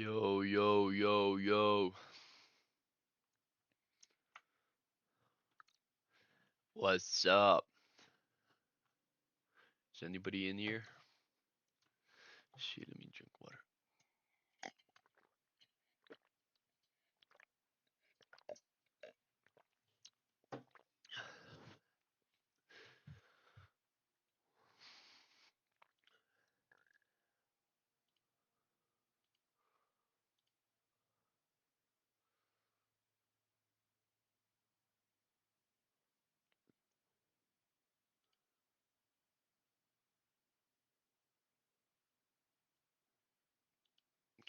Yo, yo, yo, yo. What's up? Is anybody in here? Shit, let me drink water.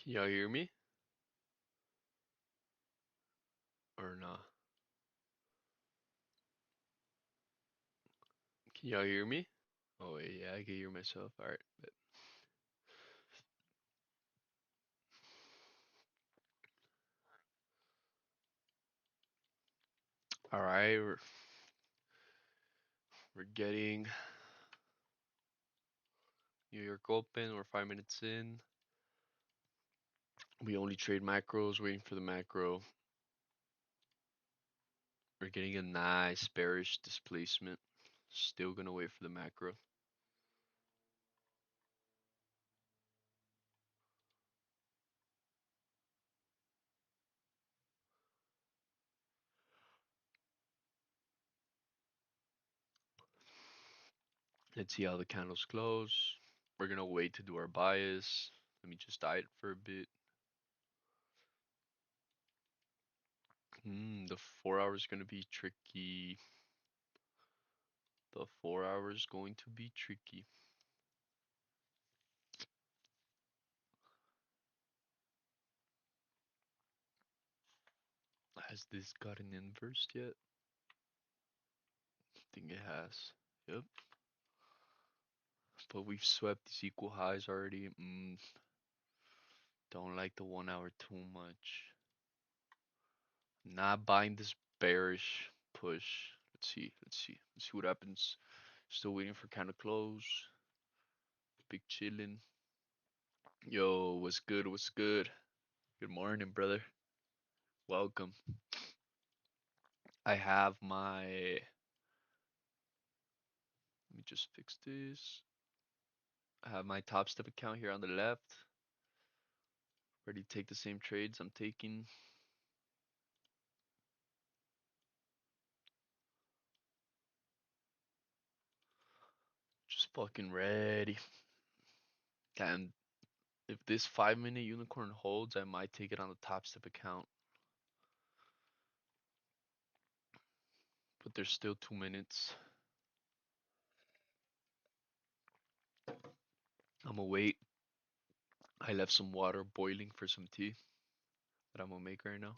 Can y'all hear me? Or not? Can y'all hear me? Oh, wait, yeah, I can hear myself. Alright. Alright, we're getting New York open. We're 5 minutes in. We only trade macros, waiting for the macro. We're getting a nice bearish displacement. Still gonna wait for the macro. Let's see how the candles close. We're gonna wait to do our bias. Let me just diet for a bit. The 4 hour is gonna be tricky. The 4 hour is going to be tricky. Has this gotten inversed yet? I think it has. Yep. But we've swept these equal highs already. Don't like the 1 hour too much. Not buying this bearish push. Let's see. Let's see what happens. Still waiting for kind of close. Big chillin'. Yo, what's good? What's good? Good morning, brother. Welcome. I have my. Let me just fix this. I have my Top Step account here on the left. Ready to take the same trades I'm taking. Just fucking ready. And if this 5 minute unicorn holds, I might take it on the Top Step account. But there's still 2 minutes. I'm gonna wait. I left some water boiling for some tea that I'm gonna make right now.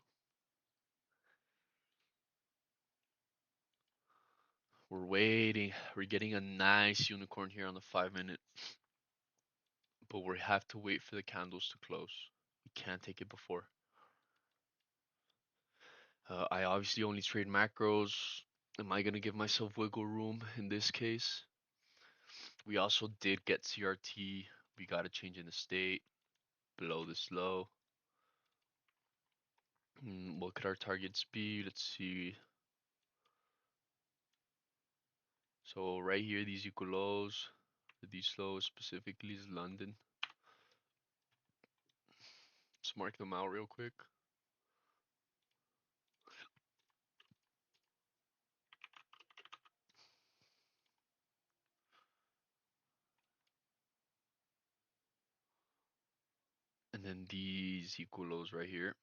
We're waiting. We're getting a nice unicorn here on the 5 minute. But we have to wait for the candles to close. We can't take it before. I obviously only trade macros. Am I gonna give myself wiggle room in this case? We also did get CRT. We got a change in the state below this low. What could our targets be? Let's see. So right here, these equal lows. These lows specifically is London. Let's mark them out real quick. And then these equal lows right here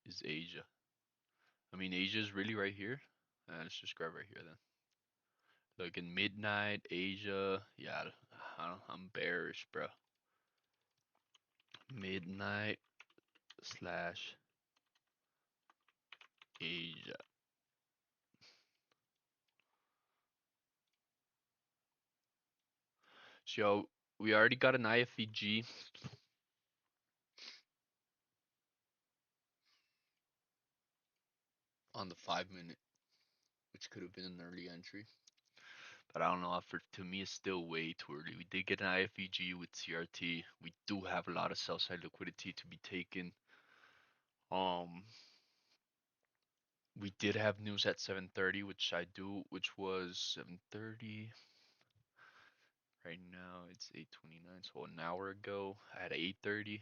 is Asia. I mean, Asia is really right here. Let's just grab right here then. Look in midnight, Asia. Yeah, I'm bearish, bro. Midnight slash Asia. So we already got an IFEG on the 5 minute, which could have been an early entry. But I don't know. For to me, it's still way too early. We did get an IFEG with CRT. We do have a lot of sell side liquidity to be taken. Um, we did have news at 7:30, which was 7:30. Right now it's 8:29, so an hour ago at 8:30.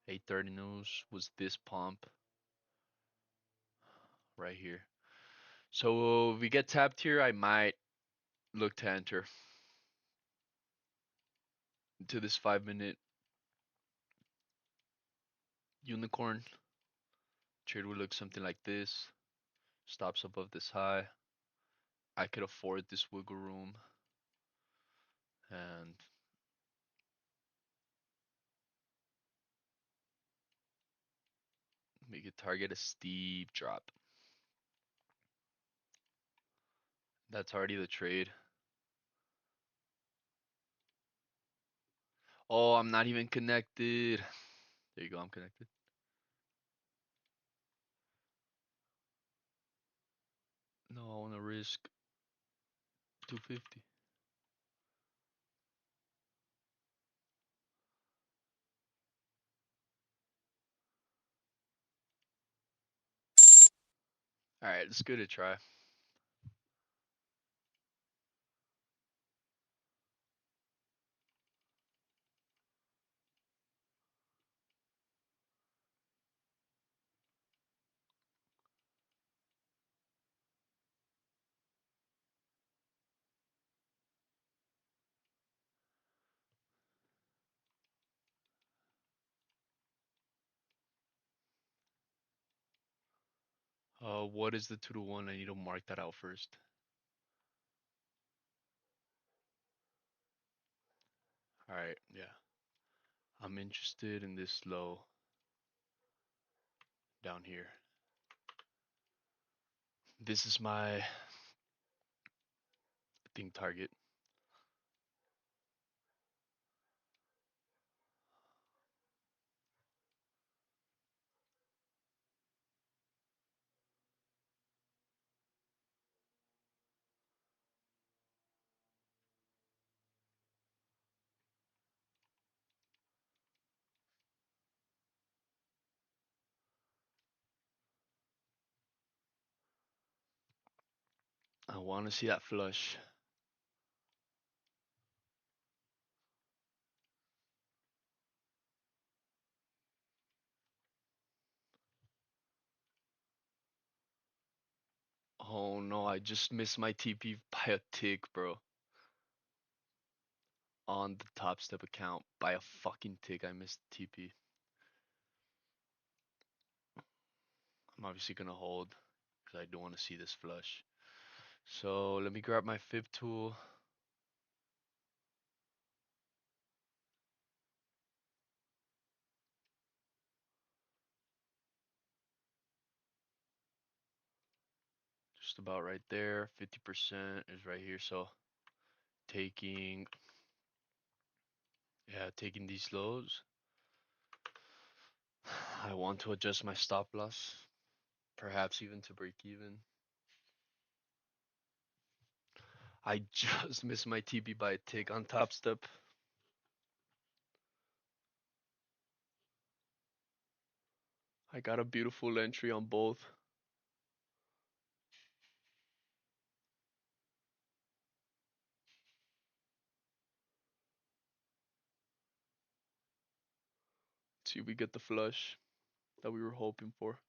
8:30 news was this pump right here. So if we get tapped here, I might look to enter into this 5 minute unicorn. Trade would look something like this. Stops above this high. I could afford this wiggle room and make it target a steep drop. That's already the trade. Oh, I'm not even connected. There you go, I'm connected. No, I want to risk 250. All right, let's give it a try. What is the 2 to 1? I need to mark that out first. All right, yeah. I'm interested in this low down here. This is my, I think, target. I want to see that flush. Oh no, I just missed my TP by a tick, bro. On the Top Step account by a fucking tick, I missed TP. I'm obviously gonna hold because I don't want to see this flush. So let me grab my fib tool. Just about right there. 50% is right here. So taking, yeah, taking these lows. I want to adjust my stop loss, perhaps even to break even. I just missed my TP by a tick on Top Step. I got a beautiful entry on both. See if we get the flush that we were hoping for.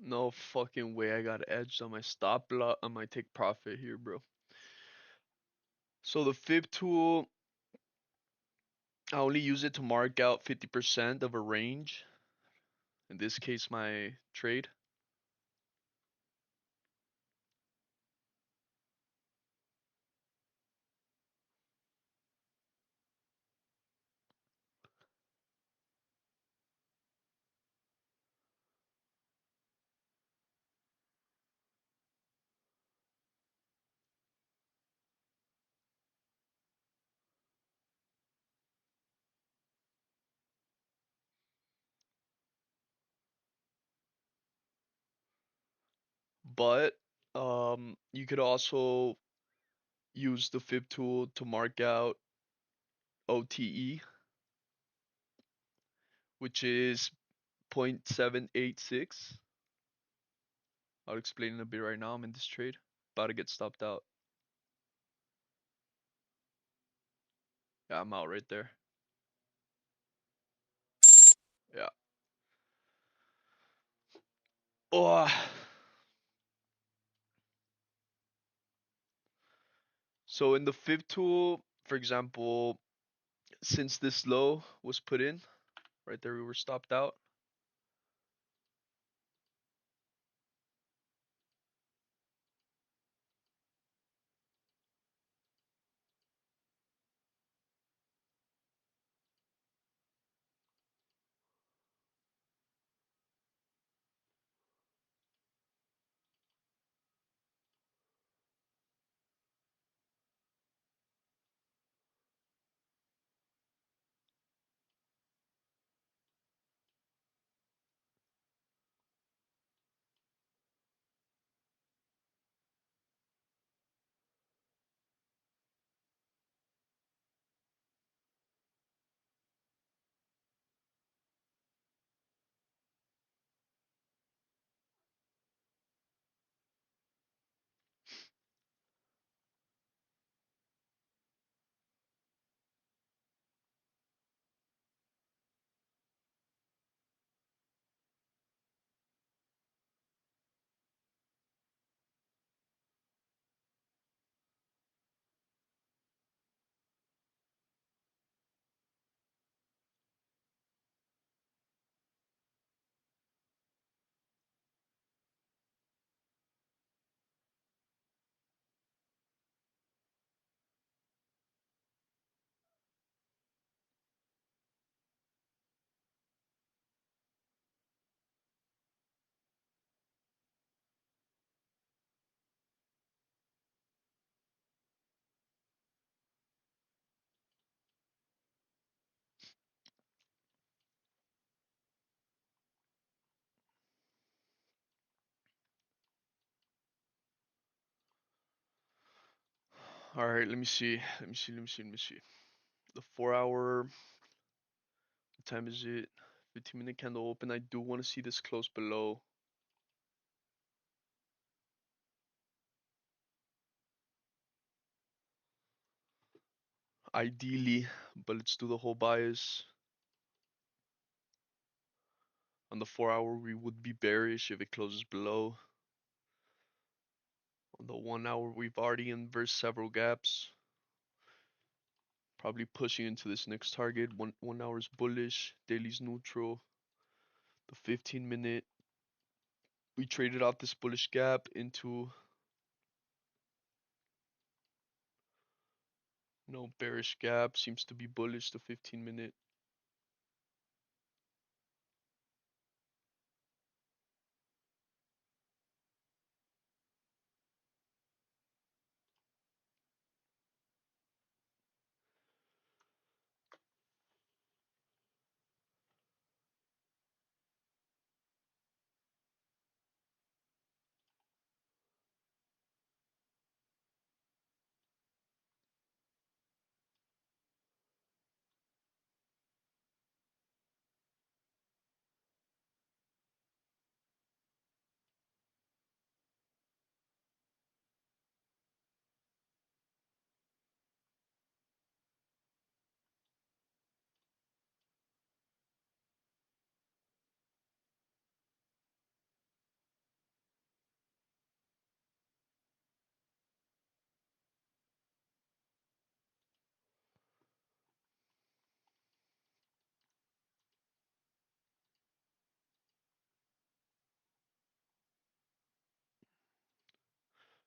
No fucking way I got edged on my stop loss on my take profit here, bro. So the fib tool, I only use it to mark out 50% of a range. In this case, my trade. But you could also use the fib tool to mark out OTE, which is 0.786. I'll explain in a bit right now. I'm in this trade. About to get stopped out. Yeah, I'm out right there. Yeah. Oh. So in the fib tool, for example, since this low was put in, right there we were stopped out. All right, let me see. Let me see. The 4 hour, what time is it? 15-minute candle open. I do want to see this close below. Ideally, but let's do the whole bias. On the 4 hour, we would be bearish if it closes below. On the 1 hour, we've already inversed several gaps. Probably pushing into this next target. One hour's bullish, daily's neutral. The 15-minute, we traded out this bullish gap into no bearish gap. Seems to be bullish. The 15-minute.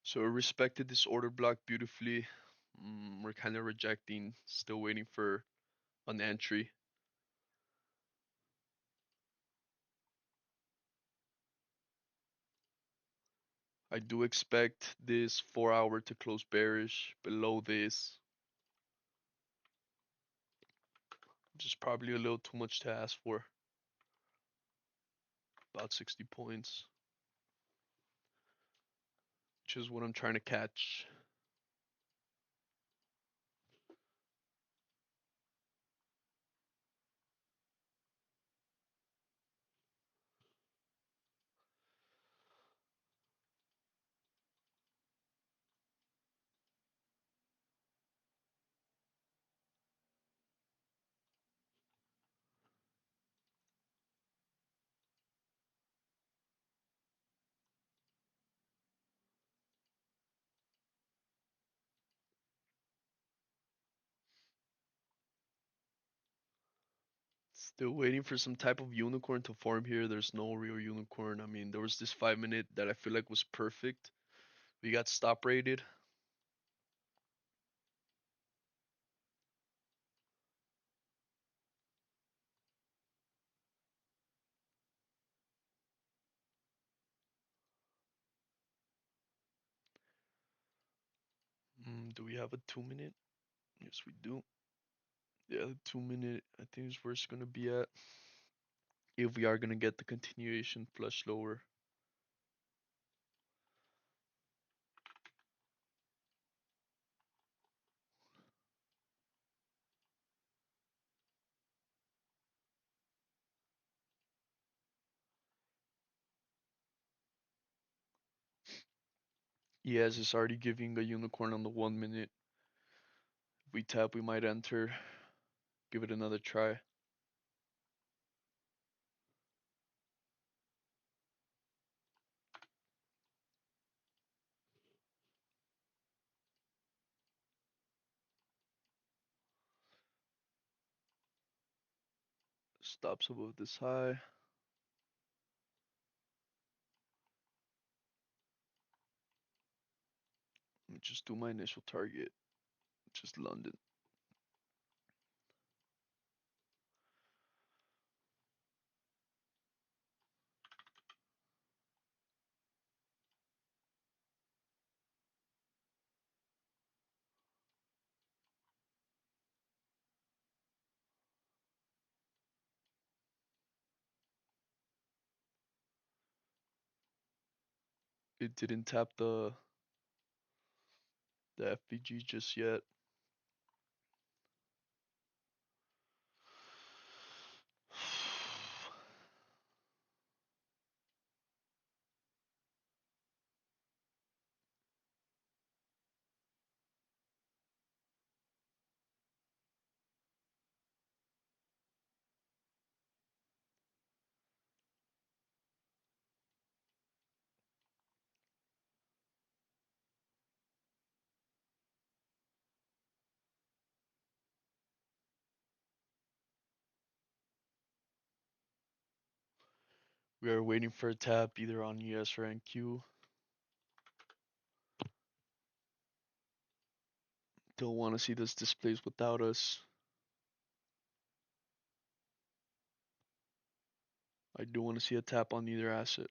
So we respected this order block beautifully. We're kind of rejecting, still waiting for an entry. I do expect this 4 hour to close bearish below this. Just probably a little too much to ask for. About 60 points, which is what I'm trying to catch. Still waiting for some type of unicorn to form here. There's no real unicorn. I mean, there was this 5 minute that I feel like was perfect. We got stop rated. Do we have a 2 minute? Yes, we do. Yeah, the 2 minute I think is where it's gonna be at. If we are gonna get the continuation flush lower. Yes, it's already giving a unicorn on the 1 minute. If we tap, we might enter. Give it another try. Stops above this high. Let me just do my initial target, which is London. It didn't tap the FBG just yet. We are waiting for a tap either on ES or NQ. Don't want to see this displays without us. I do want to see a tap on either asset.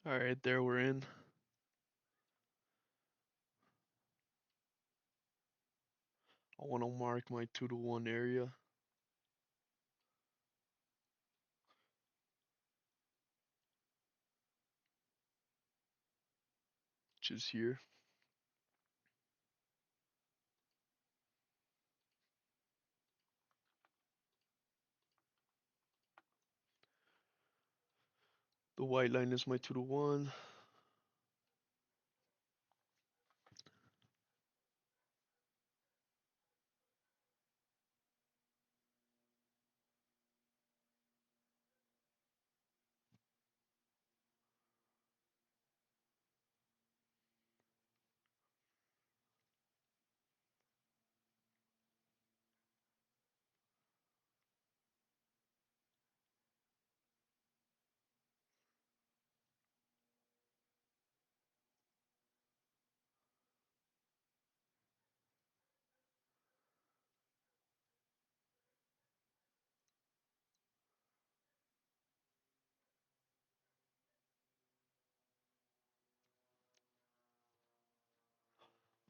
Alright, there we're in. I want to mark my 2-to-1 area, which is here. The white line is my 2-to-1.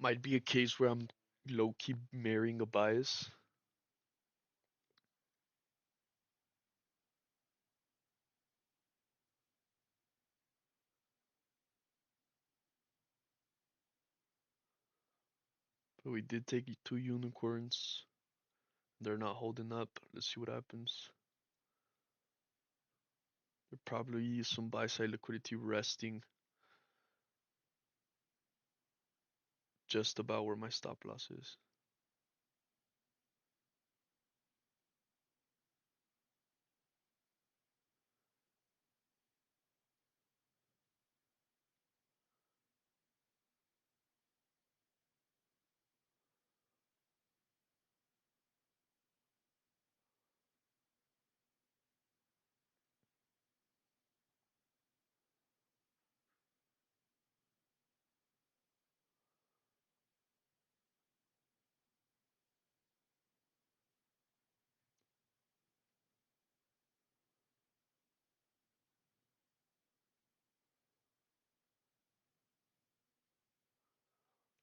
Might be a case where I'm low key marrying a bias. But we did take two unicorns. They're not holding up. Let's see what happens. There probably is some buy side liquidity resting just about where my stop loss is.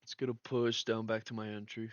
Let's get a push down back to my entry.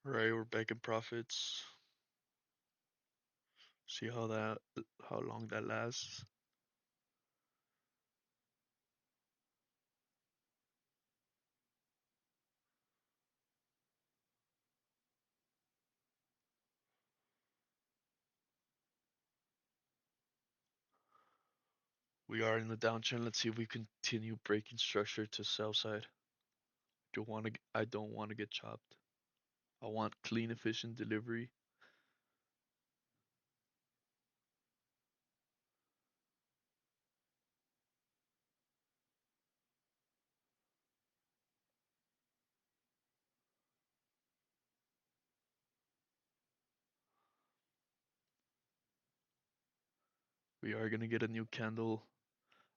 All right, we're back in profits. See how long that lasts. We are in the downtrend. Let's see if we continue breaking structure to sell side. I don't want to get chopped. I want clean, efficient delivery. We are gonna get a new candle,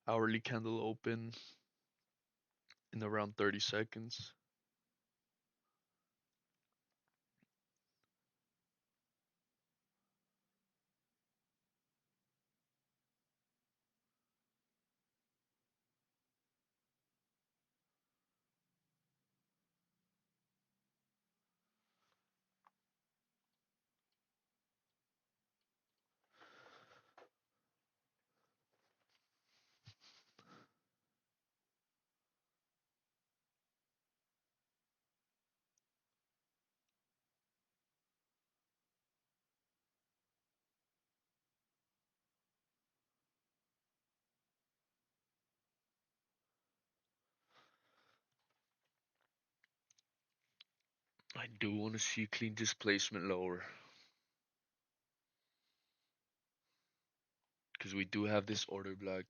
hourly candle open in around 30 seconds. I do want to see clean displacement lower because we do have this order block.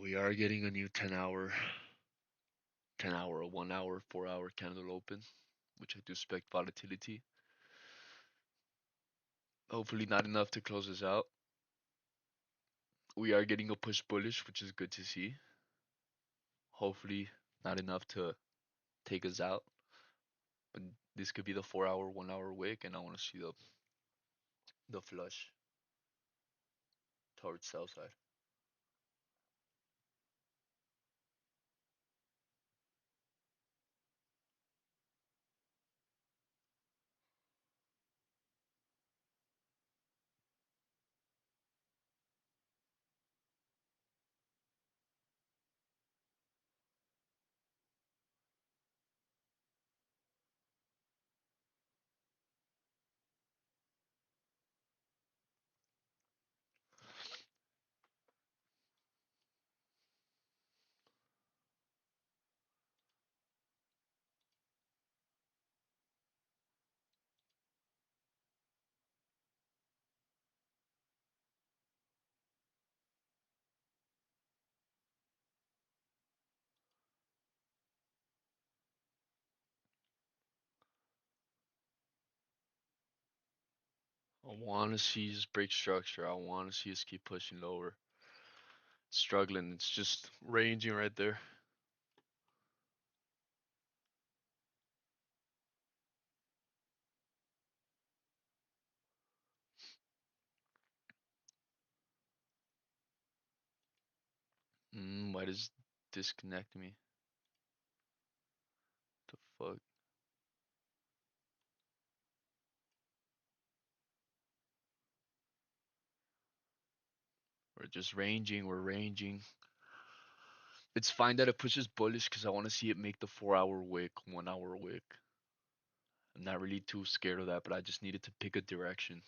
We are getting a new 10 hour, 1 hour, 4 hour candle open, which I do expect volatility. Hopefully not enough to close us out. We are getting a push bullish, which is good to see. Hopefully not enough to take us out. But this could be the 4 hour, 1 hour wick, and I want to see the flush towards sell side. I want to see us break structure. I want to see us keep pushing lower. Struggling. It's just ranging right there. Why does disconnect me? The fuck? We're just ranging. We're ranging. It's fine that it pushes bullish because I want to see it make the 4 hour wick, 1 hour wick. I'm not really too scared of that, but I just needed to pick a direction.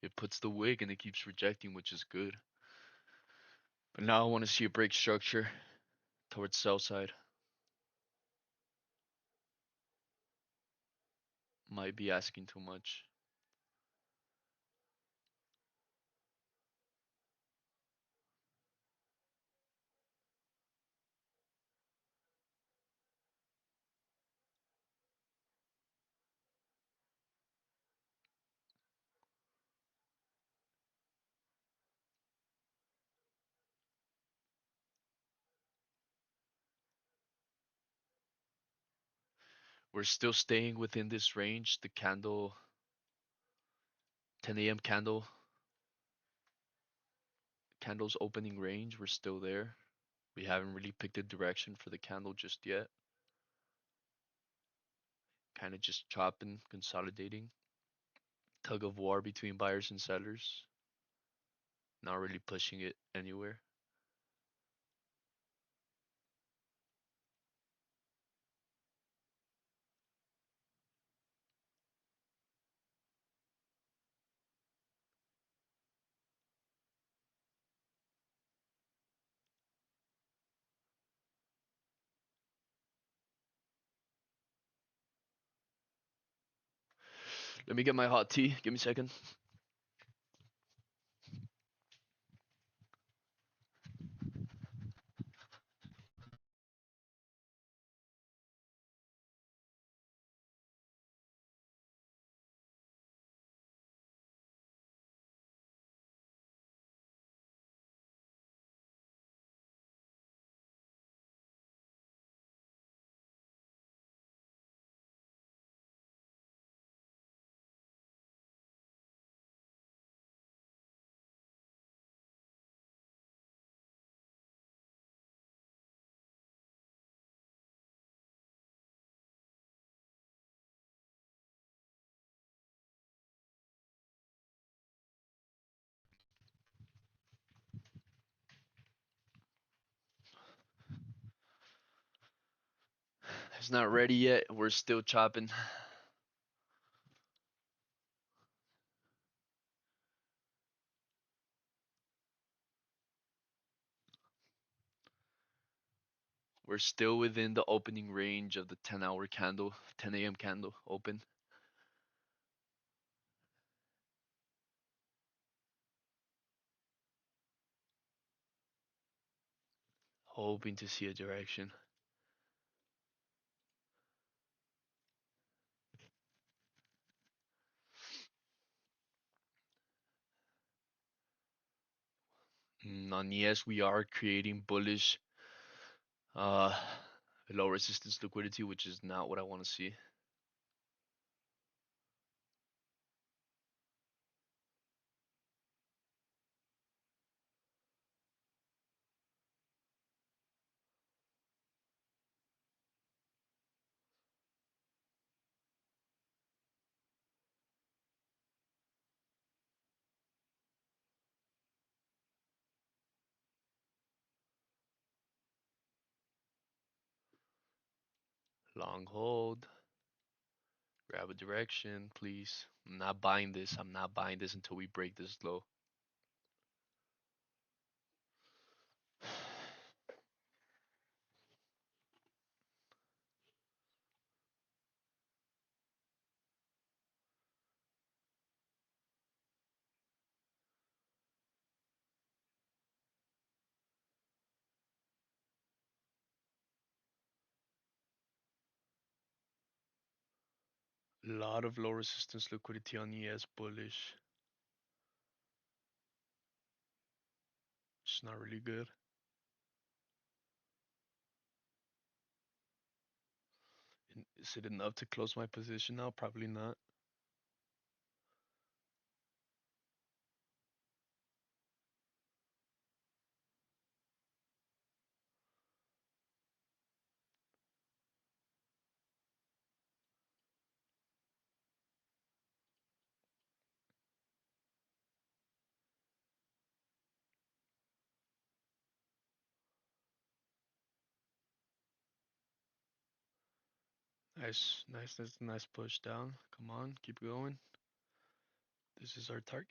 It puts the wick and it keeps rejecting, which is good. But now I want to see it break structure towards sell side. Might be asking too much. We're still staying within this range. The candle, 10 a.m. candle's opening range. We're still there. We haven't really picked a direction for the candle just yet. Kind of just chopping, consolidating. Tug of war between buyers and sellers. Not really pushing it anywhere. Let me get my hot tea. Give me a second. It's not ready yet. We're still chopping. We're still within the opening range of the 10-hour candle, 10 a.m. candle open. Hoping to see a direction. On yes, we are creating bullish uh low resistance liquidity, which is not what I want to see. Long hold, grab a direction, please. I'm not buying this. I'm not buying this until we break this low. A lot of low resistance liquidity on ES bullish. It's not really good. Is it enough to close my position now? Probably not. Nice, nice, nice push down. Come on, keep going. This is our target.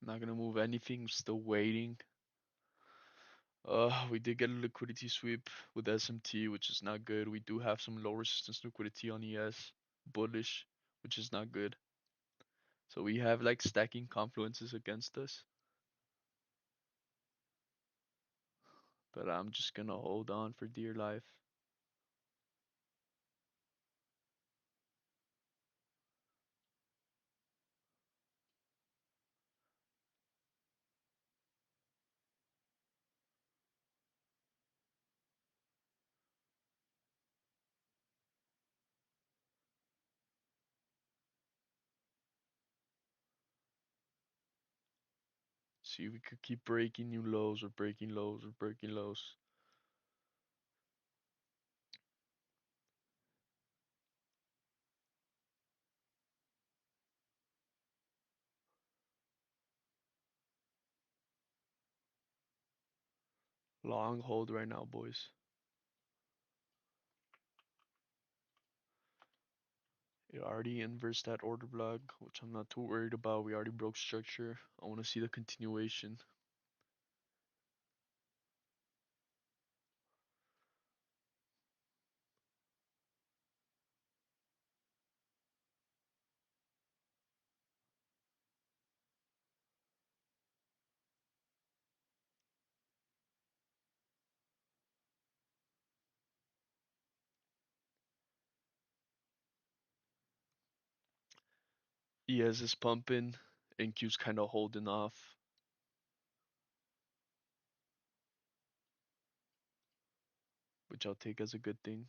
Not gonna move anything. Still waiting. We did get a liquidity sweep with SMT, which is not good. We do have some low resistance liquidity on ES, bullish, which is not good. So we have like stacking confluences against us. But I'm just gonna hold on for dear life. See if we could keep breaking new lows or breaking lows or breaking lows. Long hold right now, boys. It already inverts that order block, which I'm not too worried about. We already broke structure. I want to see the continuation. ES is pumping, NQ's kind of holding off. which I'll take as a good thing.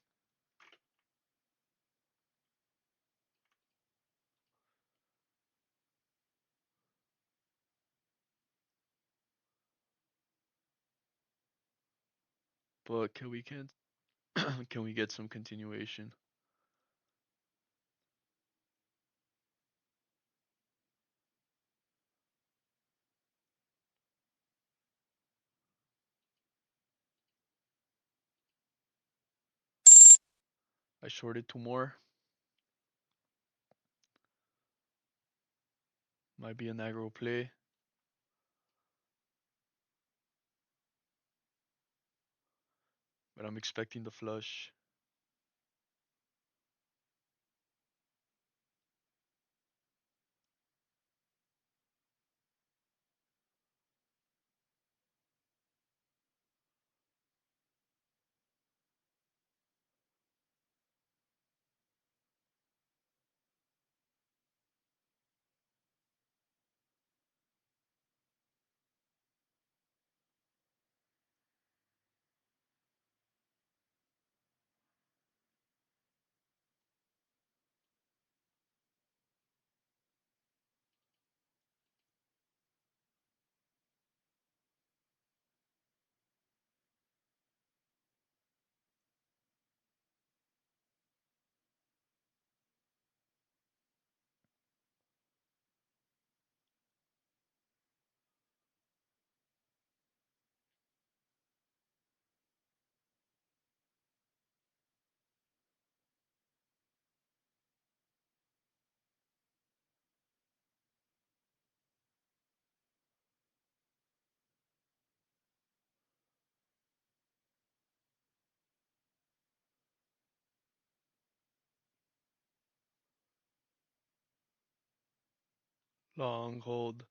But can we get some continuation? I shorted two more. Might be an aggro play, but I'm expecting the flush. Long hold.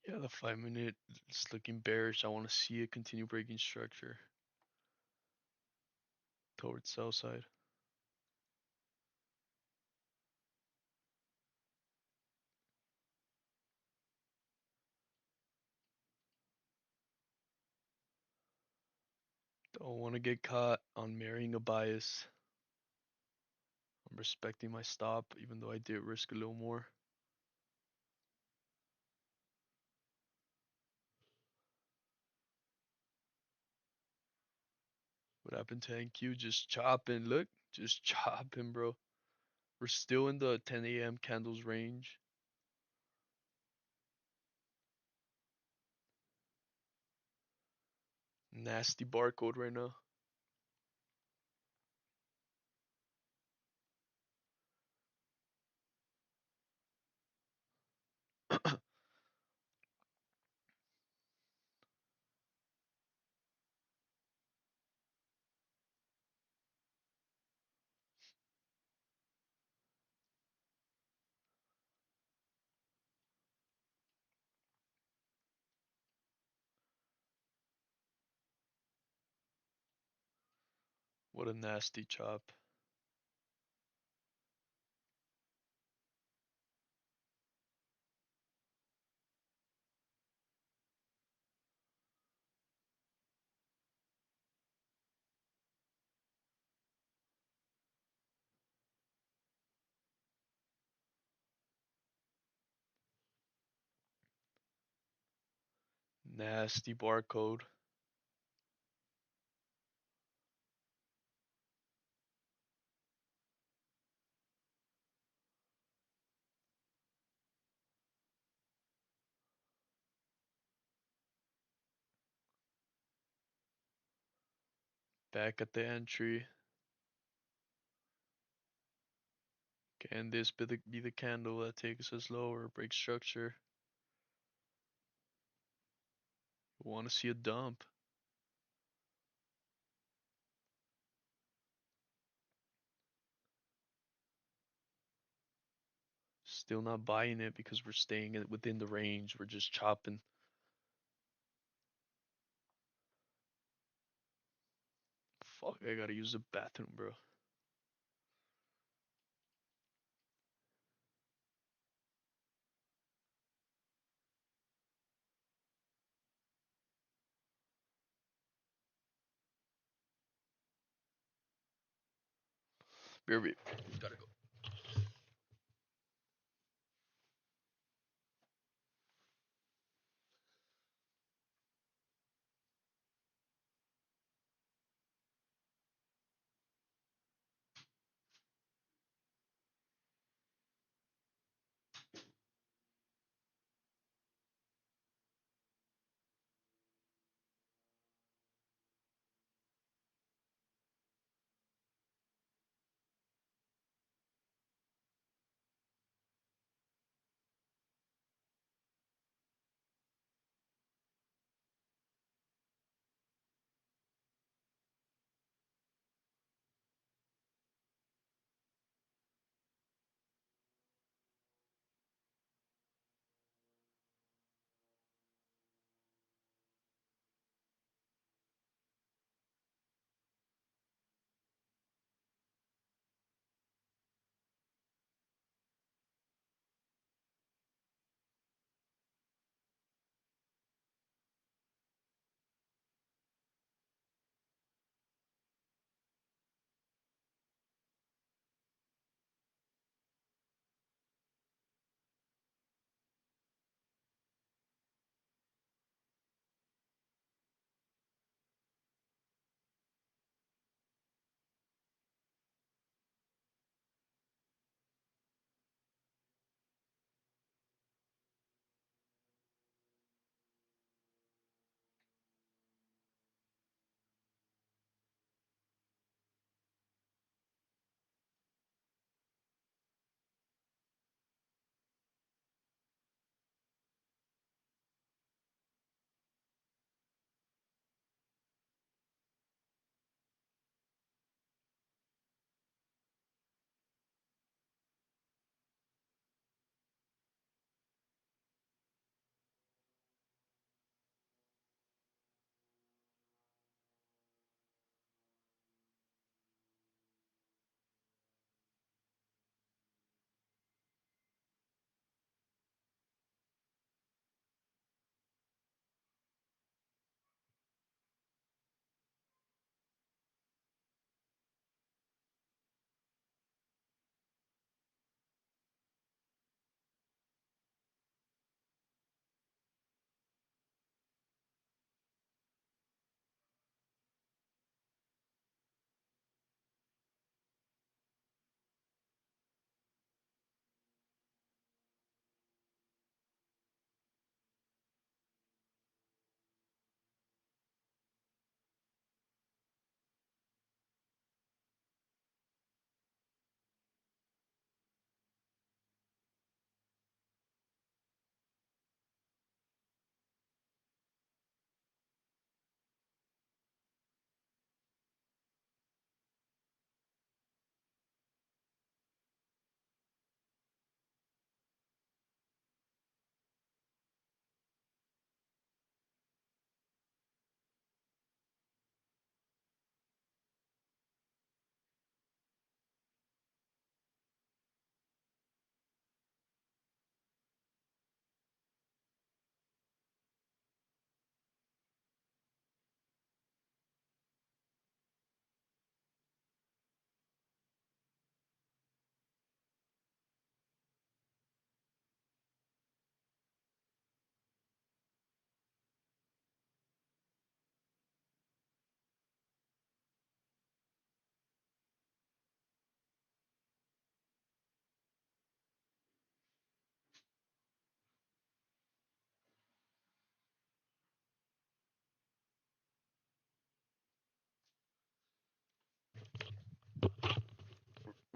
Yeah, the 5 minute is looking bearish. I want to see it continue breaking structure towards sell side. Don't want to get caught on marrying a bias. I'm respecting my stop, even though I did risk a little more. What happened to NQ? Just chopping. Look, just chopping, bro. We're still in the 10 a.m. candles range. Nasty barcode right now. What a nasty chop. Nasty barcode. Back at the entry. Can this be the candle that takes us lower, break structure? Want to see a dump? Still not buying it because we're staying within the range. We're just chopping. Fuck, I gotta use the bathroom, bro. BRB. Gotta go.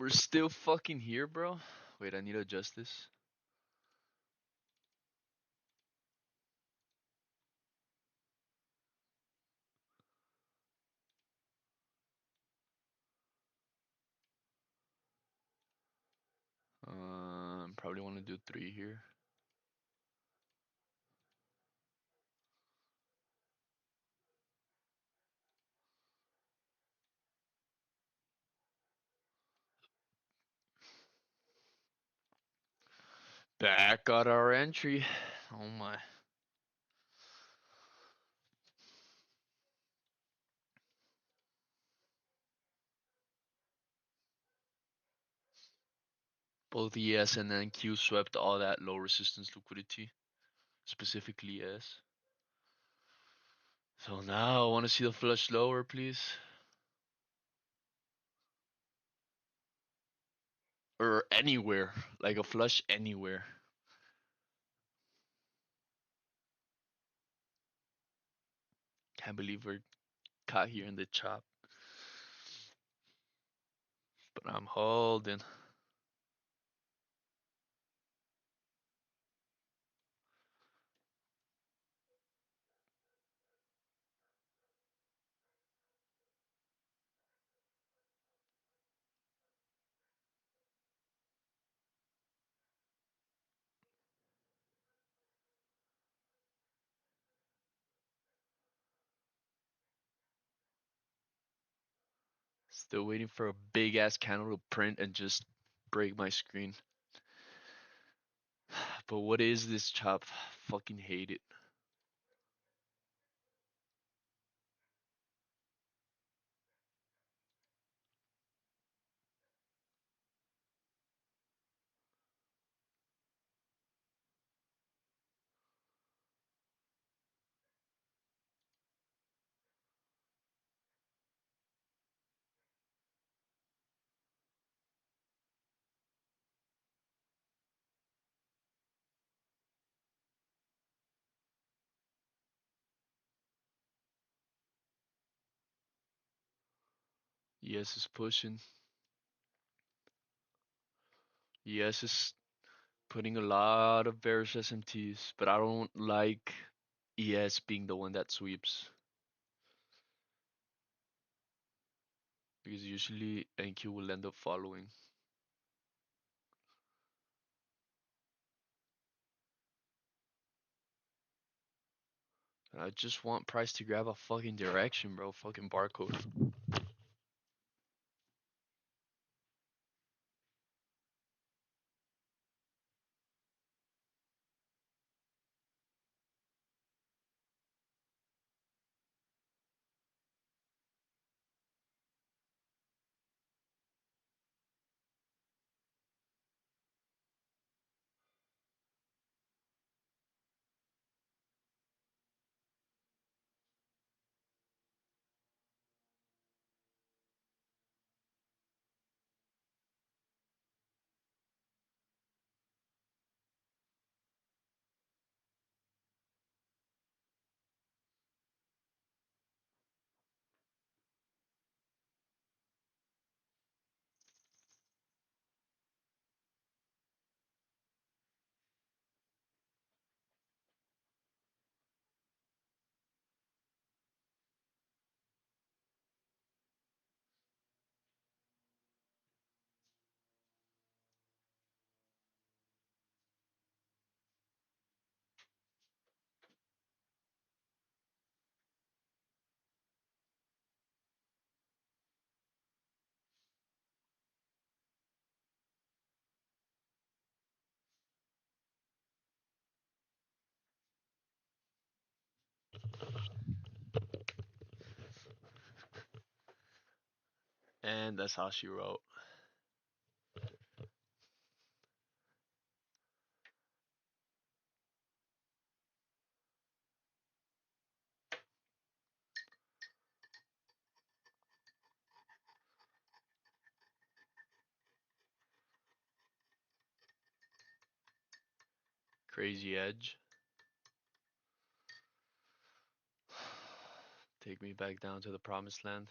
We're still fucking here, bro. Wait, I need to adjust this. Probably want to do 3 here. Back got our entry. Oh my. Both ES and NQ swept all that low resistance liquidity, specifically ES. So now I want to see the flush lower, please. Or anywhere, like a flush anywhere. Can't believe we're caught here in the chop. But I'm holding. Still waiting for a big ass candle to print and just break my screen. But what is this chop? Fucking hate it. ES is pushing. ES is putting a lot of bearish SMTs, but I don't like ES being the one that sweeps. Because usually NQ will end up following. And I just want price to grab a fucking direction, bro. Fucking barcode. And that's how she wrote. Crazy edge. Take me back down to the promised land.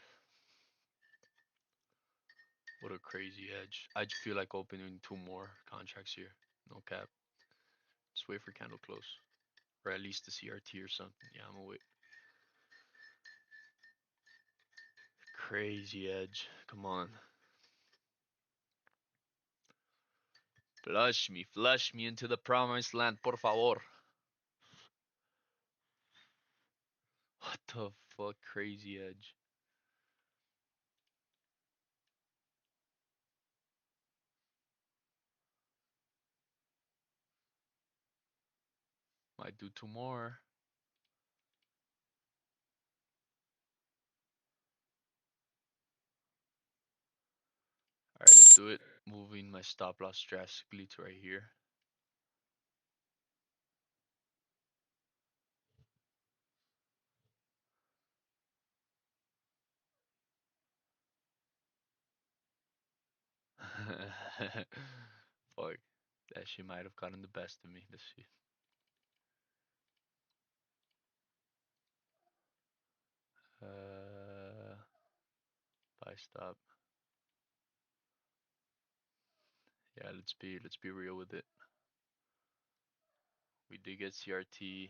What a crazy edge. I just feel like opening two more contracts here. No cap. Just wait for candle close. Or at least the CRT or something. Yeah, I'm gonna wait. Crazy edge. Come on. Flush me into the promised land, por favor. What the fuck? Crazy edge. Might do two more. Alright, let's do it. Moving my stop loss drastically to right here. Fuck. That shit might have gotten the best of me. Let's see. Uh, buy stop. Yeah, let's be real with it. We did get CRT.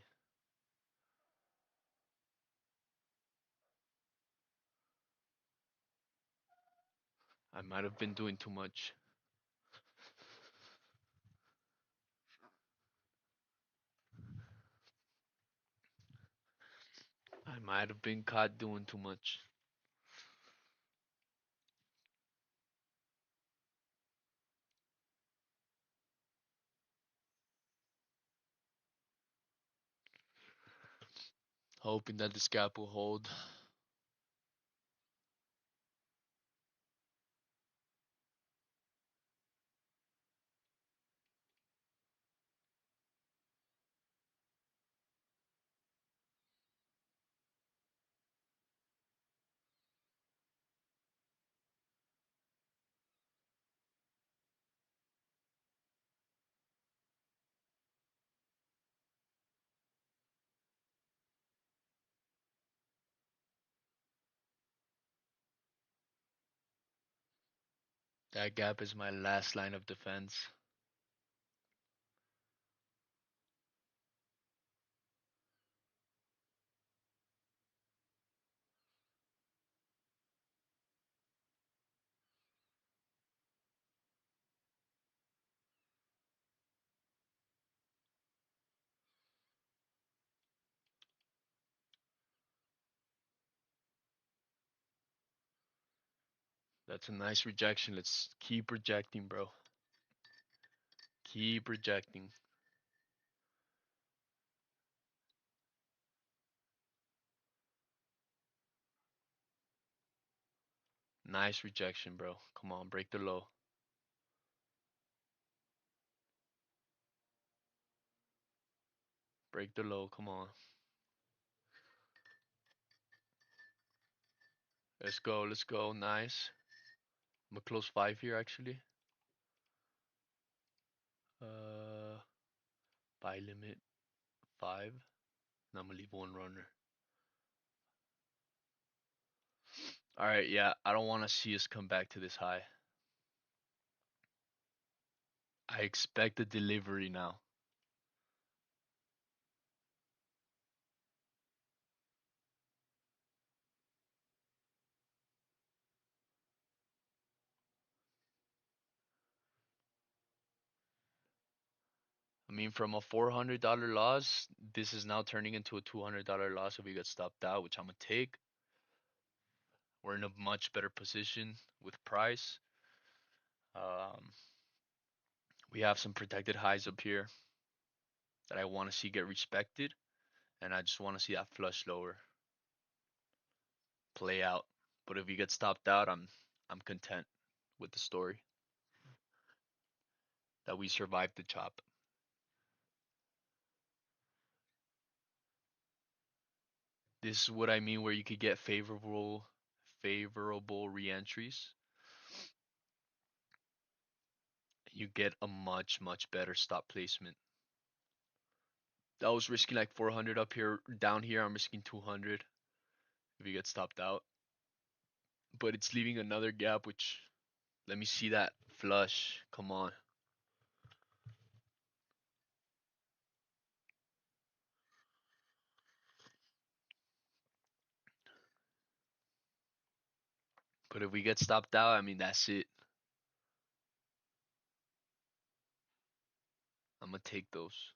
I might have been doing too much. I might have been caught doing too much. Hoping that this gap will hold. That gap is my last line of defense. That's a nice rejection. Let's keep rejecting, bro. Keep rejecting. Nice rejection, bro. Come on, break the low. Break the low. Come on. Let's go. Let's go. Nice. I'm a close five here, actually. Uh, buy limit five. And I'm gonna leave one runner. All right. Yeah, I don't want to see us come back to this high. I expect a delivery now. I mean, from a $400 loss, this is now turning into a $200 loss if we get stopped out, which I'm gonna take. We're in a much better position with price. Um, we have some protected highs up here that I want to see get respected, and I just want to see that flush lower play out. But if we get stopped out, I'm content with the story that we survived the chop. This is what I mean where you could get favorable reentries. You get a much better stop placement. That was risking like 400 up here. Down here, I'm risking 200 if you get stopped out. But it's leaving another gap, which Let me see that flush. Come on. But if we get stopped out, I mean, that's it. I'm gonna take those.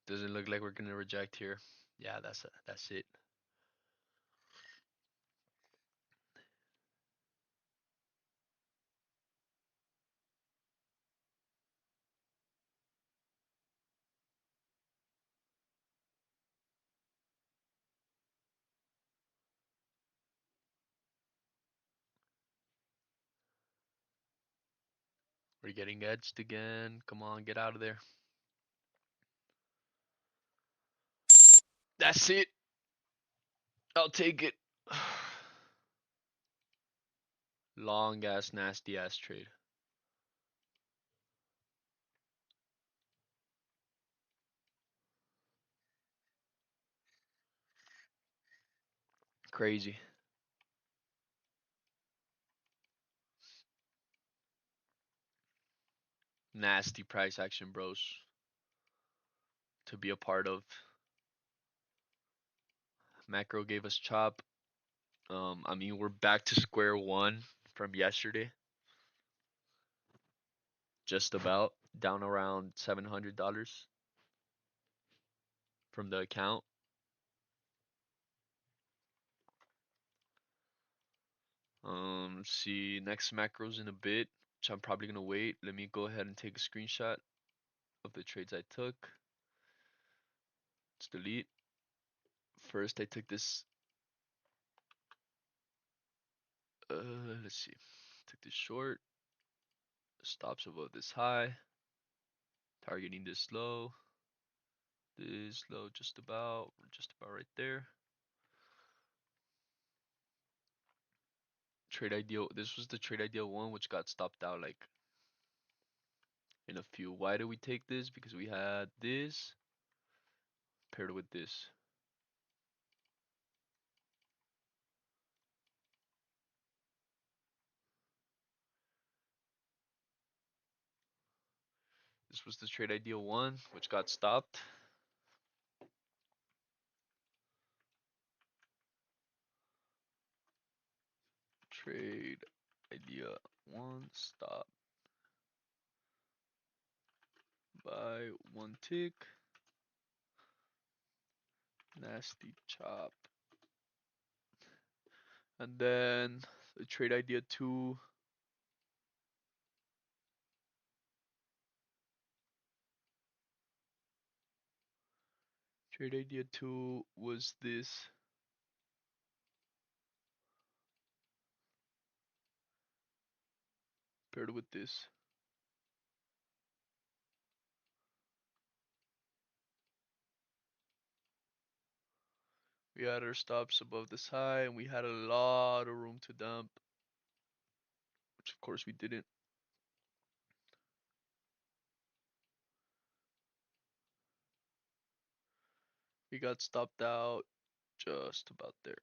Doesn't look like we're gonna reject here. Yeah, that's it. We're getting edged again. Come on, get out of there. That's it. I'll take it. Long ass, nasty ass trade. Crazy. Nasty price action, bros. To be a part of. Macro gave us chop. I mean, we're back to square one from yesterday. Just about down around $700 from the account. See next macros in a bit, which I'm probably gonna wait. Let me go ahead and take a screenshot of the trades I took. Let's delete. First, I took this. Let's see. Took this short. Stops above this high. Targeting this low. This low, just about. We're just about right there. Trade ideal. This was the trade ideal one, which got stopped out like in a few. Why did we take this? Because we had this paired with this. This was the trade ideal one, which got stopped. Trade idea one, stop by one tick. Nasty chop. And then the trade idea two. Trade idea two was this. Paired with this. We had our stops above this high and we had a lot of room to dump. Which of course we didn't. We got stopped out just about there.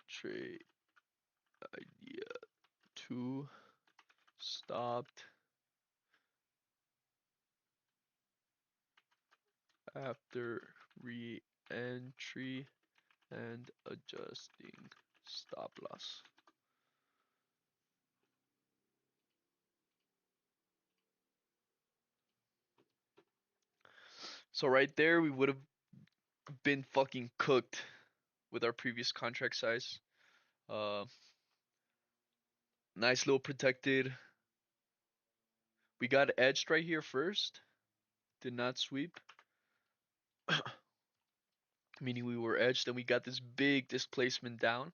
Trade idea two stopped after re-entry and adjusting stop loss. So right there, we would have been fucking cooked with our previous contract size. Uh, nice little protected. We got edged right here first. Did not sweep. Meaning we were edged and we got this big displacement down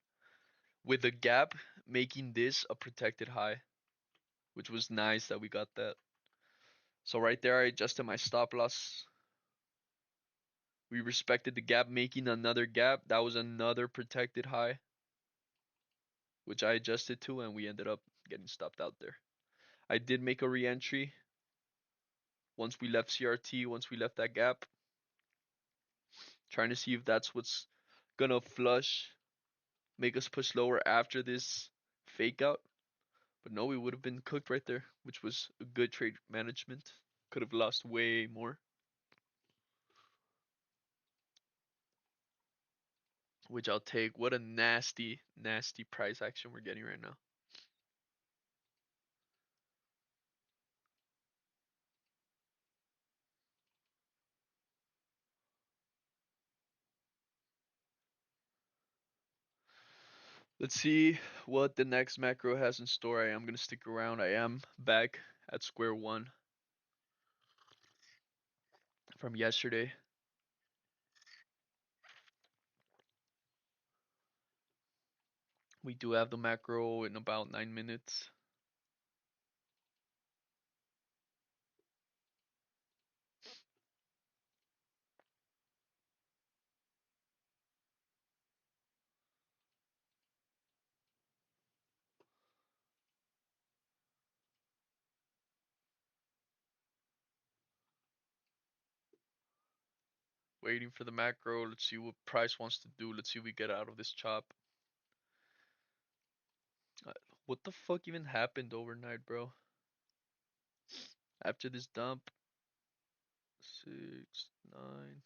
with a gap making this a protected high, which was nice that we got that. So right there, I adjusted my stop loss. We respected the gap, making another gap. That was another protected high. which I adjusted to, and we ended up getting stopped out there. I did make a re-entry once we left CRT, once we left that gap, trying to see if that's what's gonna flush, make us push lower after this fake out. But no, we would have been cooked right there, which was a good trade management. Could have lost way more, which I'll take. What a nasty, nasty price action we're getting right now. Let's see what the next macro has in store. I am going to stick around. I am back at square one from yesterday. We do have the macro in about 9 minutes. Waiting for the macro. Let's see what price wants to do. Let's see if we get out of this chop. Uh, What the fuck even happened overnight, bro? After this dump, 6, 9.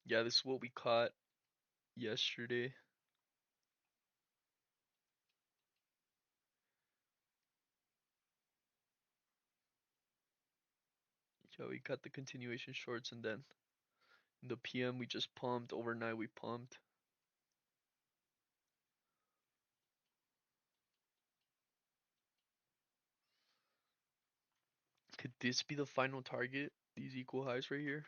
Yeah, this is what we caught yesterday. Yeah, we got the continuation shorts, and then in the PM we just pumped. Overnight we pumped. Could this be the final target? These equal highs right here?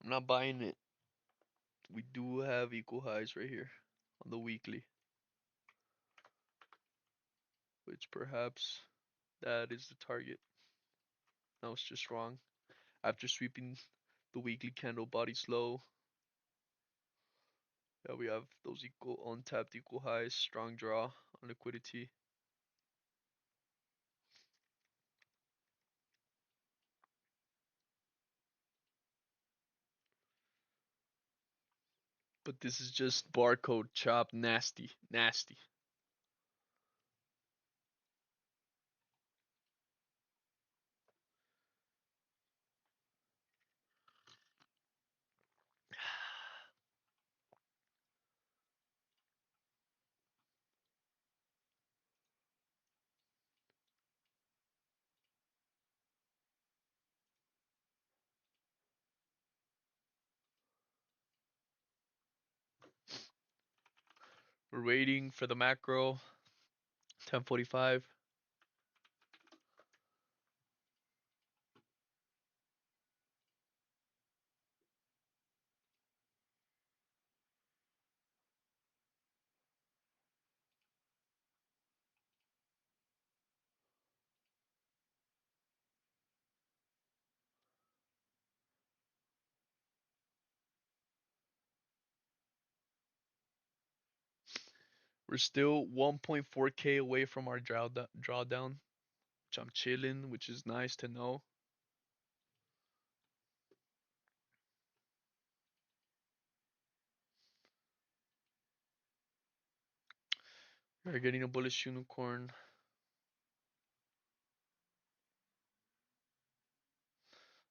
I'm not buying it. We do have equal highs right here on the weekly, which perhaps that is the target. I was just wrong. After sweeping the weekly candle body slow, yeah, we have those equal untapped equal highs, strong draw on liquidity. But this is just barcode chop, nasty, nasty. We're waiting for the macro. 10:45. We're still 1.4K away from our drawdown, which I'm chilling, which is nice to know. We're getting a bullish unicorn.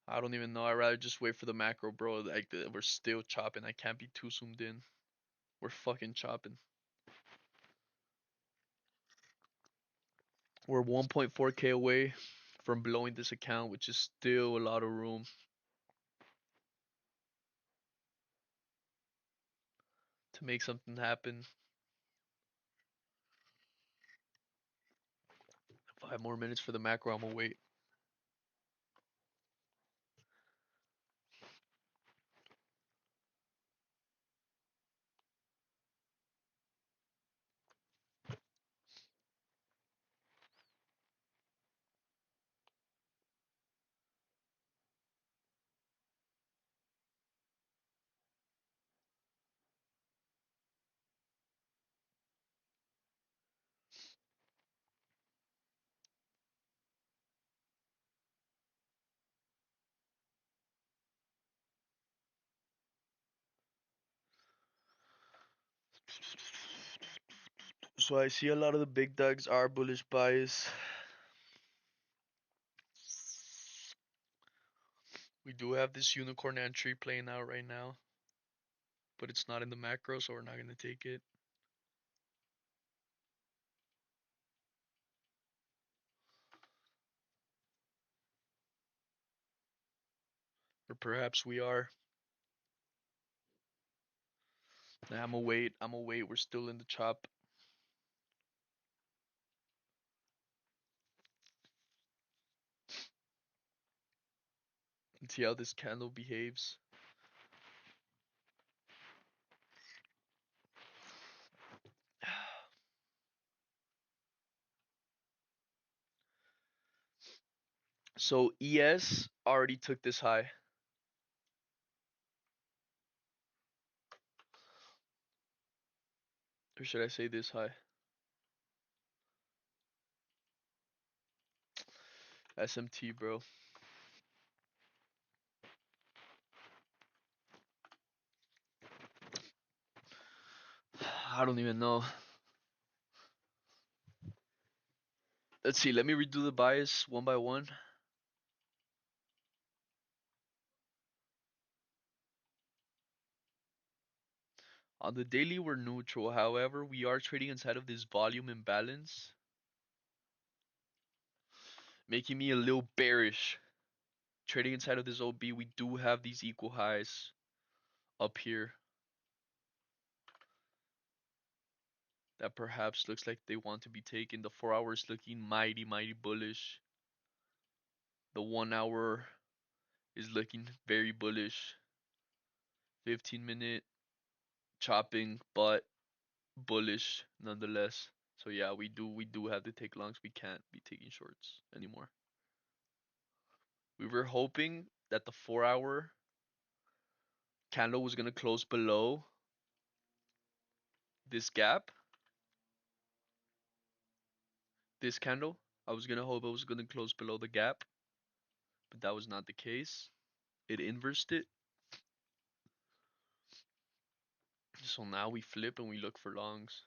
I don't even know. I'd rather just wait for the macro, bro. Like we're still chopping. I can't be too zoomed in. We're fucking chopping. We're 1.4K away from blowing this account, which is still a lot of room to make something happen. 5 more minutes for the macro. I'm gonna wait. So I see a lot of the big dogs are bullish bias. We do have this unicorn entry playing out right now, but it's not in the macro, so we're not going to take it. Or perhaps we are. Nah, I'm gonna wait. I'm gonna wait. We're still in the chop. And see how this candle behaves. So ES already took this high. Or should I say this high? SMT, bro. I don't even know. Let's see. Let me redo the bias one by one. On the daily, we're neutral. However, we are trading inside of this volume imbalance, making me a little bearish. Trading inside of this OB, we do have these equal highs up here that perhaps looks like they want to be taken. The 4 hours looking mighty, mighty bullish. The 1 hour is looking very bullish. 15-minute chopping, but bullish nonetheless. So yeah, we do have to take longs. We can't be taking shorts anymore. We were hoping that the 4 hour candle was gonna close below this gap. This candle. I was gonna hope it was gonna close below the gap, but that was not the case. It inversed it. So now we flip and we look for longs.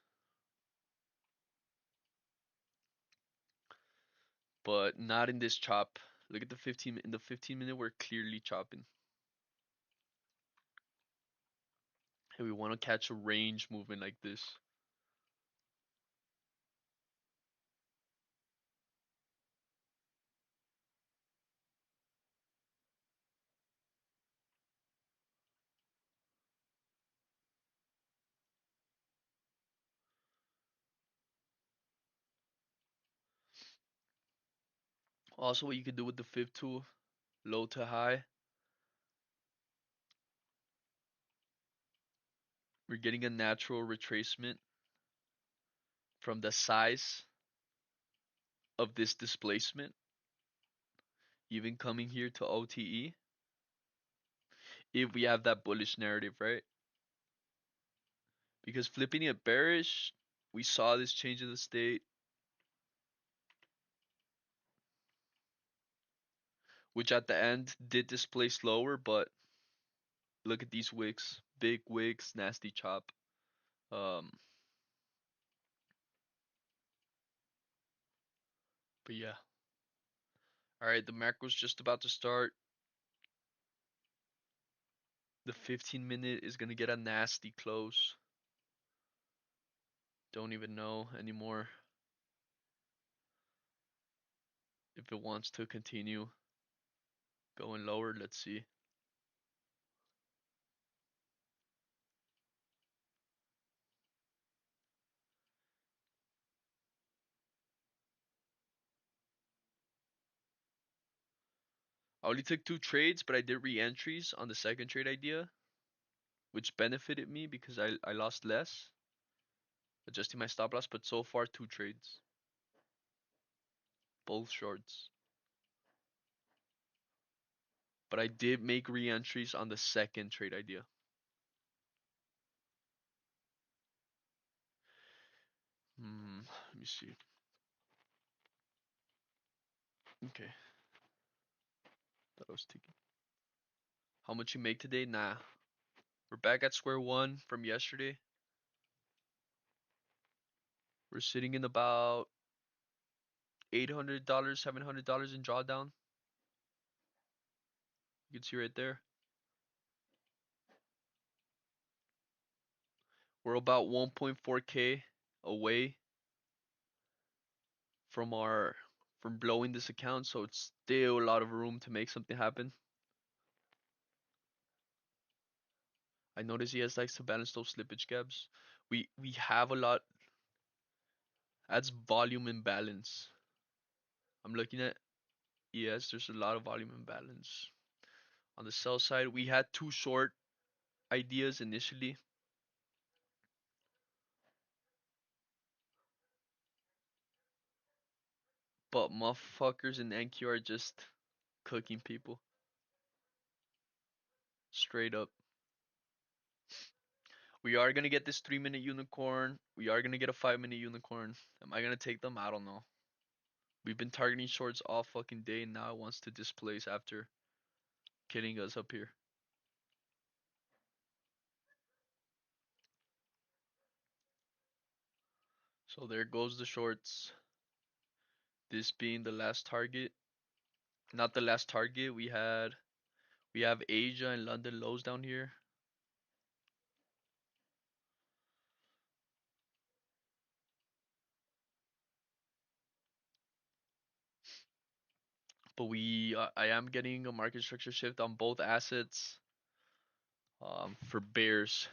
But not in this chop. Look at the 15 in the 15-minute we're clearly chopping. And we want to catch a range movement like this. Also, what you can do with the fib tool, low to high, we're getting a natural retracement from the size of this displacement, even coming here to OTE. If we have that bullish narrative, right? Because flipping it bearish, we saw this change in the state, which at the end did displace lower, but look at these wicks, big wicks, nasty chop. Um, but yeah. All right, the macro's just about to start. The 15-minute is gonna get a nasty close. Don't even know anymore if it wants to continue going lower. Let's see. I only took 2 trades, but I did re-entries on the second trade idea, which benefited me because I lost less, adjusting my stop loss, but so far 2 trades. Both shorts. But I did make re-entries on the second trade idea. Let me see. Okay. Thought I was taking. How much you make today? Nah. We're back at square one from yesterday. We're sitting in about $800, $700 in drawdown. You can see right there. We're about 1.4K away from our from blowing this account, so it's still a lot of room to make something happen. I notice he has likes to balance those slippage gaps. We have a lot. That's volume imbalance. I'm looking at yes, there's a lot of volume imbalance. On the sell side, we had two short ideas initially, but motherfuckers in NQ are just cooking people straight up. We are gonna get this 3 minute unicorn. We are gonna get a 5 minute unicorn. Am I gonna take them? I don't know. We've been targeting shorts all fucking day and now it wants to displace after killing us up here. So there goes the shorts. This being the last target. Not the last target. We have Asia and London lows down here. But I am getting a market structure shift on both assets. For bears.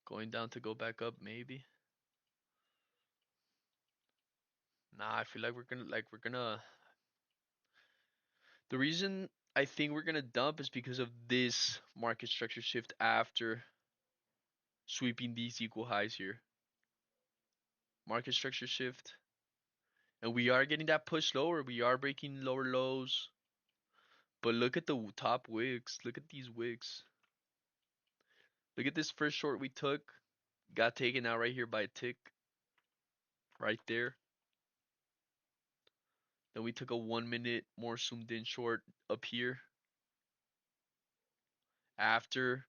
Going down to go back up maybe. Nah, I feel like we're gonna. The reason I think we're gonna dump is because of this market structure shift after sweeping these equal highs here. Market structure shift. And we are getting that push lower. We are breaking lower lows. But look at the top wicks. Look at these wicks. Look at this first short we took. Got taken out right here by a tick. Right there. Then we took a 1 minute more zoomed in short up here. After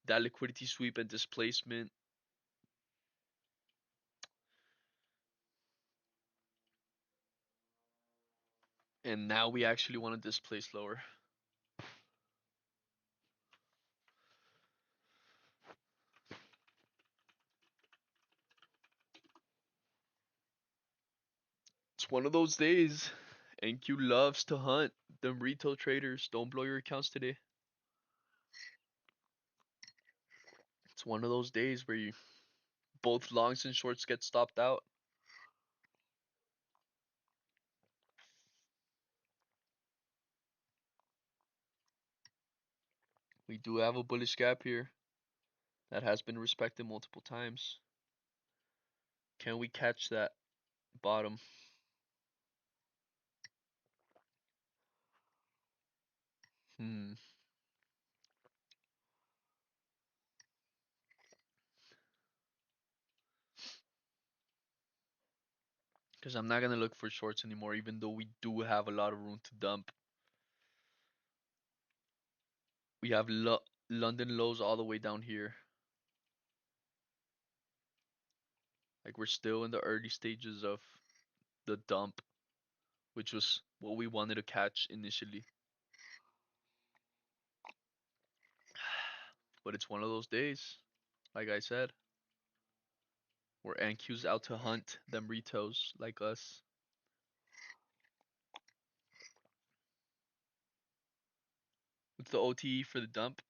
that liquidity sweep and displacement. And now we actually want to displace lower. It's one of those days. NQ loves to hunt. Them retail traders, don't blow your accounts today. It's one of those days where both longs and shorts get stopped out. We do have a bullish gap here that has been respected multiple times. Can we catch that bottom? Hmm. Because I'm not going to look for shorts anymore, even though we do have a lot of room to dump. We have London lows all the way down here. Like we're still in the early stages of the dump, which was what we wanted to catch initially. But it's one of those days, like I said, where NQ's out to hunt them retails like us. What's the OTE for the dump?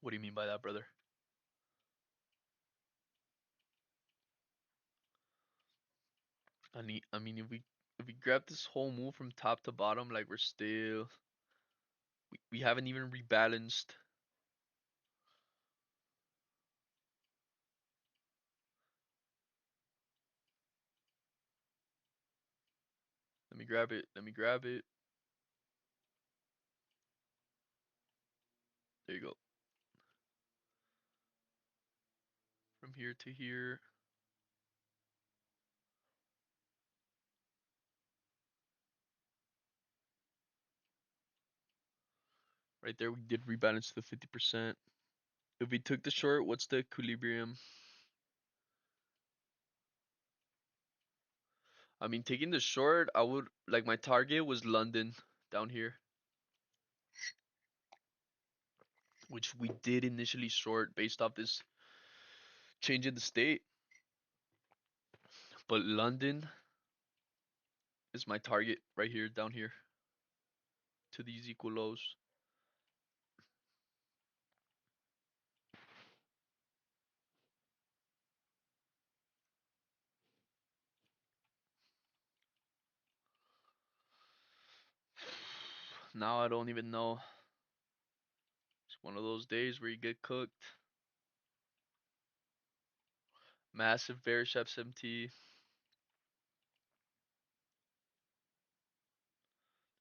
What do you mean by that, brother? I mean, if we grab this whole move from top to bottom, like we haven't even rebalanced. Let me grab it. Let me grab it. There you go. From here to here. Right there, we did rebalance to the 50%. If we took the short, what's the equilibrium? I mean, taking the short, I would like my target was London down here, which we did initially short based off this change in the state. But London is my target right here, down here, to these equal lows. Now I don't even know. It's one of those days where you get cooked. Massive bearish FMT.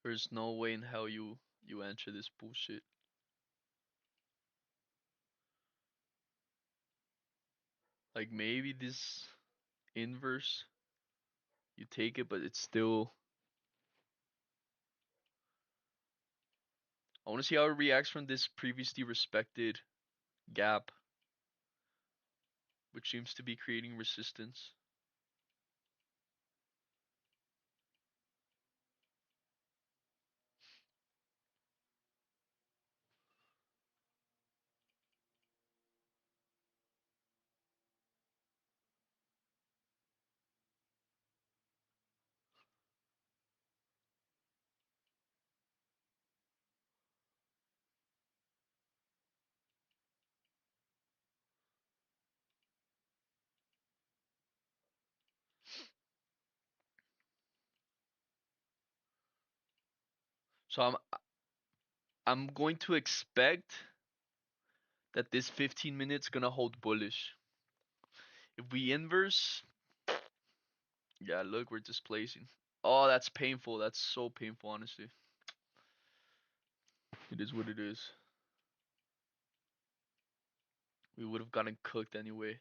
There's no way in hell you answer this bullshit. Like maybe this inverse, you take it, but it's still. I want to see how it reacts from this previously respected gap, which seems to be creating resistance. So I'm going to expect that this 15 minutes gonna hold bullish. If we inverse, yeah, look, we're displacing. Oh, that's painful. That's so painful, honestly. It is what it is. We would have gotten cooked anyway.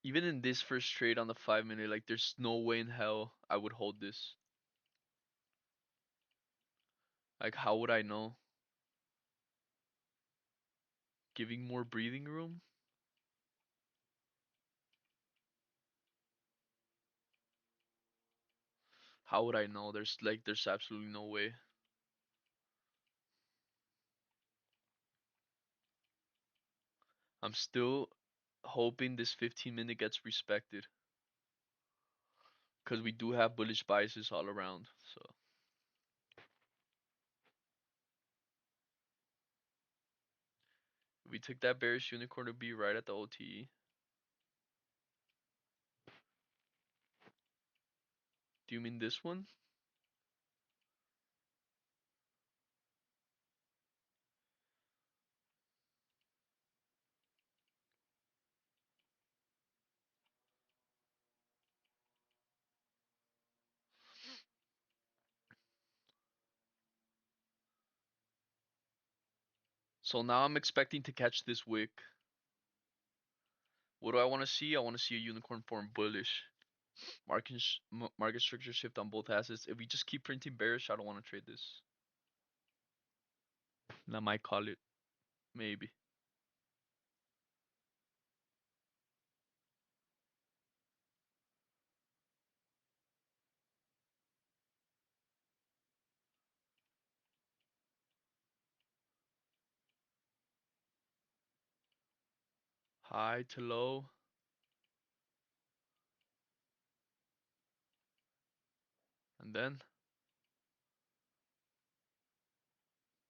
Even in this first trade on the 5 minute, like there's no way in hell I would hold this. Like how would I know? Giving more breathing room? How would I know? There's absolutely no way. I'm still hoping this 15 minute gets respected. Because we do have bullish biases all around. So if we took that bearish unicorn to be right at the OTE. Do you mean this one? So now I'm expecting to catch this wick. What do I want to see? I want to see a unicorn form bullish. Market structure shift on both assets. If we just keep printing bearish, I don't want to trade this. And I might call it. Maybe. High to low. And then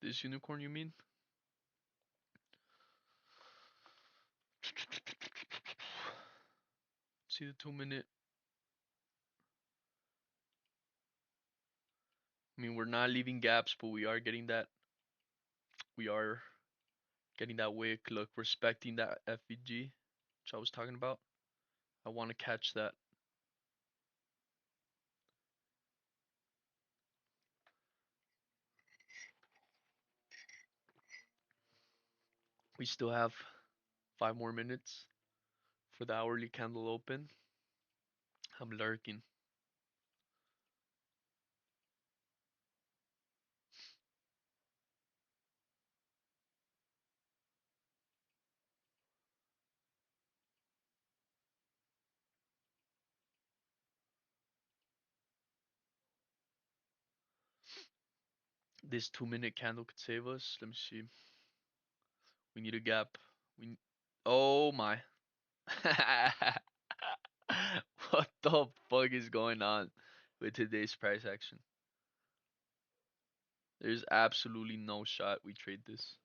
this unicorn, you mean? See the 2 minute. I mean, we're not leaving gaps, but we are getting that. We are getting that wick. Look, respecting that FVG, which I was talking about. I want to catch that. We still have 5 more minutes for the hourly candle open. I'm lurking. This 2 minute candle could save us. Let me see. We need a gap. We. Oh my. What the fuck is going on with today's price action? There's absolutely no shot we trade this.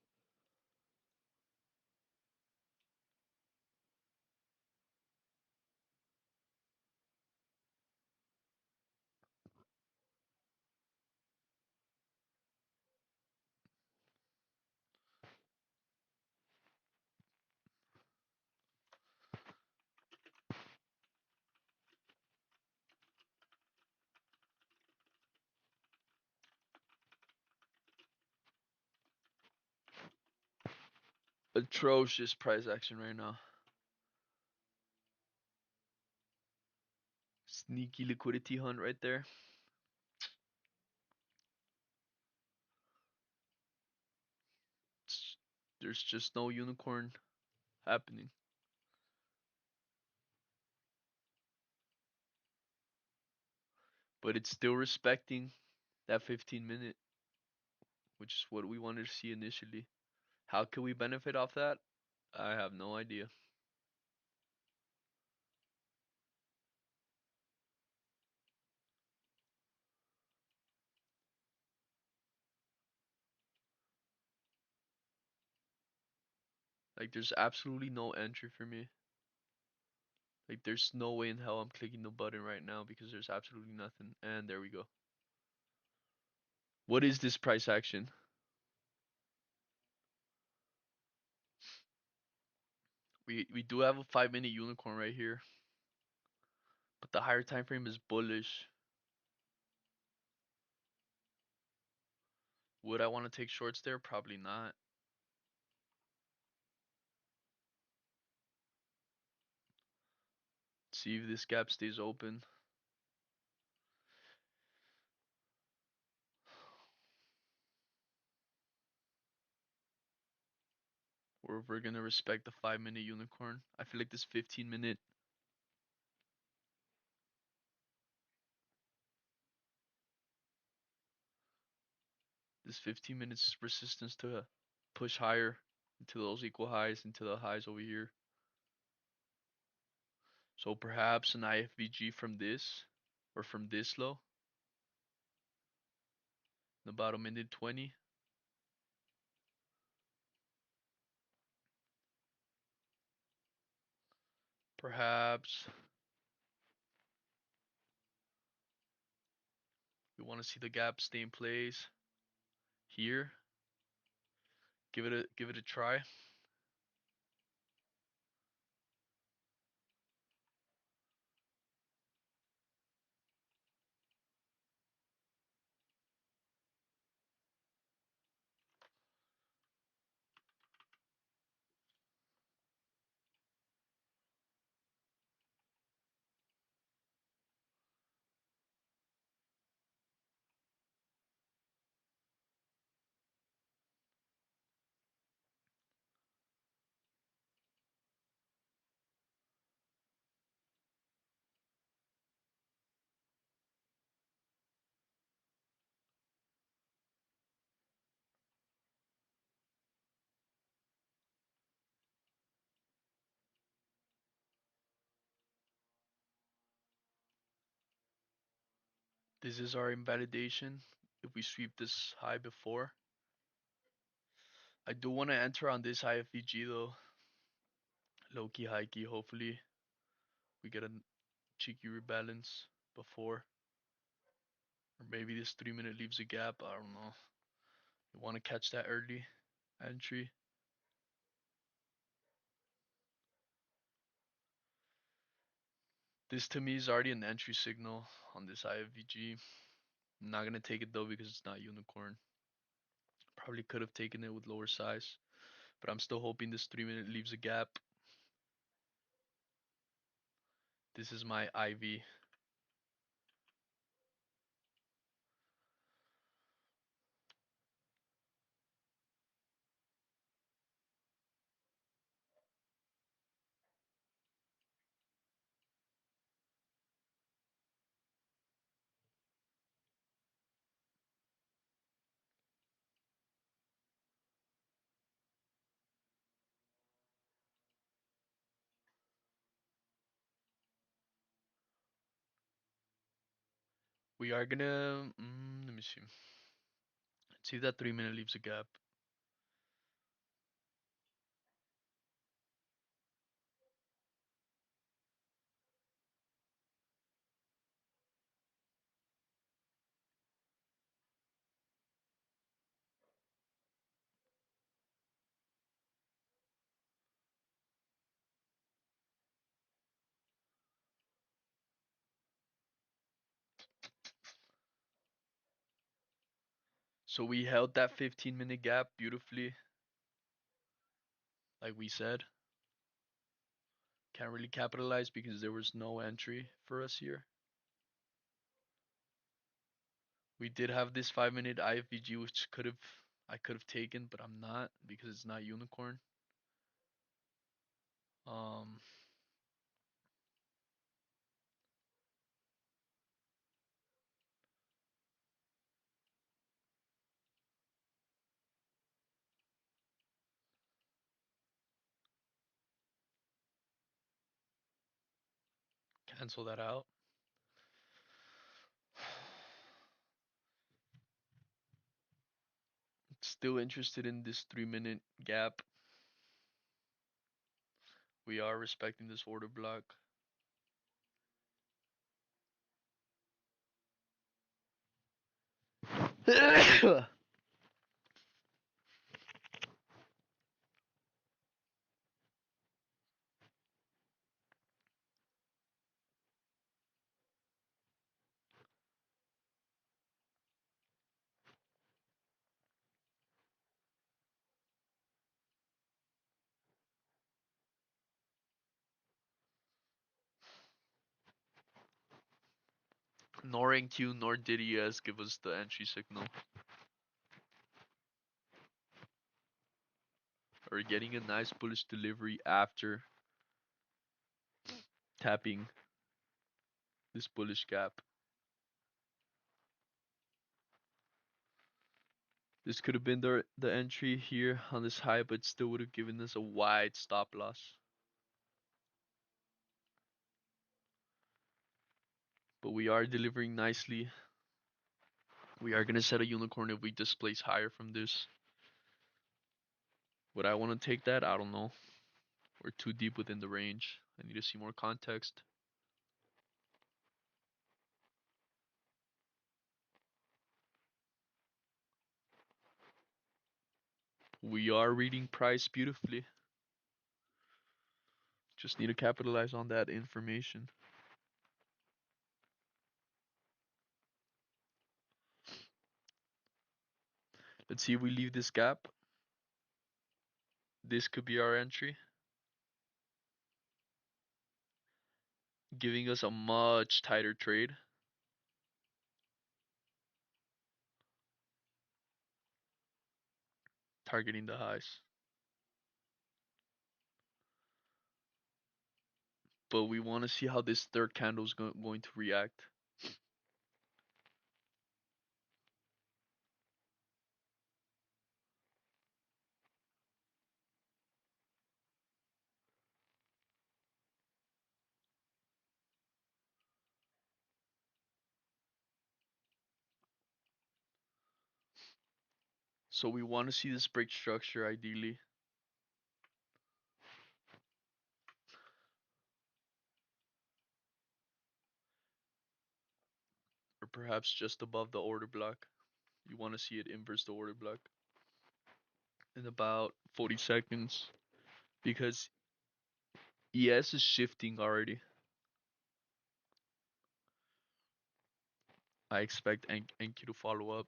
Atrocious price action right now. Sneaky liquidity hunt right there. There's just no unicorn happening. But it's still respecting that 15 minute, which is what we wanted to see initially. How can we benefit off that? I have no idea. Like, there's absolutely no entry for me. Like, there's no way in hell I'm clicking the button right now because there's absolutely nothing. And there we go. What is this price action? We do have a 5 minute unicorn right here, but the higher time frame is bullish. Would I want to take shorts there? Probably not. See if this gap stays open. Or if we're gonna respect the 5 minute unicorn. I feel like this 15 minute, this 15 minutes resistance to push higher into those equal highs, into the highs over here. So perhaps an IFVG from this, or from this low, in about a minute 20. Perhaps we want to see the gap stay in place here. Give it a try. This is our invalidation. If we sweep this high before, I do want to enter on this IFVG though. Low key, high key. Hopefully, we get a cheeky rebalance before, or maybe this 3 minute leaves a gap. I don't know. You want to catch that early entry. This to me is already an entry signal on this IFVG. I'm not gonna take it though because it's not unicorn. Probably could have taken it with lower size, but I'm still hoping this 3 minute leaves a gap. This is my IV. We are gonna. Let me see. Let's see if that 3 minute leaves a gap. So we held that 15-minute gap beautifully, like we said. Can't really capitalize because there was no entry for us here. We did have this 5 minute IFVG, which I could have taken, but I'm not because it's not unicorn. Um, cancel that out. Still interested in this 3 minute gap. We are respecting this order block. Nor NQ nor DDS give us the entry signal. We're getting a nice bullish delivery after tapping this bullish gap. This could have been the entry here on this high, but still would have given us a wide stop loss. But we are delivering nicely. We are going to set a unicorn if we displace higher from this. Would I want to take that? I don't know. We're too deep within the range. I need to see more context. We are reading price beautifully. Just need to capitalize on that information. Let's see if we leave this gap. This could be our entry, giving us a much tighter trade. Targeting the highs. But we want to see how this third candle is going to react. So we want to see this break structure ideally. Or perhaps just above the order block. You want to see it inverse the order block in about 40 seconds because ES is shifting already. I expect NQ to follow up.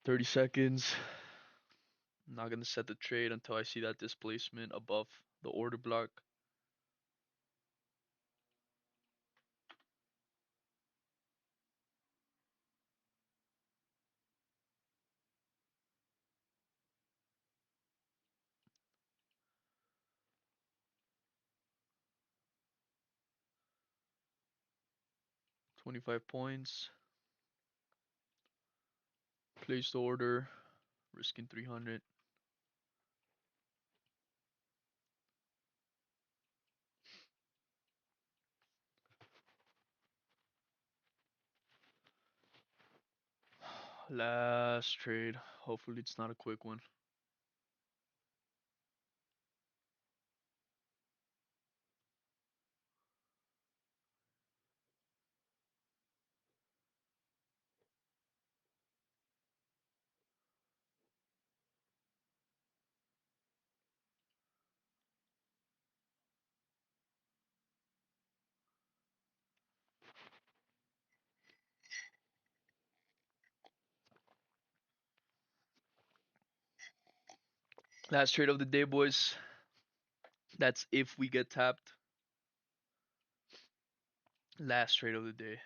30 seconds. I'm not going to set the trade until I see that displacement above the order block. $25 points. Place the order. Risking 300. Last trade. Hopefully it's not a quick one. Last trade of the day, boys. That's if we get tapped. Last trade of the day.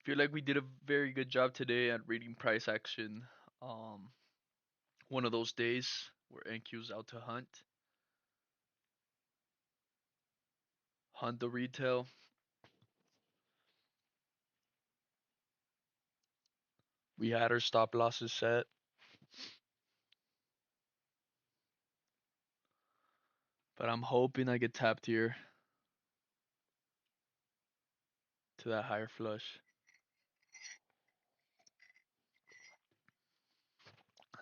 Feel like we did a very good job today at reading price action. Um, One of those days where NQ's out to hunt the retail. We had our stop losses set, but I'm hoping I get tapped here to that higher flush.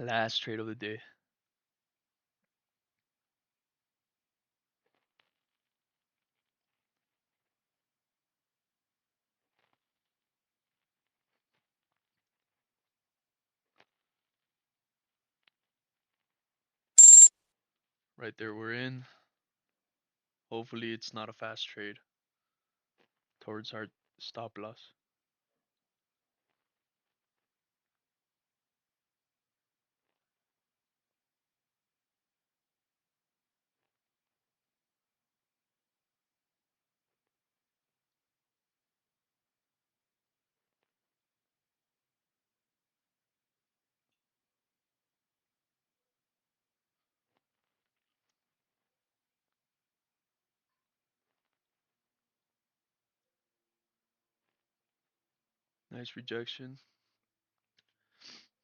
Last trade of the day. Right there, we're in. Hopefully, it's not a fast trade towards our stop loss. Nice rejection.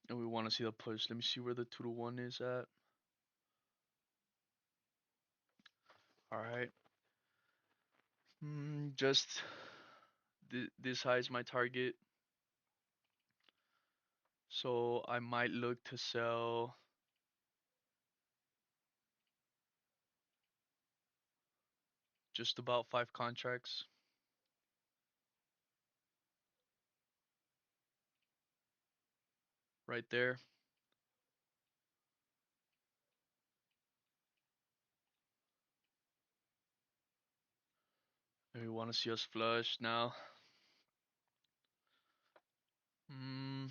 And we want to see the push. Let me see where the 2 to 1 is at. All right. Just this high is my target. So I might look to sell just about 5 contracts right there. And we want to see us flush now. Mm,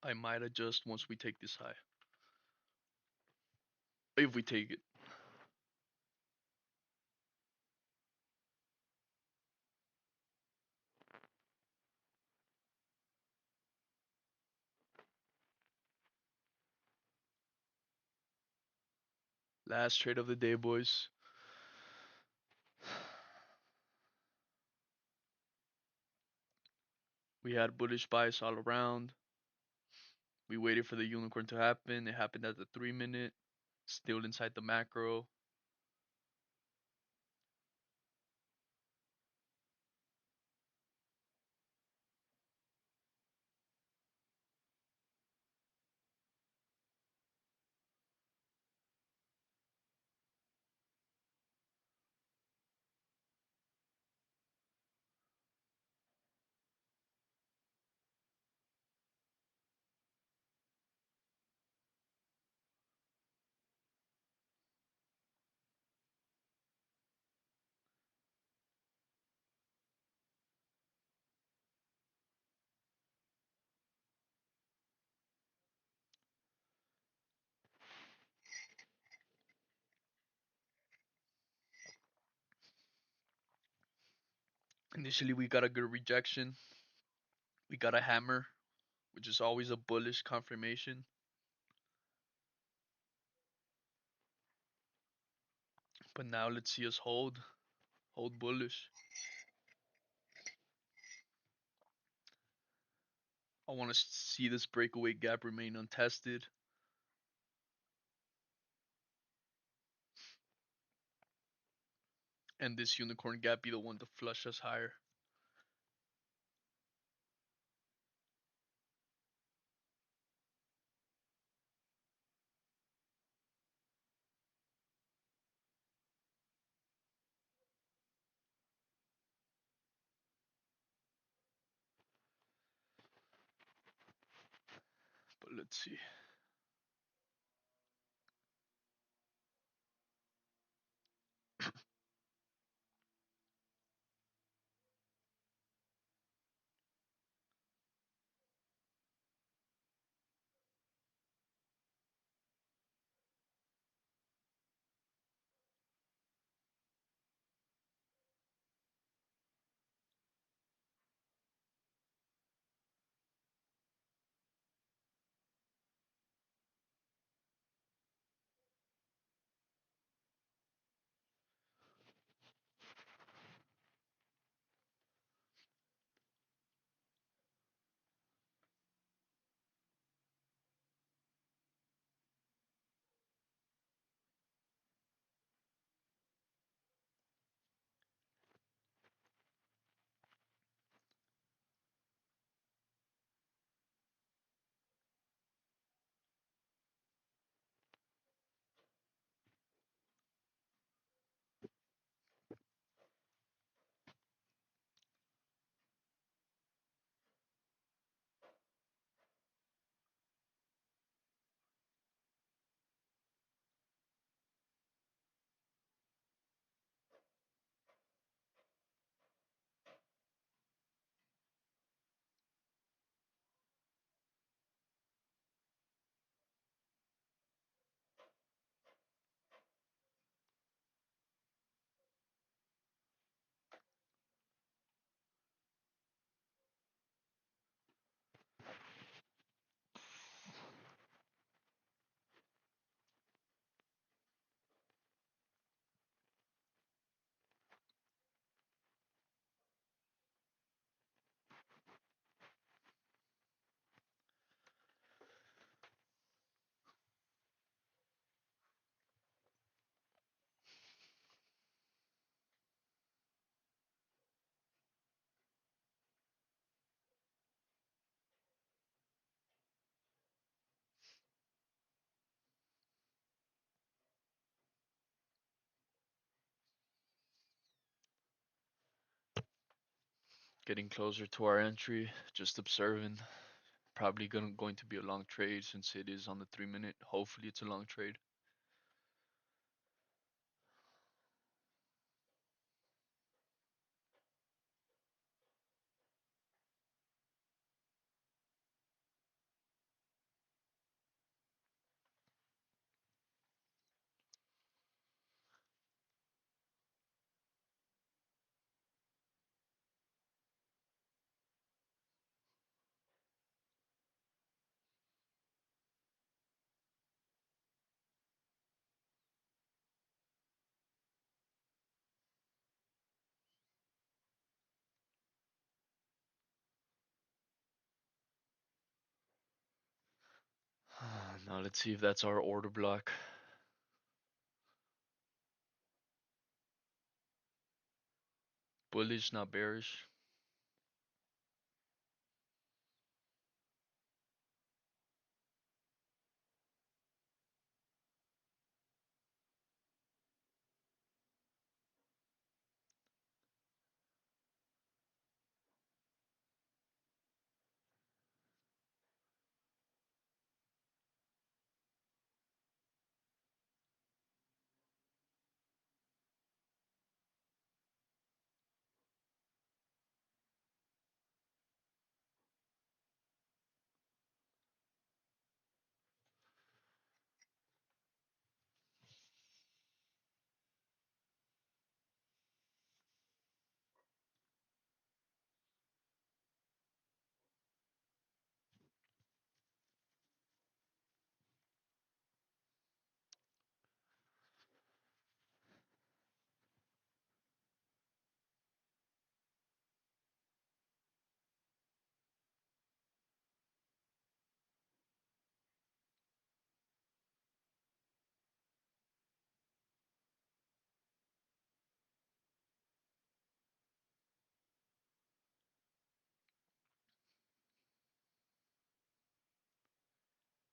I might adjust once we take this high. If we take it. Last trade of the day, boys. We had bullish bias all around. We waited for the unicorn to happen. It happened at the 3 minute. Still inside the macro. Initially, we got a good rejection. We got a hammer, which is always a bullish confirmation. But now let's see us hold bullish. I want to see this breakaway gap remain untested. And this unicorn gap be the one to flush us higher. But let's see. Getting closer to our entry, just observing. Probably going to be a long trade since it is on the 3 minute. Hopefully, it's a long trade. Now let's see if that's our order block. Bullish, not bearish.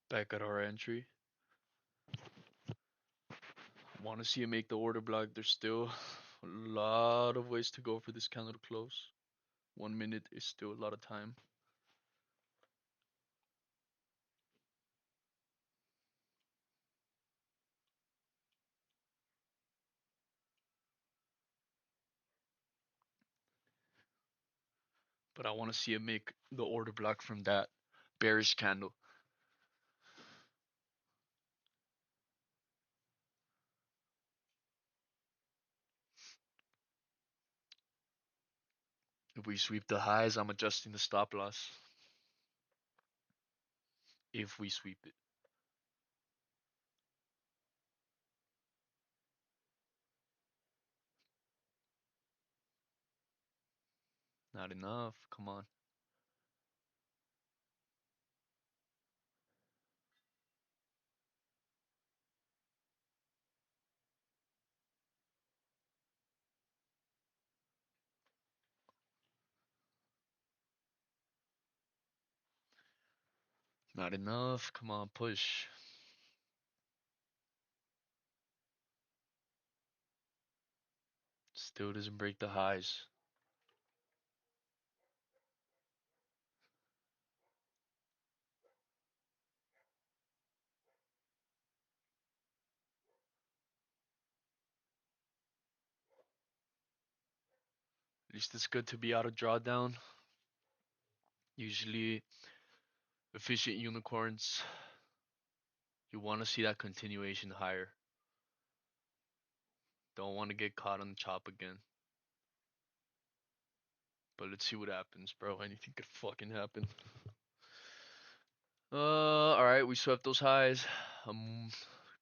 Back at our entry. Want to see it make the order block. There's still a lot of ways to go for this candle to close. 1 minute is still a lot of time. But I want to see it make the order block from that bearish candle. If we sweep the highs, I'm adjusting the stop loss. If we sweep it. Not enough. Come on. Not enough. Come on, push. Still doesn't break the highs. At least it's good to be out of drawdown. Usually, efficient unicorns, you want to see that continuation higher. Don't want to get caught on the chop again. But let's see what happens, bro. Anything could fucking happen. Alright, we swept those highs. I'm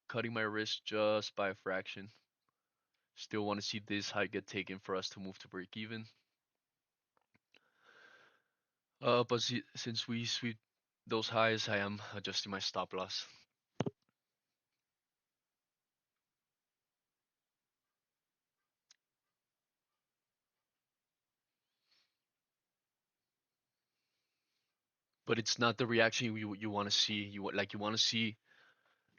cutting my risk just by a fraction. Still want to see this high get taken for us to move to break even. But since we sweep those highs, I am adjusting my stop loss. But it's not the reaction you want to see. You want to see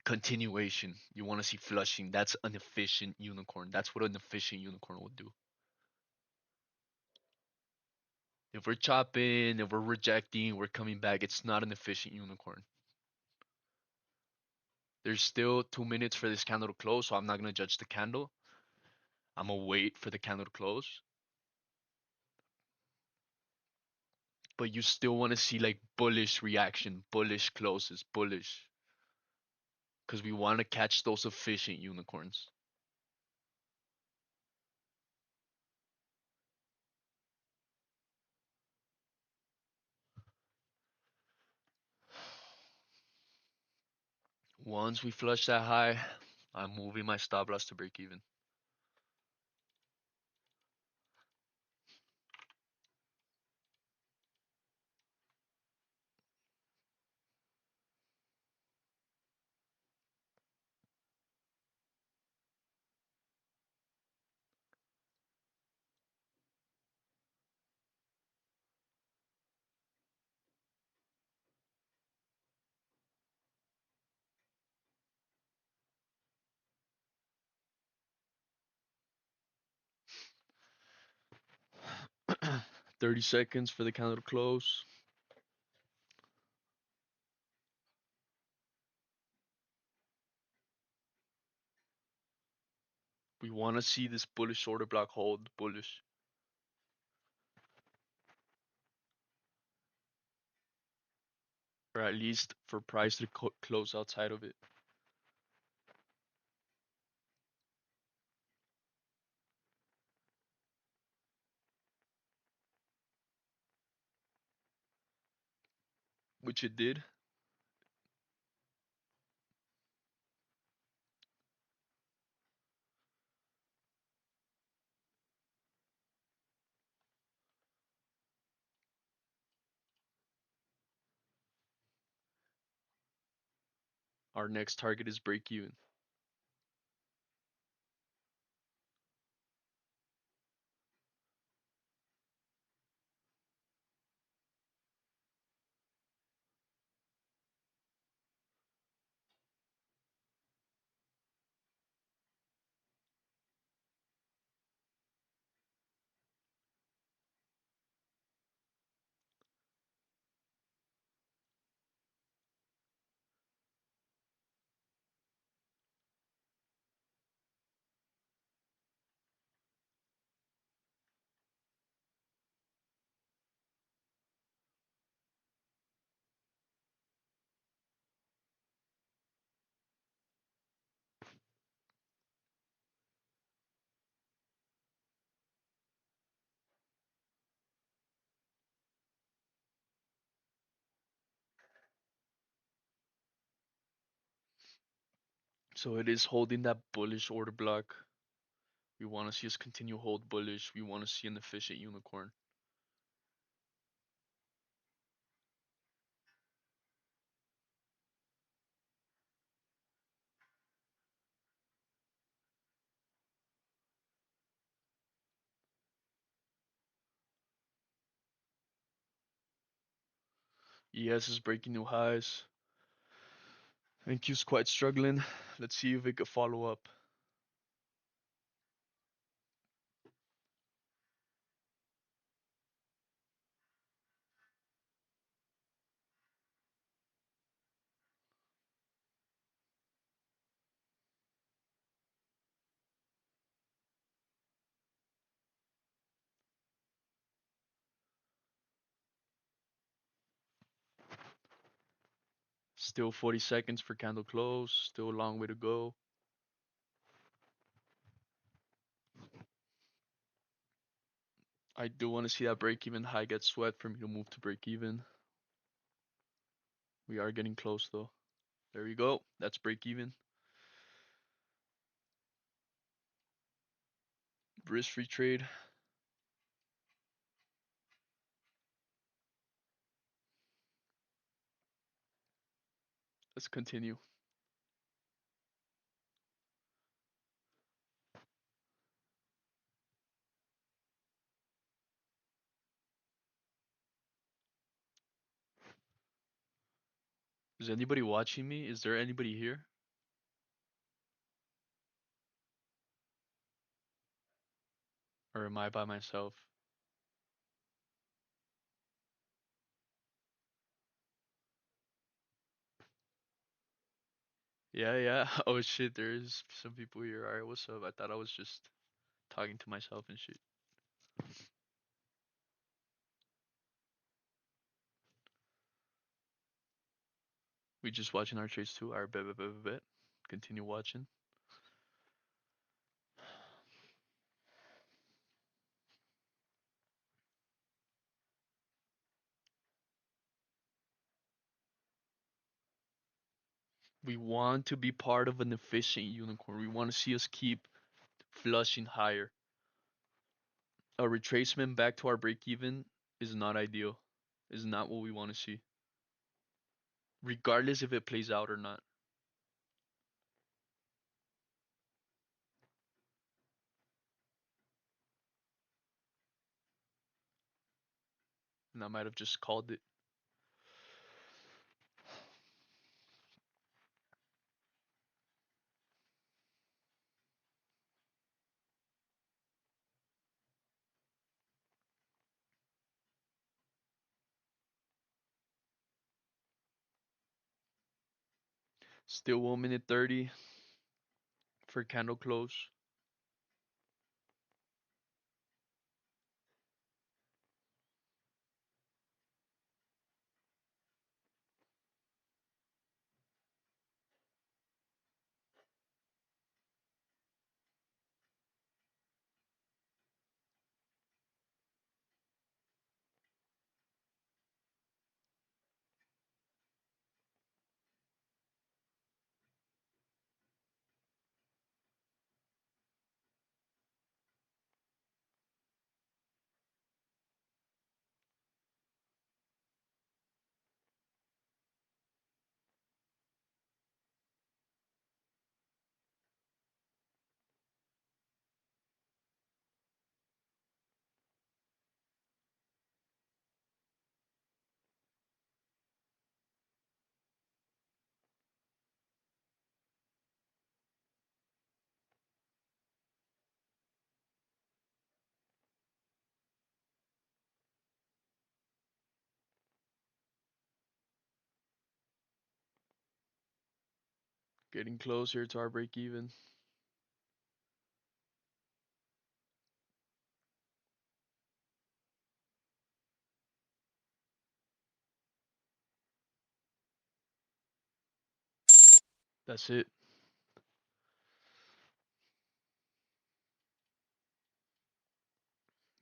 continuation. You want to see flushing. That's an efficient unicorn. That's what an efficient unicorn would do. If we're chopping, if we're rejecting, we're coming back, it's not an efficient unicorn. There's still 2 minutes for this candle to close, so I'm not gonna judge the candle. I'm gonna wait for the candle to close. But you still want to see like bullish reaction, bullish closes, bullish. Because we want to catch those efficient unicorns. Once we flush that high, I'm moving my stop loss to break even. Right. 30 seconds for the candle to close. We want to see this bullish order block hold bullish. Or at least for price to close outside of it. Which it did. Our next target is break even. So it is holding that bullish order block. We want to see us continue hold bullish. We want to see an efficient unicorn. ES is breaking new highs. NQ's quite struggling. Let's see if it could follow up. Still 40 seconds for candle close. Still a long way to go. I do want to see that break even high get sweat for me to move to break even. We are getting close though. There you go. That's break even. Risk free trade. Let's continue. Is anybody watching me? Is there anybody here? Or am I by myself? Yeah, yeah. Oh shit, there is some people here. Alright, what's up? I thought I was just talking to myself and shit. We just watching our trades too. Alright, bet. Continue watching. We want to be part of an efficient unicorn. We want to see us keep flushing higher. A retracement back to our break even is not ideal. Is not what we want to see. Regardless if it plays out or not. And I might have just called it. Still 1 minute 30 for candle close. Getting closer to our break even. That's it.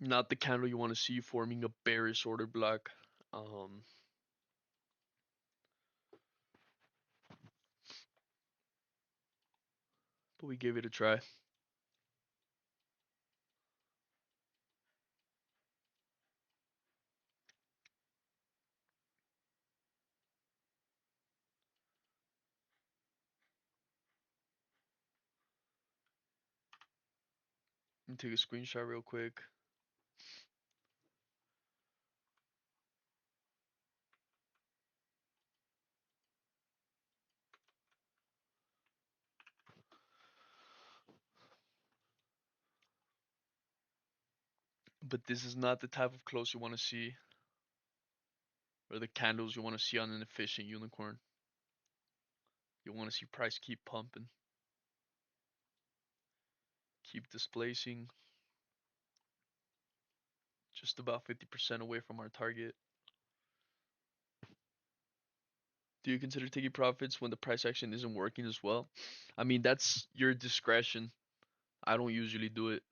Not the candle you want to see forming a bearish order block. Um, but we gave it a try. Let me take a screenshot real quick. But this is not the type of close you want to see, or the candles you want to see on an efficient unicorn. You want to see price keep pumping, keep displacing, just about 50% away from our target. Do you consider taking profits when the price action isn't working as well? I mean, that's your discretion. I don't usually do it.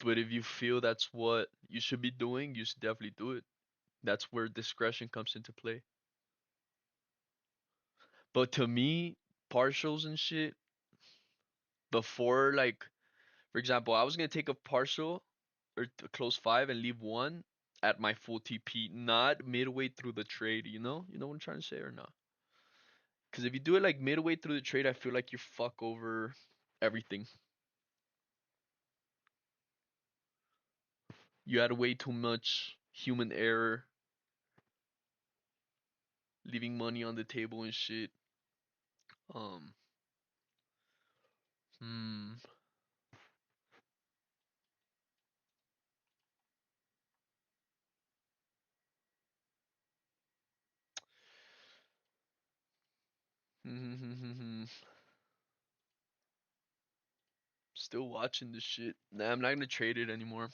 But if you feel that's what you should be doing, you should definitely do it. That's where discretion comes into play. But to me, partials and shit, before, like, for example, I was gonna take a partial or a close five and leave one at my full TP, not midway through the trade, you know? You know what I'm trying to say or not? Because if you do it like midway through the trade, I feel like you fuck over everything. You had way too much human error, leaving money on the table and shit. Um, hmm. Still watching this shit. Nah, I'm not gonna trade it anymore.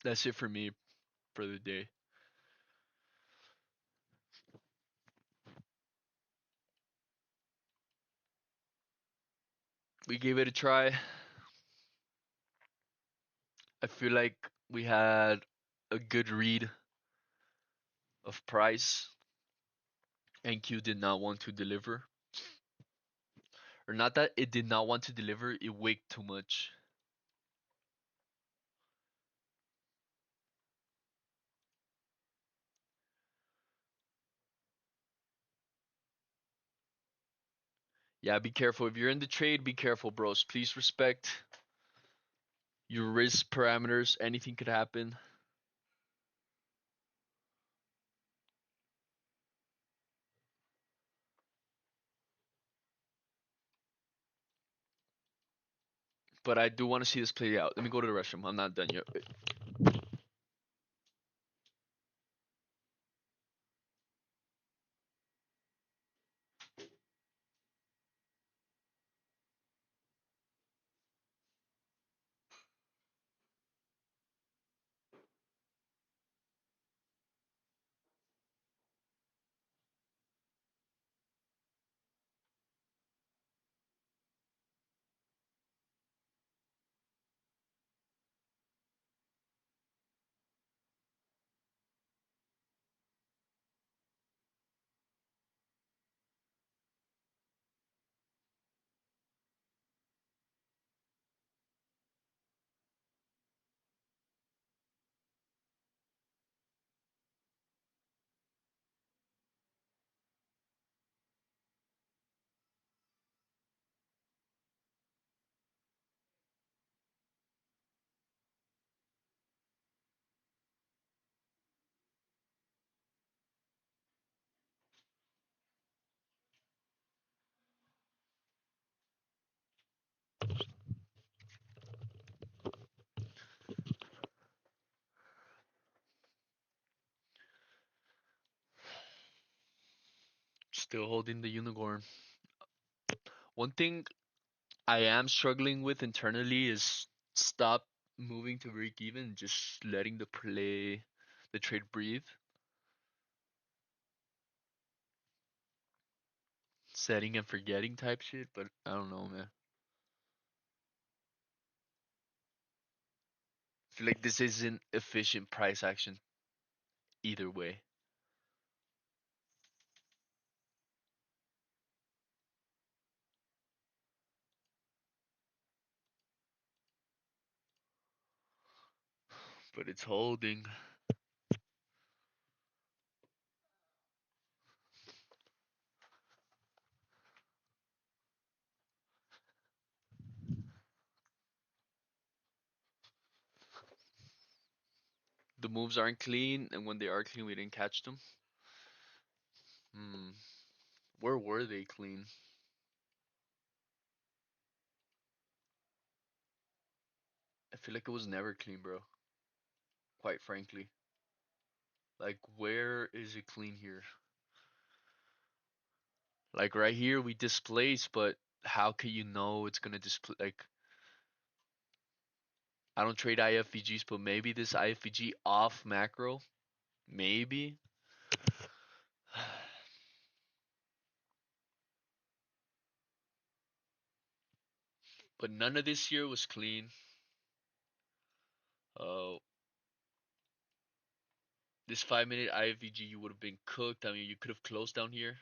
That's it for me for the day. We gave it a try. I feel like we had a good read of price, and Q did not want to deliver. Or not that it did not want to deliver, it waked too much. Yeah, be careful. If you're in the trade, be careful, bros. Please respect your risk parameters. Anything could happen. But I do want to see this play out. Let me go to the restroom. I'm not done yet. Still holding the unicorn. One thing I am struggling with internally is stop moving to break even, just letting the trade breathe, setting and forgetting type shit. But I don't know, man. I feel like this isn't efficient price action either way. but it's holding. The moves aren't clean, and when they are clean, we didn't catch them. Hmm. Where were they clean? I feel like it was never clean, bro. Quite frankly. Like, where is it clean here? Like, right here, we displace, but how can you know it's gonna display? Like, I don't trade IFVGs, but maybe this IFVG off macro? Maybe? But none of this here was clean. Oh, this 5 minute IFVG, you would have been cooked. I mean, you could have closed down here,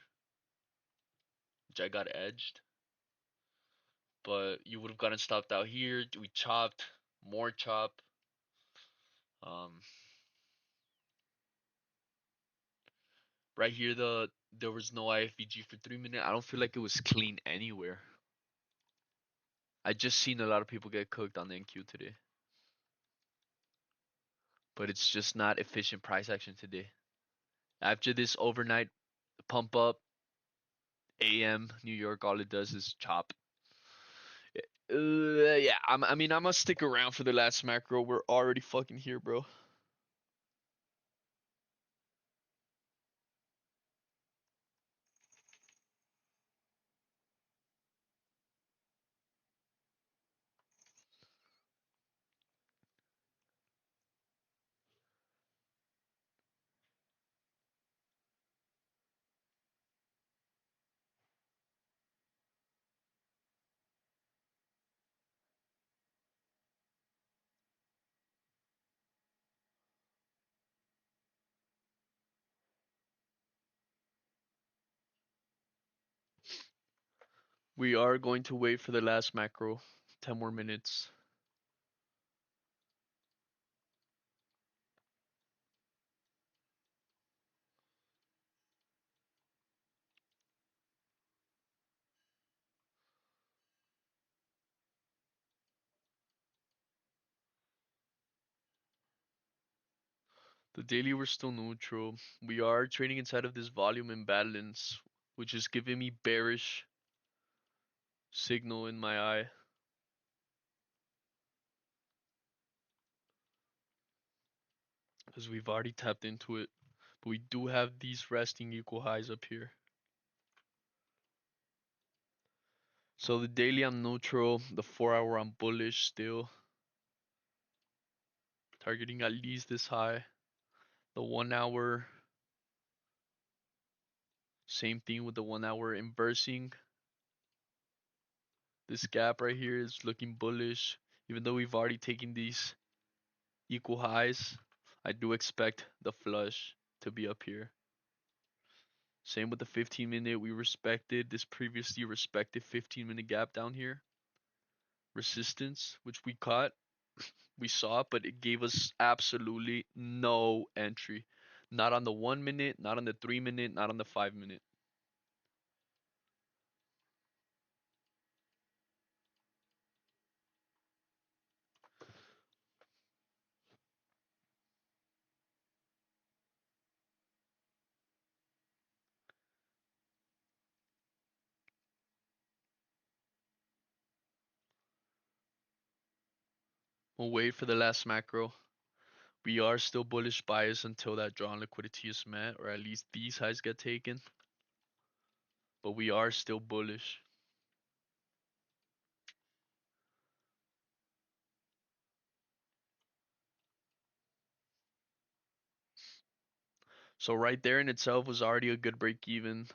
which I got edged. But you would have gotten stopped out here. We chopped, more chop. Um, right here, there was no IFVG for 3 minutes. I don't feel like it was clean anywhere. I just seen a lot of people get cooked on the NQ today, but it's just not efficient price action today. After this overnight pump up, AM New York, all it does is chop. Yeah, I mean, I'm gonna stick around for the last macro. We're already fucking here, bro. We are going to wait for the last macro. 10 more minutes. The daily, we're still neutral. We are trading inside of this volume imbalance, which is giving me bearish signal in my eye. Because we've already tapped into it. But we do have these resting equal highs up here. So the daily I'm neutral, the 4 hour I'm bullish still. Targeting at least this high. The 1 hour, same thing with the 1 hour inversing. This gap right here is looking bullish. Even though we've already taken these equal highs, I do expect the flush to be up here. Same with the 15 minute. We respected this previously respected 15 minute gap down here. Resistance, which we caught. We saw it, but it gave us absolutely no entry. Not on the 1 minute, not on the 3 minute, not on the 5 minute. We'll wait for the last macro. We are still bullish bias until that drawn liquidity is met, or at least these highs get taken. But we are still bullish. So right there in itself was already a good break even.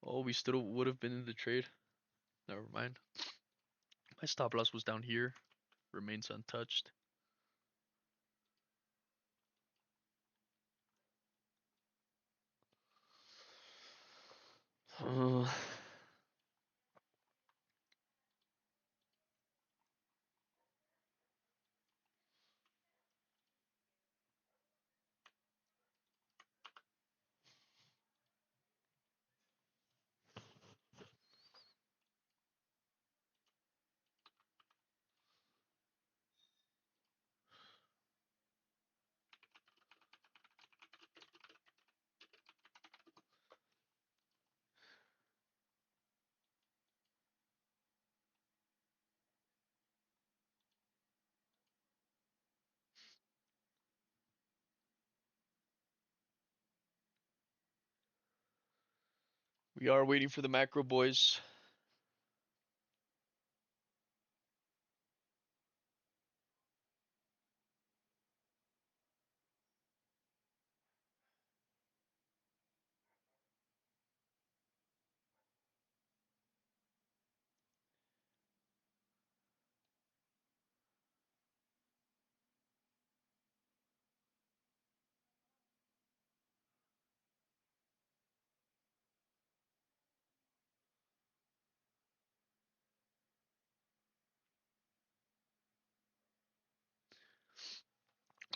Oh, we still would have been in the trade. Never mind. My stop loss was down here. Remains untouched. Uh, We are waiting for the macro, boys.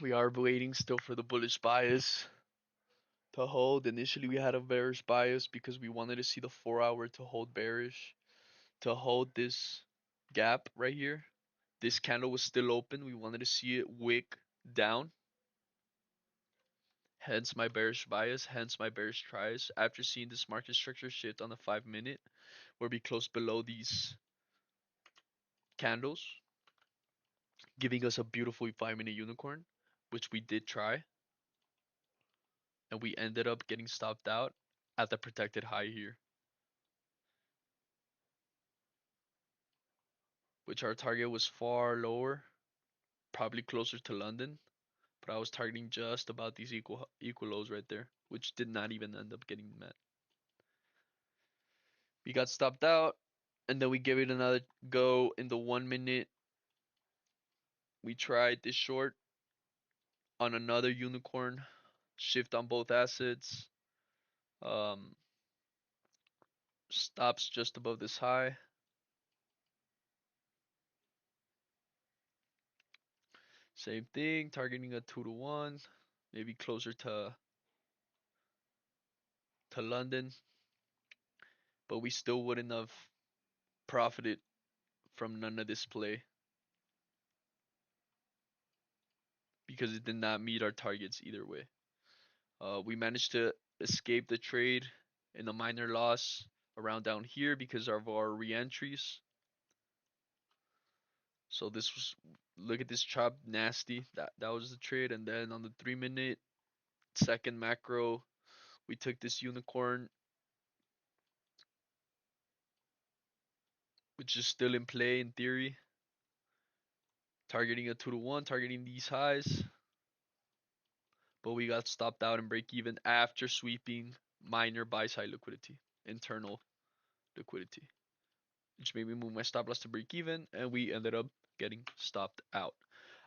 We are waiting still for the bullish bias to hold. Initially, we had a bearish bias because we wanted to see the 4 hour to hold bearish, to hold this gap right here. This candle was still open. We wanted to see it wick down. Hence my bearish bias, hence my bearish tries. After seeing this market structure shift on the 5 minute, where we close below these candles, giving us a beautiful 5 minute unicorn, which we did try, and we ended up getting stopped out at the protected high here, which our target was far lower, probably closer to London, but I was targeting just about these equal lows right there, which did not even end up getting met. We got stopped out, and then we gave it another go in the 1 minute. We tried this short on another unicorn, shift on both assets, um, stops just above this high. Same thing, targeting a 2 to 1, maybe closer to London, but we still wouldn't have profited from none of this play because it did not meet our targets either way. We managed to escape the trade in a minor loss around down here because of our re-entries. So this was, look at this chop, nasty. That was the trade. And then on the 3 minute second macro, we took this unicorn, which is still in play in theory, targeting a 2 to 1, targeting these highs. But we got stopped out and break even after sweeping minor buy side liquidity, internal liquidity, which made me move my stop loss to break even, and we ended up getting stopped out.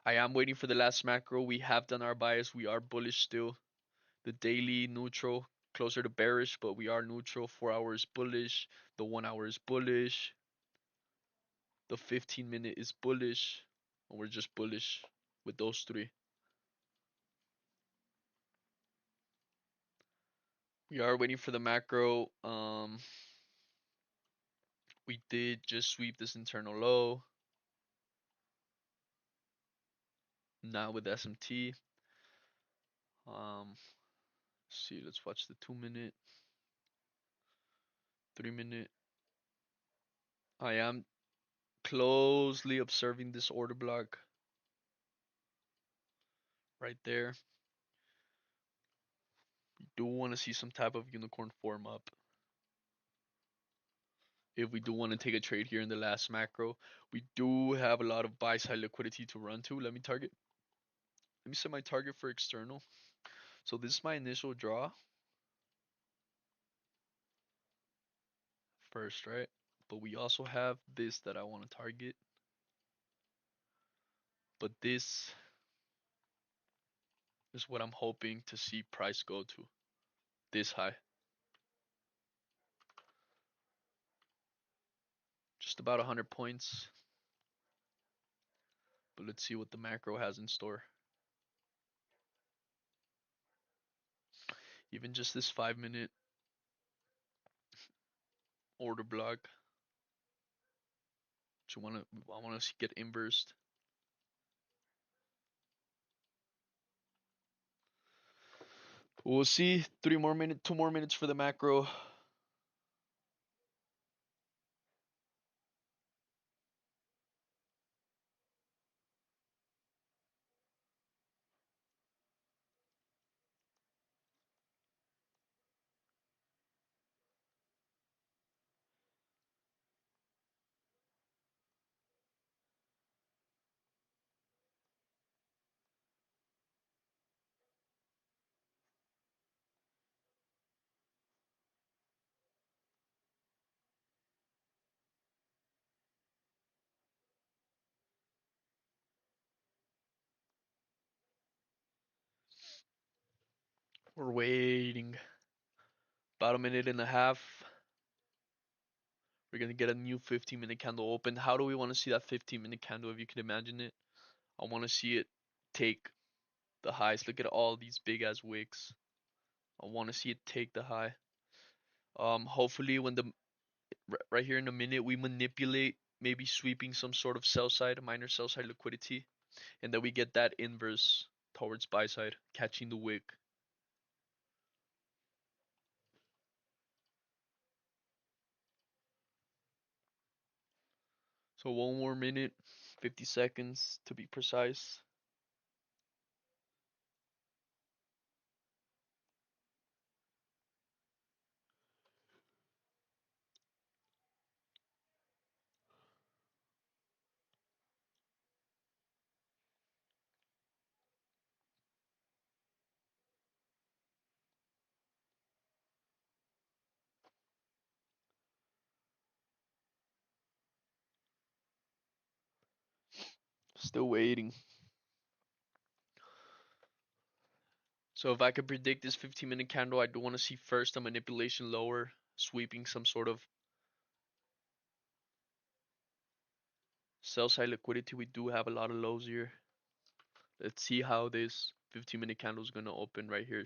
I am waiting for the last macro. We have done our bias. We are bullish still. The daily neutral, closer to bearish, but we are neutral. 4 hours bullish. The 1 hour is bullish. The 15 minute is bullish. And we're just bullish with those three. We are waiting for the macro. We did just sweep this internal low. Not with SMT. See, let's watch the 2 minute, 3 minute. I am closely observing this order block right there. We do want to see some type of unicorn form up if we do want to take a trade here in the last macro. We do have a lot of buy side liquidity to run to. Let me set my target for external. So this is my initial draw first, right? But we also have this that I want to target. But this is what I'm hoping to see price go to. This high. Just about 100 points. But let's see what the macro has in store. Even just this 5 minute order block. I want to get inversed. We'll see. 2 more minutes for the macro. We're waiting about a minute and a half. We're gonna get a new 15-minute candle open. How do we want to see that 15-minute candle if you can imagine it? I want to see it take the highs. Look at all these big ass wicks. I want to see it take the high. Hopefully when the right here in a minute we manipulate maybe sweeping some sort of sell side, minor sell side liquidity, and then we get that inverse towards buy side, catching the wick. So one more minute, 50 seconds to be precise. Still waiting. So if I could predict this 15-minute candle, I do want to see first a manipulation lower, sweeping some sort of sell side liquidity. We do have a lot of lows here. Let's see how this 15-minute candle is gonna open right here.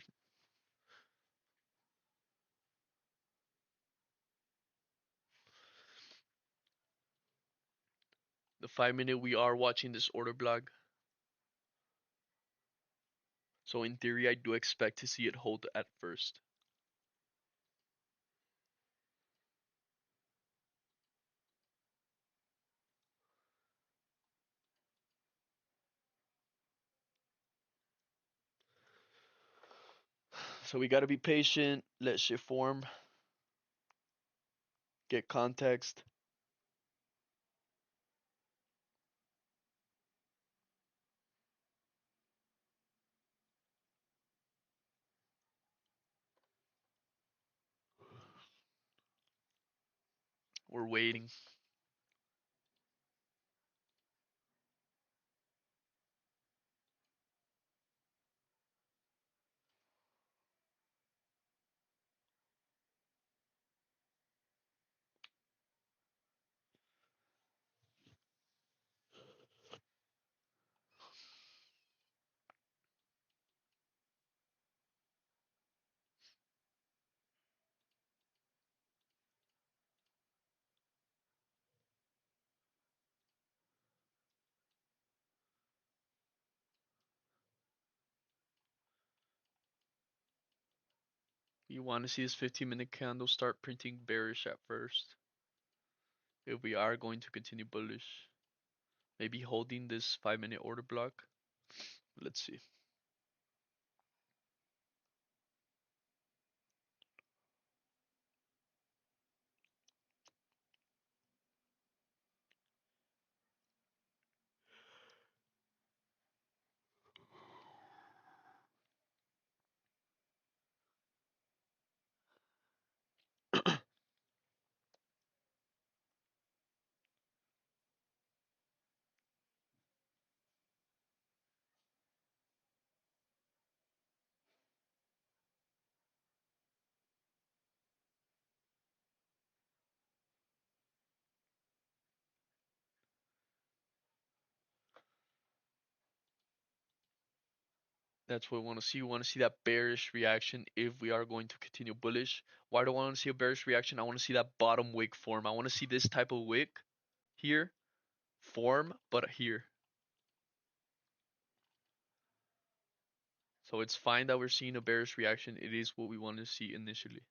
The 5-minute, we are watching this order block. So in theory, I do expect to see it hold at first. So we gotta be patient, let shit form, get context. We're waiting. You want to see this 15-minute candle start printing bearish at first. If we are going to continue bullish, maybe holding this 5-minute order block. Let's see. That's what we want to see. We want to see that bearish reaction if we are going to continue bullish. Why do I want to see a bearish reaction? I want to see that bottom wick form. I want to see this type of wick here form, but here. So it's fine that we're seeing a bearish reaction. It is what we want to see initially.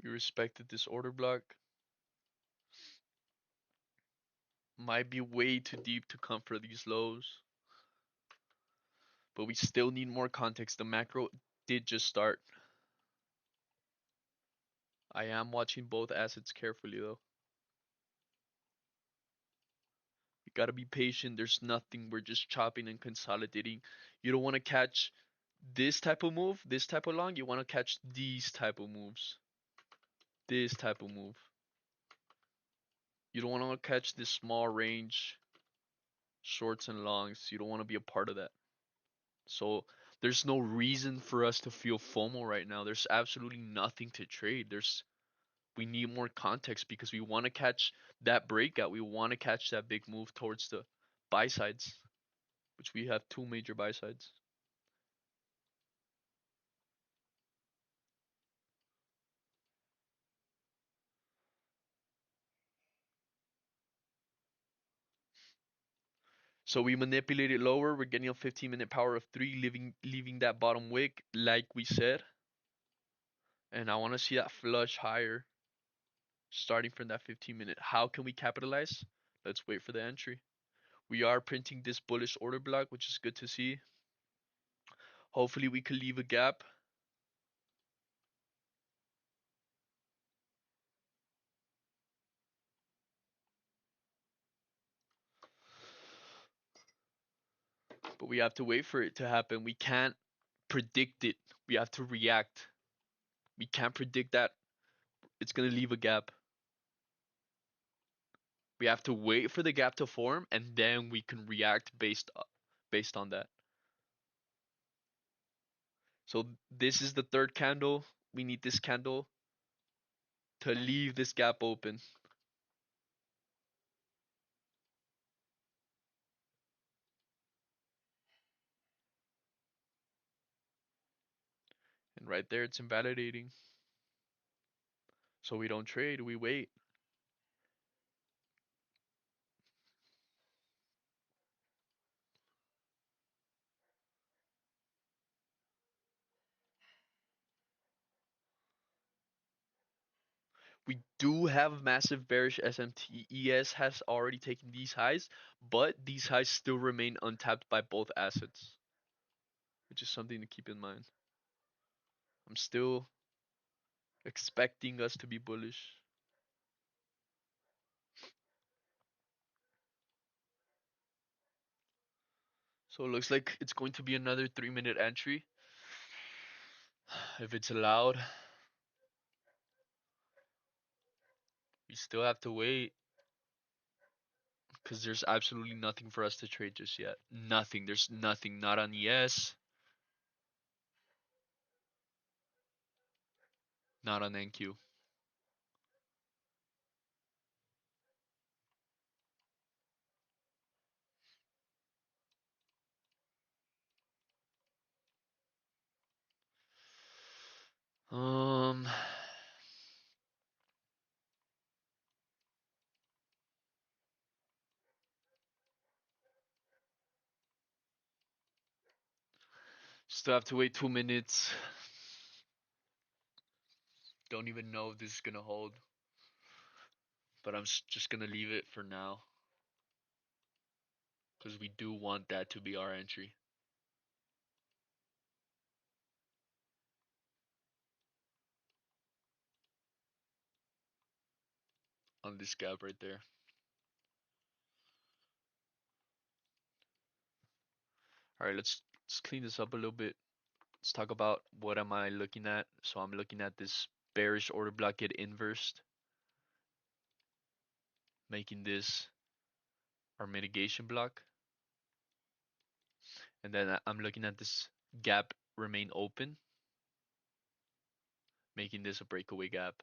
We respected this order block. Might be way too deep to come for these lows, but we still need more context. The macro did just start. I am watching both assets carefully though, Gotta be patient. There's nothing. We're just chopping and consolidating. You don't want to catch this type of move, this type of long. You want to catch these type of moves, this type of move. You don't want to catch this small range, shorts and longs. You don't want to be a part of that. So there's no reason for us to feel FOMO right now. There's absolutely nothing to trade. We need more context because we want to catch that breakout. We want to catch that big move towards the buy sides, which we have two major buy sides. So we manipulate it lower. We're getting a 15-minute power of three, leaving that bottom wick like we said. And I want to see that flush higher, starting from that 15-minute. How can we capitalize? Let's wait for the entry. We are printing this bullish order block, which is good to see. Hopefully we can leave a gap. But we have to wait for it to happen. We can't predict it. We have to react. We can't predict that it's going to leave a gap. We have to wait for the gap to form and then we can react based on that. So this is the third candle. We need this candle to leave this gap open. And right there it's invalidating. So we don't trade, we wait. We do have massive bearish SMT. ES has already taken these highs, but these highs still remain untapped by both assets, which is something to keep in mind. I'm still expecting us to be bullish. So it looks like it's going to be another 3-minute entry. If it's allowed, we still have to wait because there's absolutely nothing for us to trade just yet. Nothing. There's nothing. Not on ES, not on NQ. Um, Still have to wait 2 minutes. Don't even know if this is gonna hold, but I'm just gonna leave it for now because we do want that to be our entry on this gap right there. All right, let's clean this up a little bit. Let's talk about what am I looking at. So I'm looking at this bearish order block get inversed, making this our mitigation block. And then I'm looking at this gap remain open, making this a breakaway gap.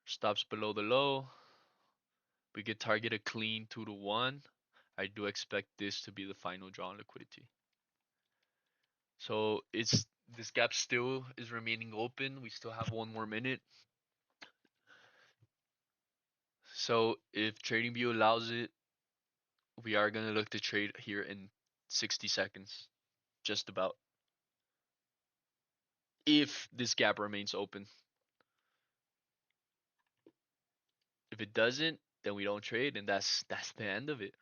Stops below the low. We could target a clean 2 to 1. I do expect this to be the final draw on liquidity. So it's this gap still is remaining open. We still have 1 more minute. So if TradingView allows it, we are gonna look to trade here in 60 seconds. Just about. If this gap remains open. If it doesn't, then we don't trade and that's the end of it.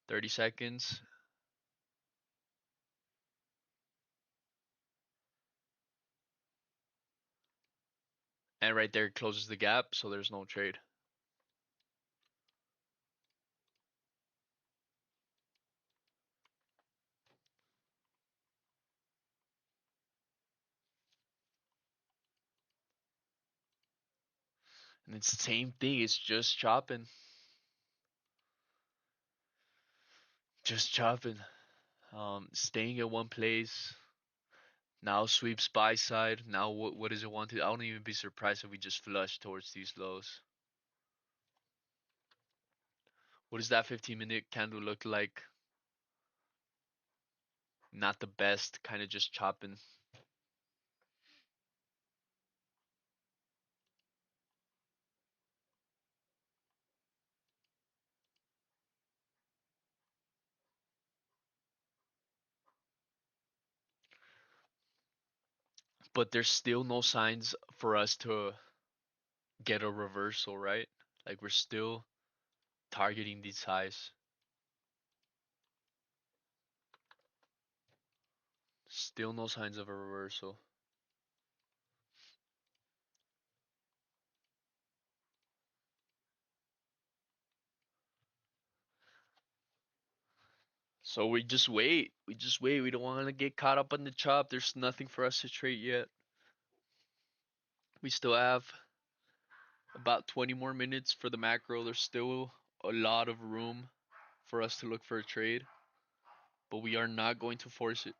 30 seconds. And right there closes the gap, so there's no trade. And it's the same thing. It's just chopping, just chopping. Staying at one place. Now sweeps buy side. Now what does it want to? I wouldn't even be surprised if we just flush towards these lows. What does that 15-minute candle look like? Not the best, kind of just chopping. But there's still no signs for us to get a reversal, right? Like we're still targeting these highs. Still no signs of a reversal. So we just wait. We just wait. We don't want to get caught up on the chop. There's nothing for us to trade yet. We still have about 20 more minutes for the macro. There's still a lot of room for us to look for a trade, but we are not going to force it.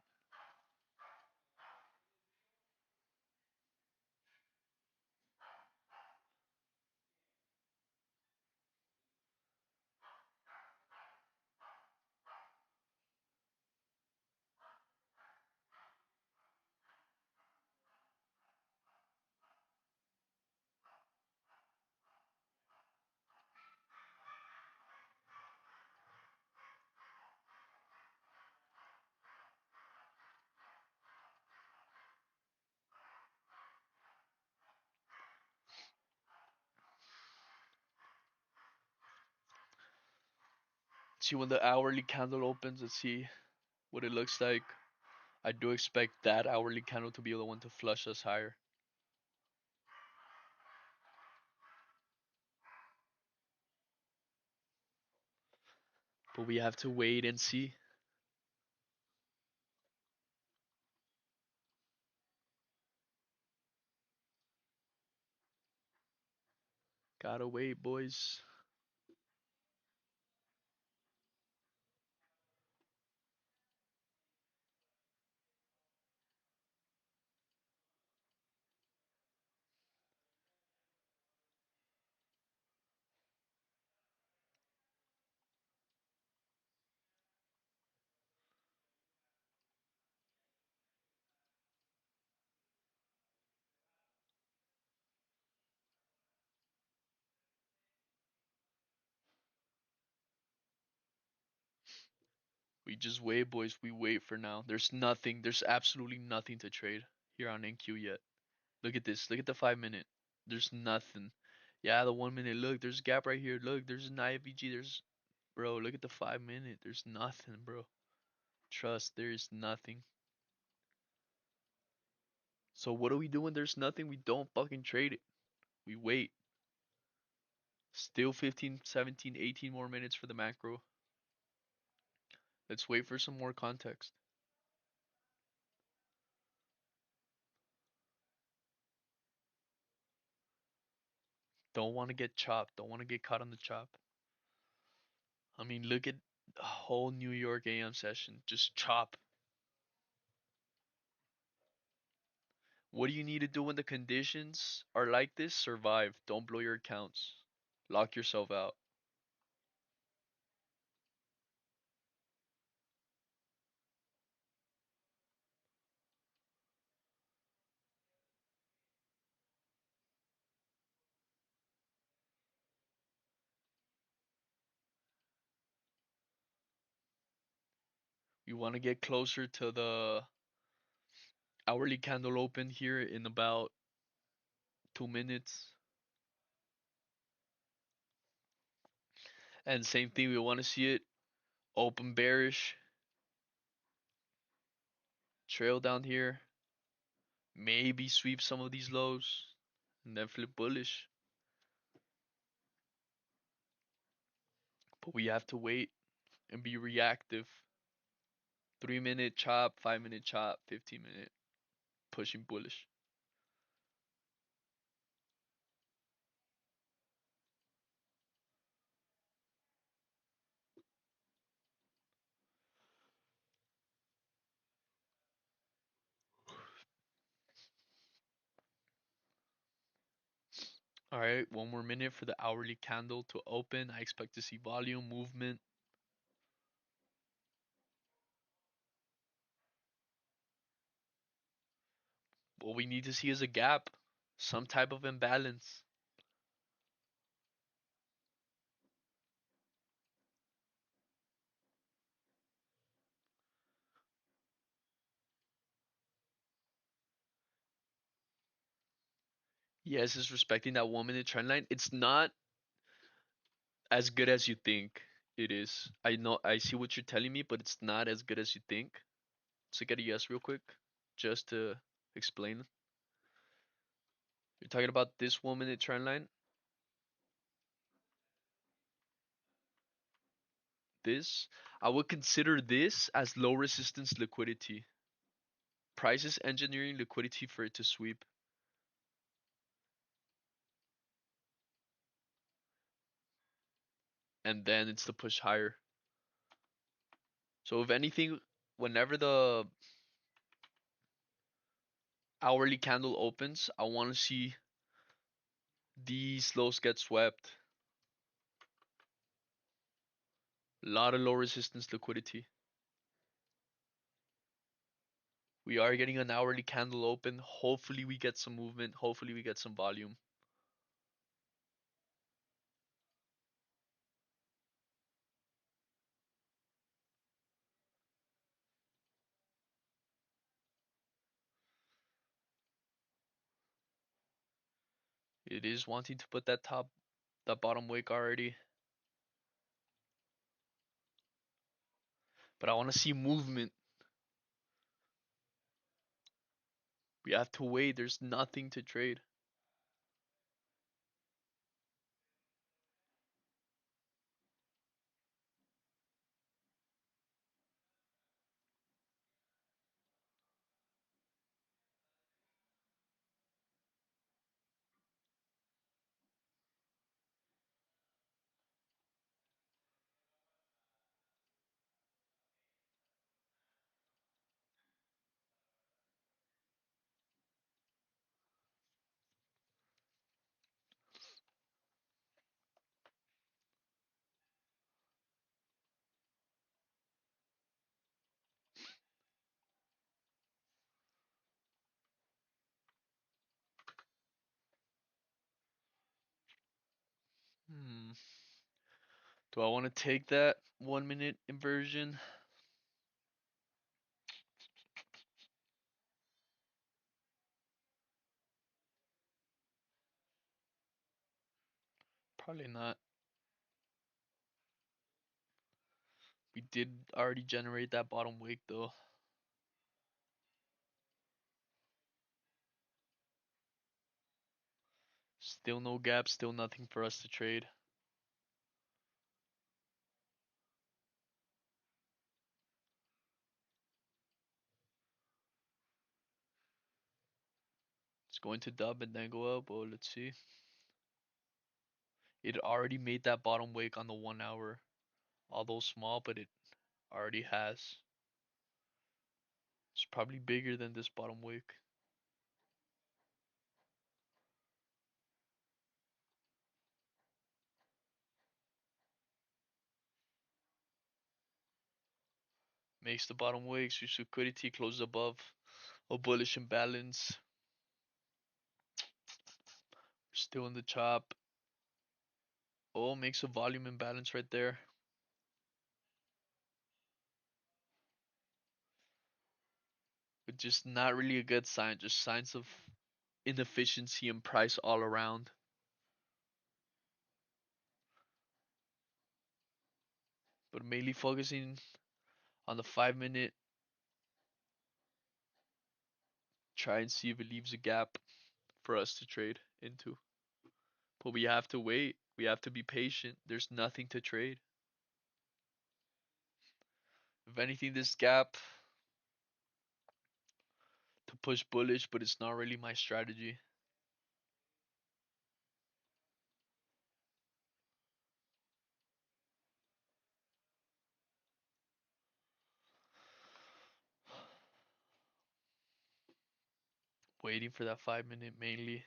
See when the hourly candle opens, let's see what it looks like. I do expect that hourly candle to be the one to flush us higher. But we have to wait and see. Gotta wait, boys. We just wait, boys. We wait for now. There's nothing. There's absolutely nothing to trade here on NQ yet. Look at this. Look at the 5 minute. There's nothing. Yeah, the 1 minute. Look, there's a gap right here. Look, there's an IFVG. Bro, look at the 5 minute. There's nothing, bro. Trust, there is nothing. So what do we do when there's nothing? We don't fucking trade it. We wait. Still 15, 17, 18 more minutes for the macro. Let's wait for some more context. Don't want to get chopped. Don't want to get caught on the chop. I mean, look at the whole New York AM session. Just chop. What do you need to do when the conditions are like this? Survive. Don't blow your accounts. Lock yourself out. You want to get closer to the hourly candle open here in about 2 minutes. And same thing, we want to see it open bearish, trail down here, maybe sweep some of these lows, and then flip bullish. But we have to wait and be reactive. 3 minute chop, 5 minute chop, 15 minute pushing bullish. All right, one more minute for the hourly candle to open. I expect to see volume, movement. What we need to see is a gap, some type of imbalance. Yes, it's respecting that 1 minute trend line. It's not as good as you think it is. I know, I see what you're telling me, but it's not as good as you think. So get a yes real quick, just to explain. You're talking about this 1 minute trend line. This, I would consider this as low resistance liquidity. Price is engineering liquidity for it to sweep, and then it's to push higher. So if anything, whenever the hourly candle opens, I want to see these lows get swept. A lot of low resistance liquidity. We are getting an hourly candle open. Hopefully we get some movement. Hopefully we get some volume. It is wanting to put that bottom wick already. But I want to see movement. We have to wait. There's nothing to trade. Hmm. Do I want to take that 1 minute inversion? Probably not. We did already generate that bottom wick though. Still no gap, still nothing for us to trade. It's going to dub and then go up. Oh, let's see. It already made that bottom wick on the 1 hour. Although small, but it already has. It's probably bigger than this bottom wick. Makes the bottom wick, so liquidity closes above a bullish imbalance. Still in the chop. Oh, makes a volume imbalance right there. But just not really a good sign. Just signs of inefficiency and price all around. But mainly focusing on the 5 minute. Try and see if it leaves a gap. for us to trade into. But we have to wait. We have to be patient. There's nothing to trade. If anything, this gap to push bullish, but it's not really my strategy. Waiting for that 5 minute mainly.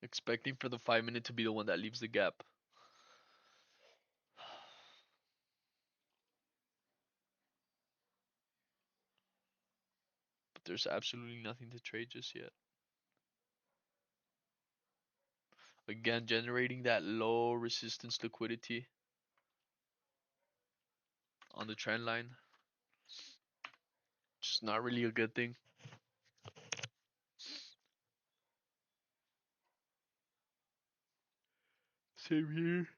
Expecting for the 5 minute to be the one that leaves the gap. But there's absolutely nothing to trade just yet. Again, generating that low resistance liquidity on the trend line. Just not really a good thing. Same here.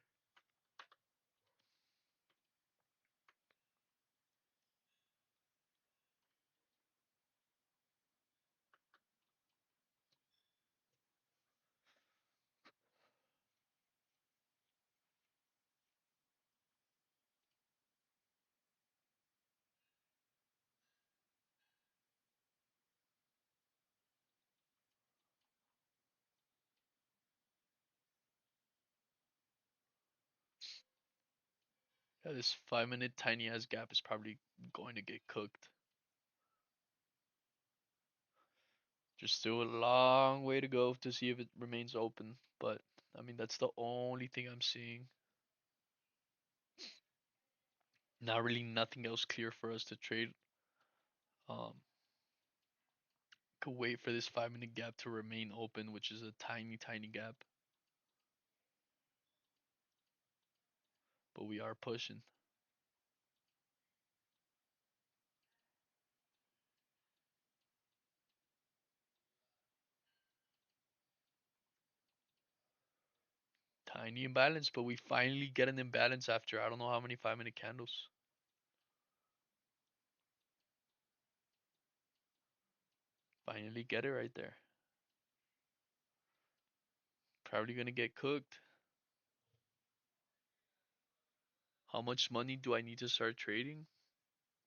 Yeah, this 5 minute tiny ass gap is probably going to get cooked. Just still a long way to go to see if it remains open. But I mean, that's the only thing I'm seeing. Not really nothing else clear for us to trade. Um, could wait for this 5 minute gap to remain open, which is a tiny, tiny gap. But we are pushing. Tiny imbalance, but we finally get an imbalance after I don't know how many 5 minute candles. Finally get it right there. Probably gonna get cooked. How much money do I need to start trading?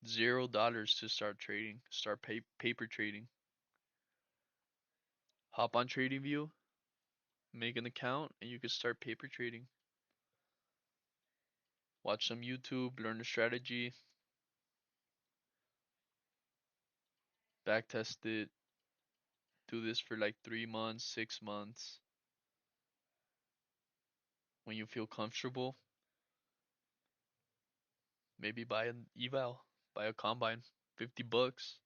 $0 to start trading. Start paper trading. Hop on TradingView, make an account, and you can start paper trading. Watch some YouTube, learn the strategy, backtest it, do this for like 3 months, 6 months. When you feel comfortable, maybe buy an eval, buy a combine, $50.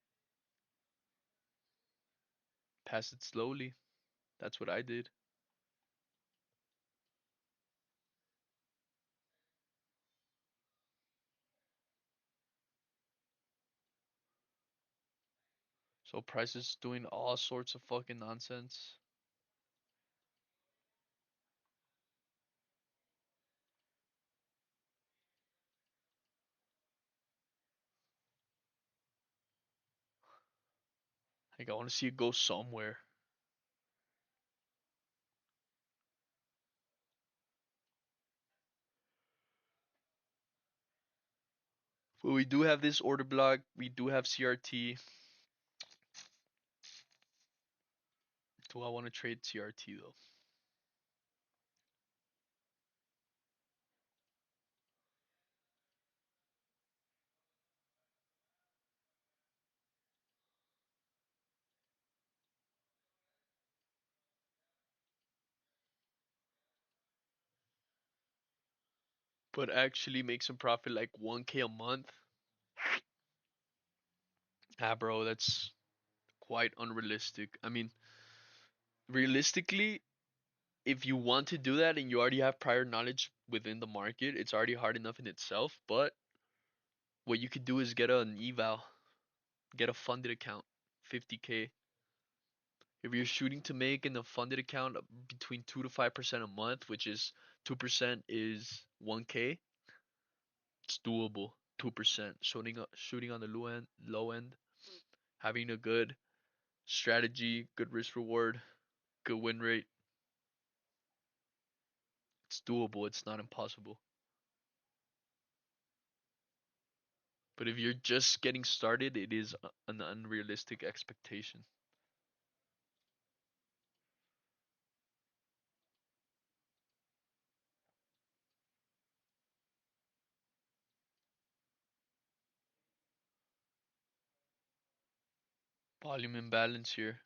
Pass it slowly. That's what I did. So price is doing all sorts of fucking nonsense. Like I want to see it go somewhere. But we do have this order block. We do have CRT. Do I want to trade CRT though? But actually make some profit like 1K a month? Ah, bro, that's quite unrealistic. I mean, realistically, if you want to do that and you already have prior knowledge within the market, it's already hard enough in itself. But what you could do is get an eval, get a funded account, 50K. If you're shooting to make in a funded account between 2 to 5% a month, which is 2% is 1K, It's doable. 2%. Shooting on the low end, having a good strategy, good risk reward, good win rate. It's doable. It's not impossible. But if you're just getting started, it is an unrealistic expectation. Volume imbalance here.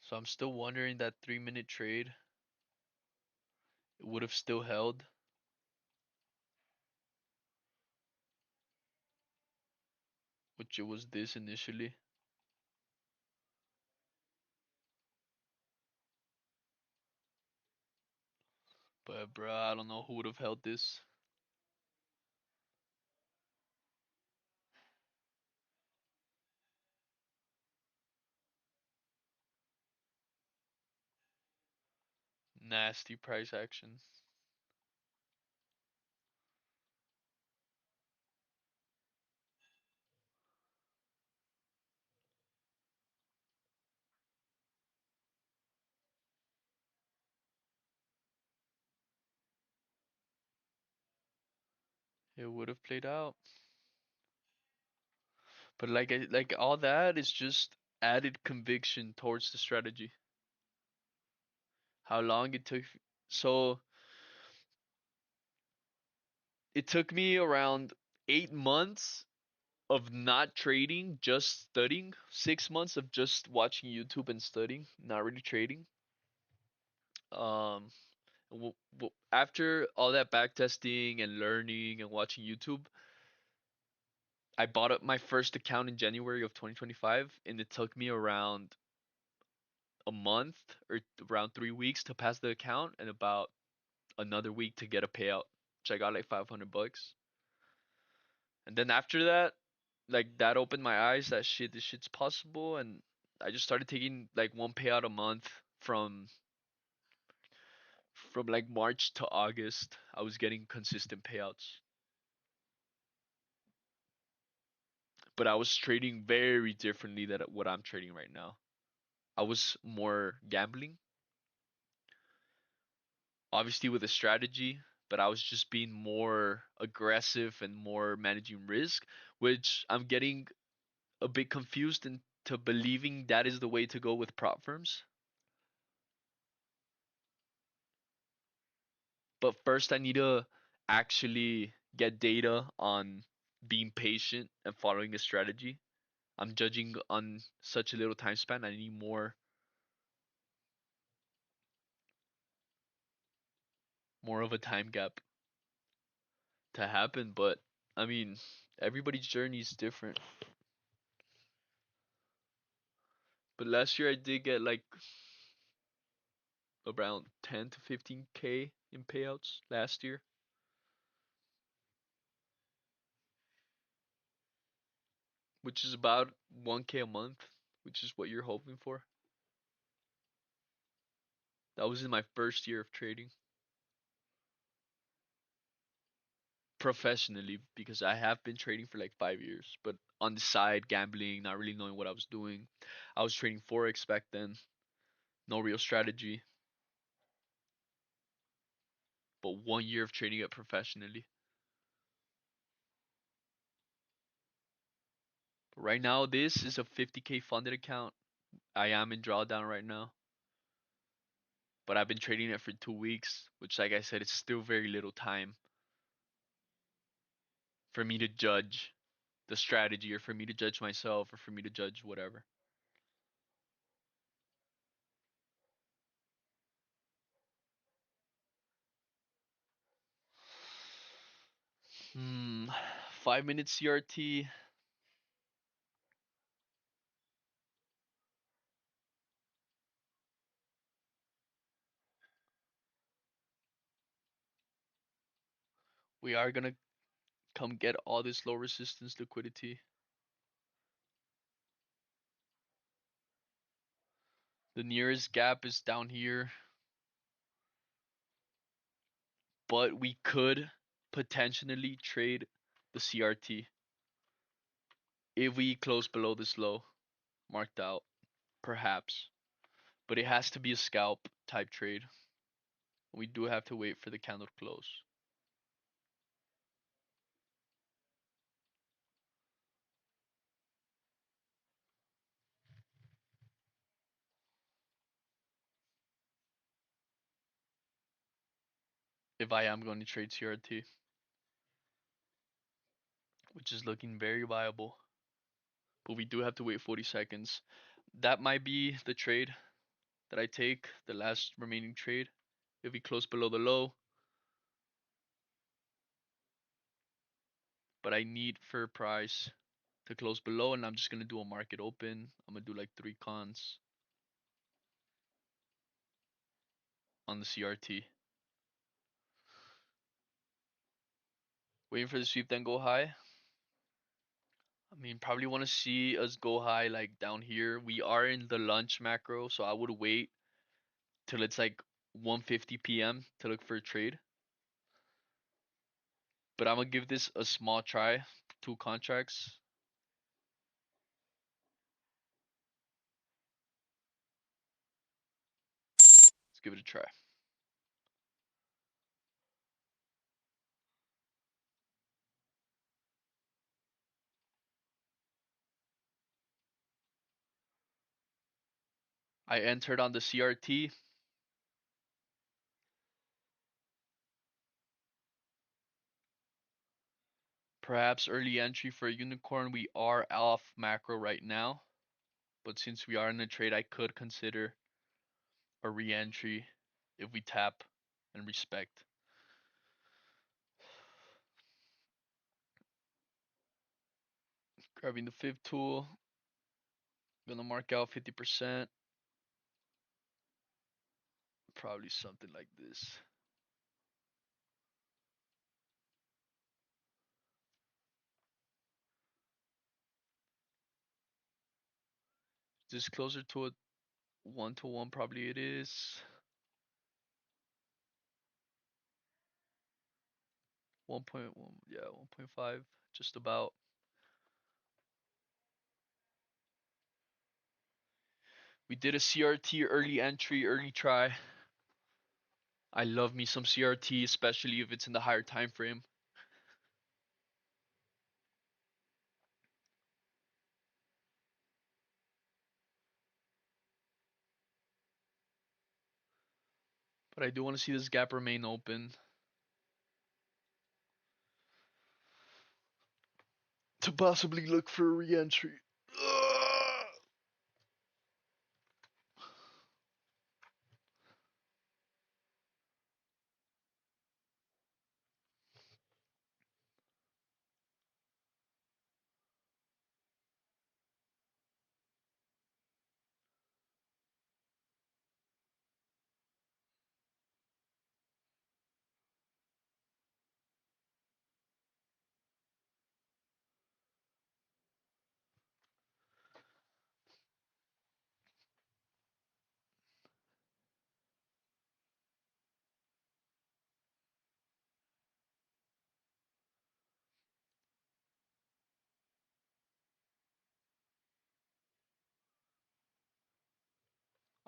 So I'm still wondering that 3 minute trade, it would have still held, which it was this initially. But bruh, I don't know who would have held this. Nasty price action. It would have played out. But like all that is just added conviction towards the strategy. How long it took. So it took me around 8 months of not trading, just studying. 6 months of just watching YouTube and studying, not really trading. Um, After all that backtesting and learning and watching YouTube, I bought up my first account in January of 2025, and it took me around a month or around 3 weeks to pass the account, and about another week to get a payout, which I got like $500. And then after that, like that opened my eyes that shit, this shit's possible, and I just started taking like one payout a month from like March to August. I was getting consistent payouts, but I was trading very differently than what I'm trading right now. I was more gambling, obviously with a strategy, but I was just being more aggressive and more managing risk, which I'm getting a bit confused into believing that is the way to go with prop firms. But first, I need to actually get data on being patient and following a strategy. I'm judging on such a little time span. I need more of a time gap to happen. But I mean, everybody's journey is different. But last year I did get like around 10 to 15K in payouts last year, which is about 1K a month, which is what you're hoping for. That was in my first year of trading professionally, because I have been trading for like 5 years, but on the side, gambling, not really knowing what I was doing. I was trading Forex back then, no real strategy, but 1 year of trading it professionally. But right now, this is a 50K funded account. I am in drawdown right now, but I've been trading it for 2 weeks, which, like I said, it's still very little time for me to judge the strategy or for me to judge myself or for me to judge whatever. Hmm, 5 minute CRT. We are gonna come get all this low resistance liquidity. The nearest gap is down here, but we could potentially trade the CRT if we close below this low marked out, perhaps. But it has to be a scalp type trade. We do have to wait for the candle to close. If I am going to trade CRT, which is looking very viable. But we do have to wait 40 seconds. That might be the trade that I take, the last remaining trade. If we close below the low, but I need for price to close below, and I'm just gonna do a market open. I'm gonna do like 3 cons on the CRT. Waiting for the sweep, then go high. I mean, probably want to see us go high like down here. We are in the lunch macro, so I would wait till it's like 1:50 p.m. to look for a trade. But I'm gonna give this a small try, 2 contracts. Let's give it a try. I entered on the CRT. Perhaps early entry for a unicorn. We are off macro right now, but since we are in a trade, I could consider a re-entry if we tap and respect. Grabbing the fib tool. Gonna mark out 50%. Probably something like this. Is this closer to a 1-to-1? Probably it is. 1.1, yeah, 1.5, just about. We did a CRT early entry, early try. I love me some CRT, especially if it's in the higher time frame. But I do want to see this gap remain open to possibly look for a re-entry.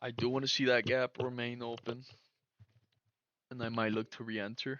I do want to see that gap remain open, and I might look to re-enter.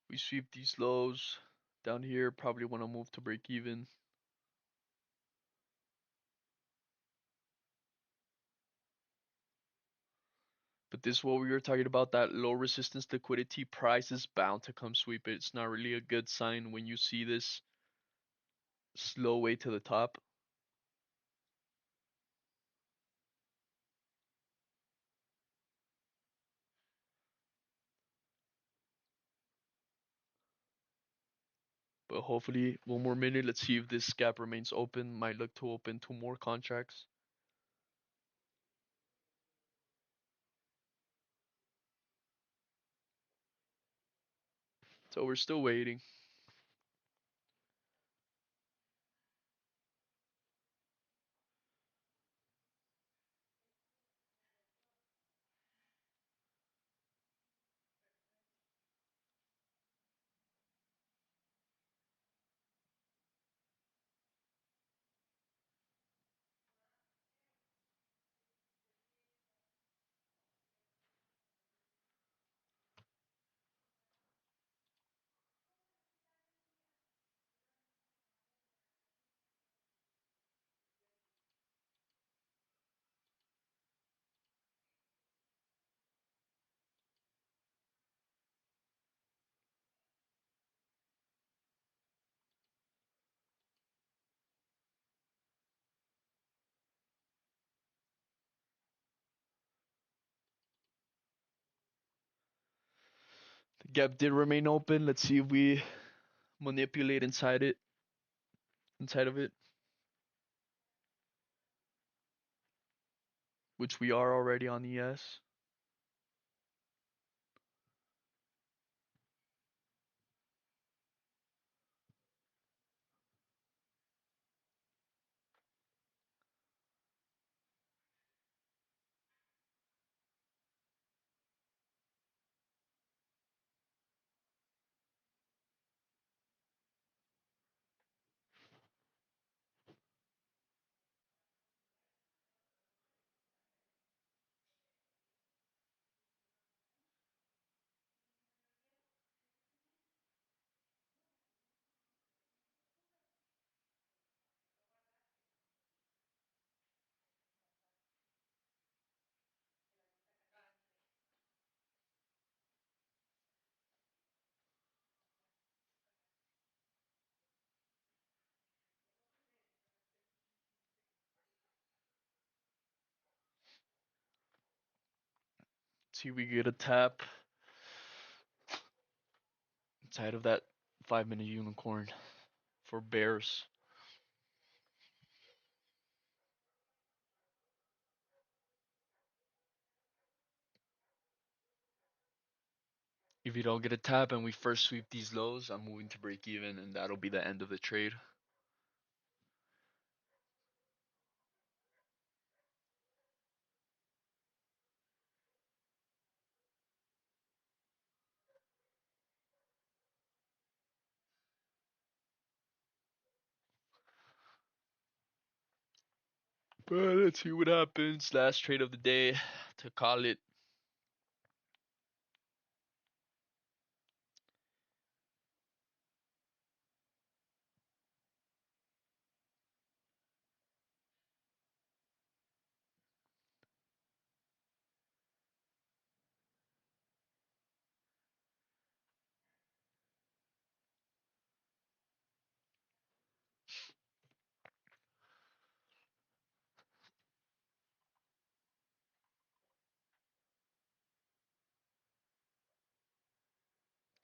We sweep these lows down here. Probably want to move to break even. But this is what we were talking about, that low resistance liquidity price is bound to come sweep it. It's not really a good sign when you see this slow way to the top. But hopefully, one more minute. Let's see if this gap remains open. Might look to open two more contracts. So we're still waiting. The gap did remain open. Let's see if we manipulate inside of it, which we are already on ES. See if we get a tap inside of that 5 minute unicorn for bears. If you don't get a tap and we first sweep these lows, I'm moving to break even, and that'll be the end of the trade. But let's see what happens. Last trade of the day to call it.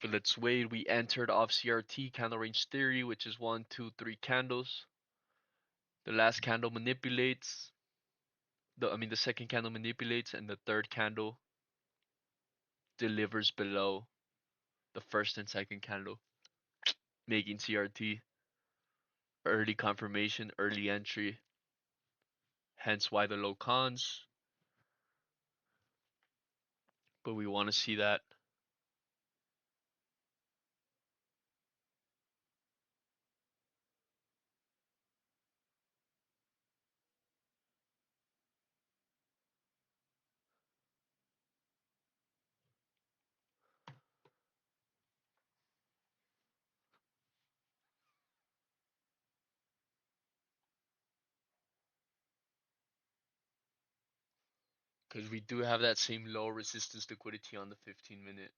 But let's wait. We entered off CRT candle range theory, which is 1, 2, 3 candles. The last candle manipulates. The second candle manipulates, and the third candle delivers below the first and second candle, making CRT early confirmation, early entry. Hence why the low cons. But we want to see that. Because we do have that same low resistance liquidity on the 15-minute.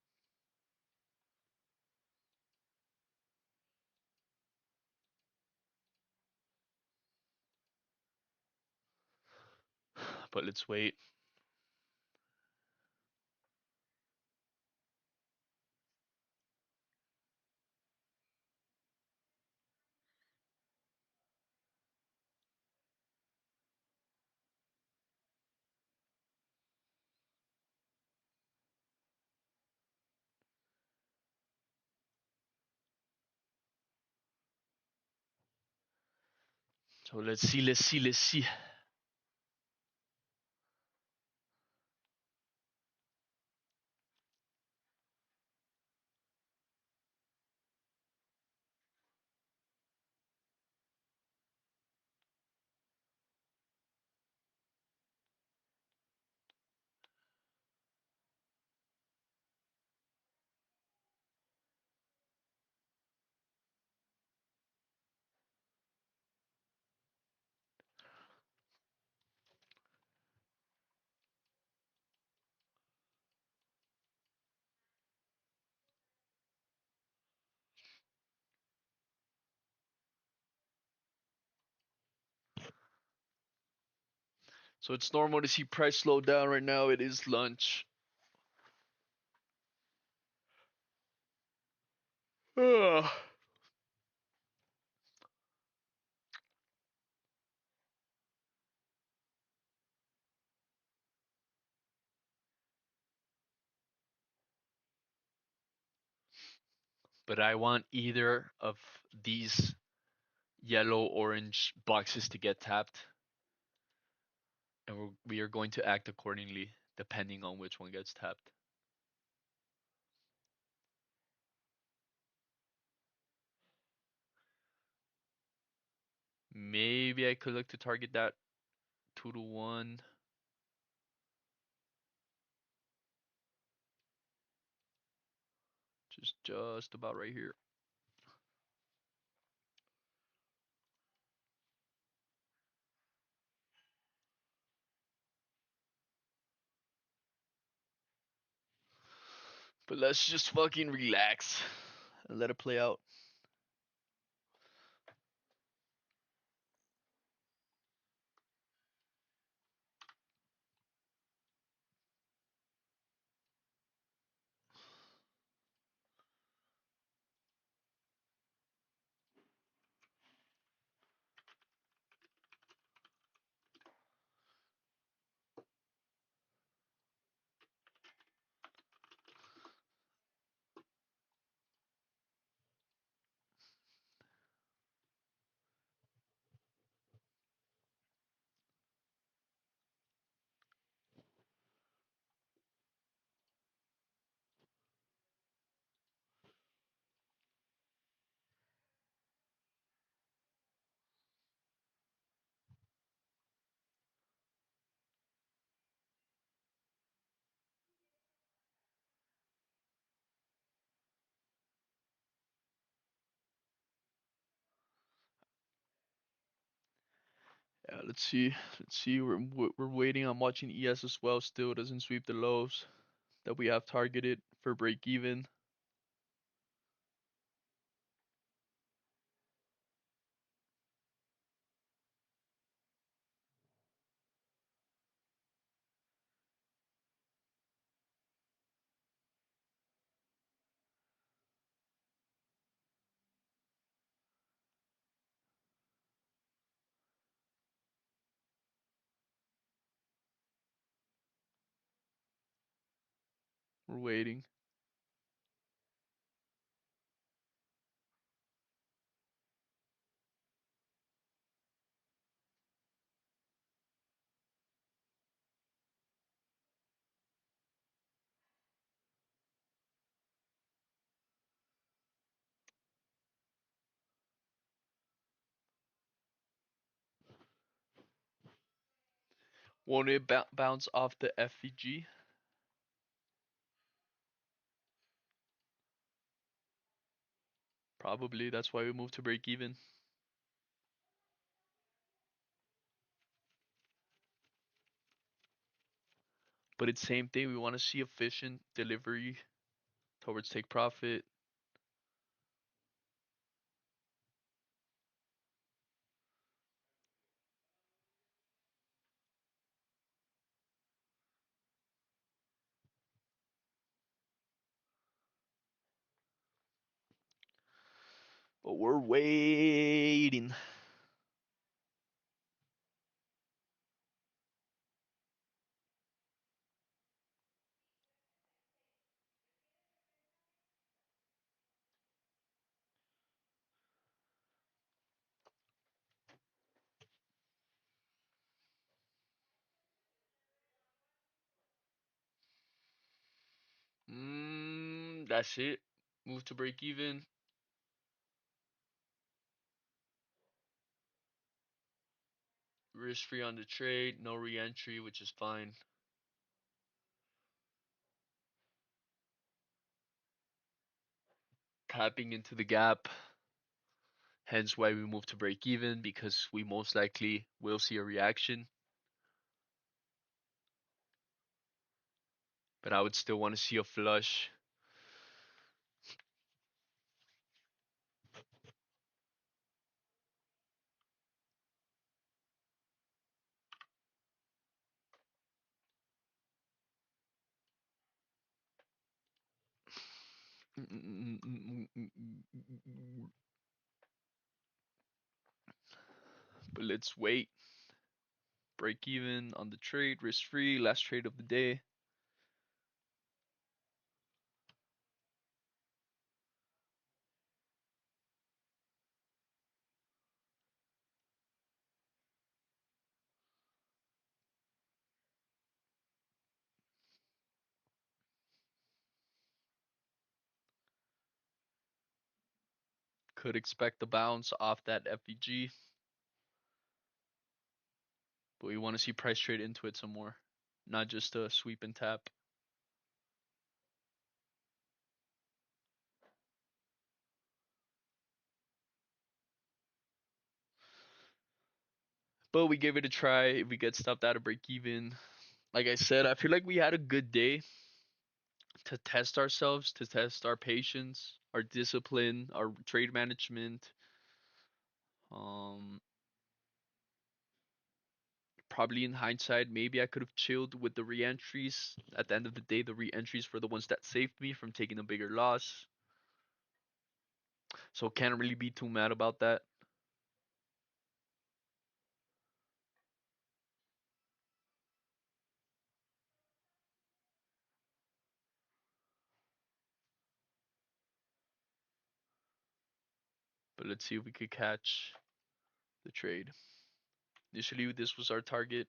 But let's wait. So let's see, let's see, let's see. So it's normal to see price slow down right now. It is lunch. Ugh. But I want either of these yellow orange boxes to get tapped, and we are going to act accordingly depending on which one gets tapped. Maybe I could look to target that 2 to 1. Just about right here. But let's just fucking relax and let it play out. Yeah, let's see. Let's see. We're waiting. I'm watching ES as well. Still doesn't sweep the lows that we have targeted for break even. We're waiting. Won't it bounce off the FVG? Probably. That's why we moved to break even. But it's same thing. We want to see efficient delivery towards take profit. But we're waiting. That's it. Move to break even. Risk free on the trade. No re-entry, which is fine. Tapping into the gap. Hence why we move to break even, because we most likely will see a reaction. But I would still want to see a flush. But let's wait. Break even on the trade, risk free, last trade of the day. Could expect the bounce off that FEG, but we want to see price trade into it some more, not just a sweep and tap. But we gave it a try. If we get stopped out of break even, like I said, I feel like we had a good day to test ourselves, to test our patience, our discipline, our trade management. Um, Probably in hindsight, maybe I could have chilled with the re-entries. At the end of the day, the re-entries were the ones that saved me from taking a bigger loss. So can't really be too mad about that. But let's see if we could catch the trade. Initially, this was our target.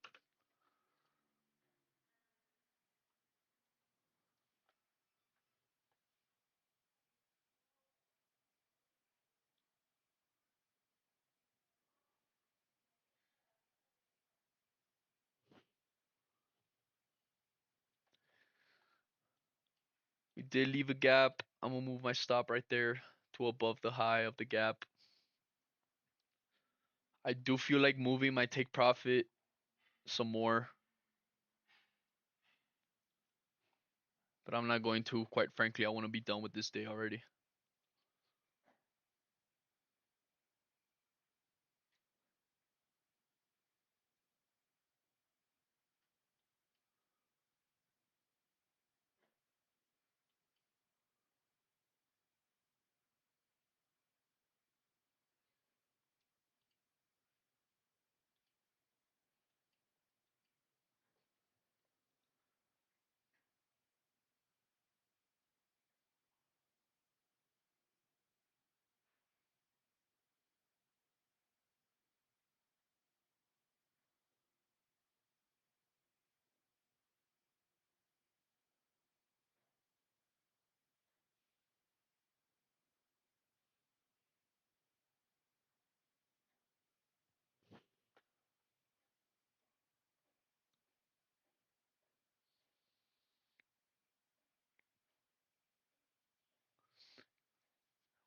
We did leave a gap. I'm gonna move my stop right there to above the high of the gap. I do feel like moving my take profit some more, but I'm not going to. Quite frankly, I want to be done with this day already.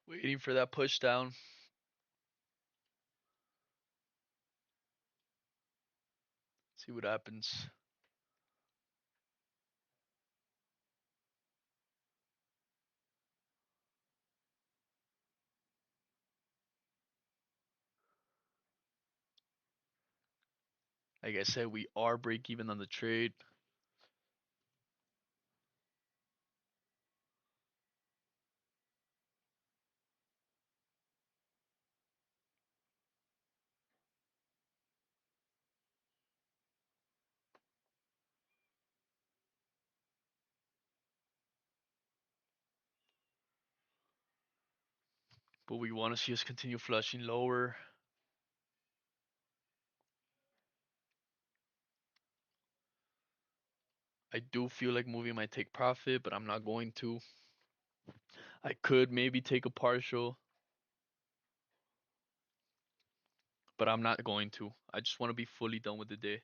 Waiting for that push down. See what happens. Like I said, we are break even on the trade. But we want to see us continue flushing lower. I do feel like moving might take profit, but I'm not going to. I could maybe take a partial, but I'm not going to. I just want to be fully done with the day.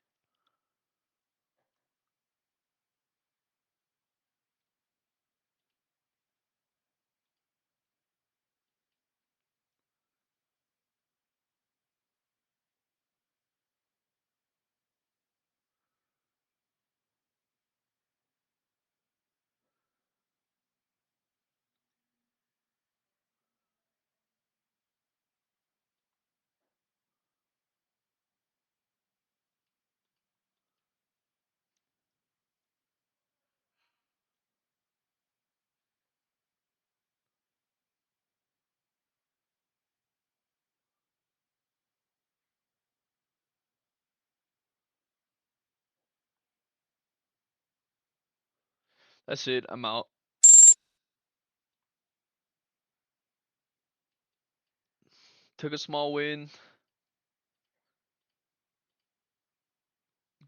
That's it. I'm out. Took a small win.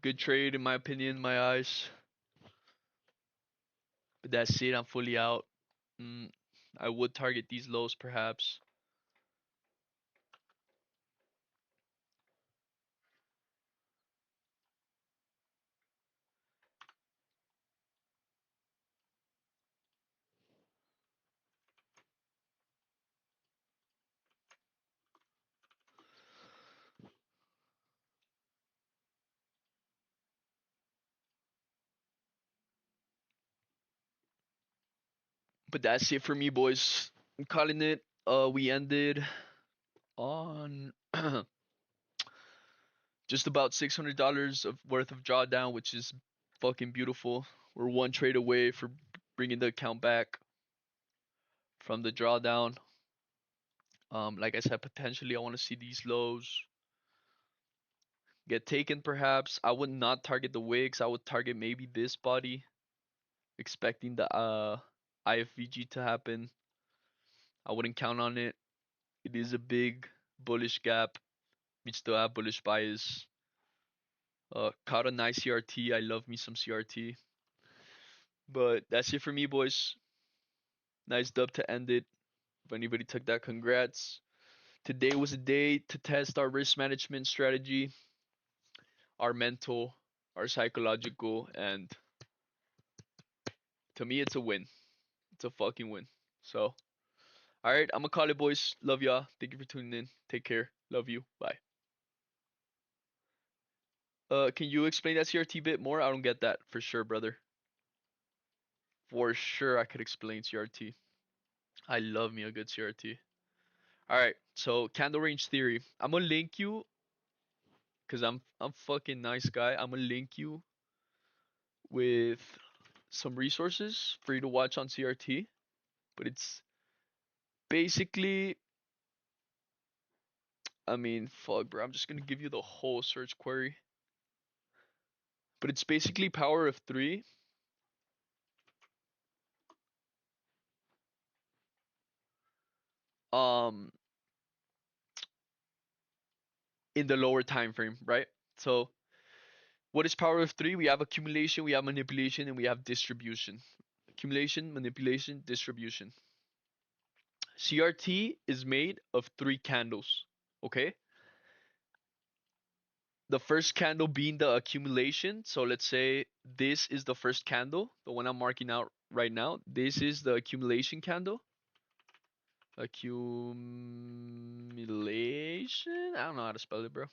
Good trade in my opinion, in my eyes. But that's it. I'm fully out. Mm, I would target these lows perhaps. But that's it for me, boys. I'm calling it. We ended on just about $600 of worth of drawdown, which is fucking beautiful. We're one trade away for bringing the account back from the drawdown. Like I said, potentially I want to see these lows get taken. Perhaps I would not target the wicks. I would target maybe this body, expecting the IFVG to happen. I wouldn't count on it. It is a big bullish gap. We still have bullish bias. Caught a nice CRT. I love me some CRT. But that's it for me, boys. Nice dub to end it. If anybody took that, congrats. Today was a day to test our risk management strategy, our mental, our psychological, and to me, it's a win. It's a fucking win. So, all right, I'm gonna call it, boys. Love y'all. Thank you for tuning in. Take care. Love you. Bye. Can you explain that CRT bit more? I don't get that for sure, brother. For sure, I could explain CRT. I love me a good CRT. All right, so candle range theory. I'm gonna link you because I'm fucking nice guy. I'm gonna link you with some resources for you to watch on CRT, but it's basically, I mean, fuck, bro. I'm just gonna give you the whole search query, but it's basically power of three. Um, in the lower time frame, right? So, what is power of three? We have accumulation, we have manipulation, and we have distribution. Accumulation, manipulation, distribution. CRT is made of three candles. Okay, the first candle being the accumulation. So let's say this is the first candle, the one I'm marking out right now. This is the accumulation candle. Accumulation? I don't know how to spell it, bro.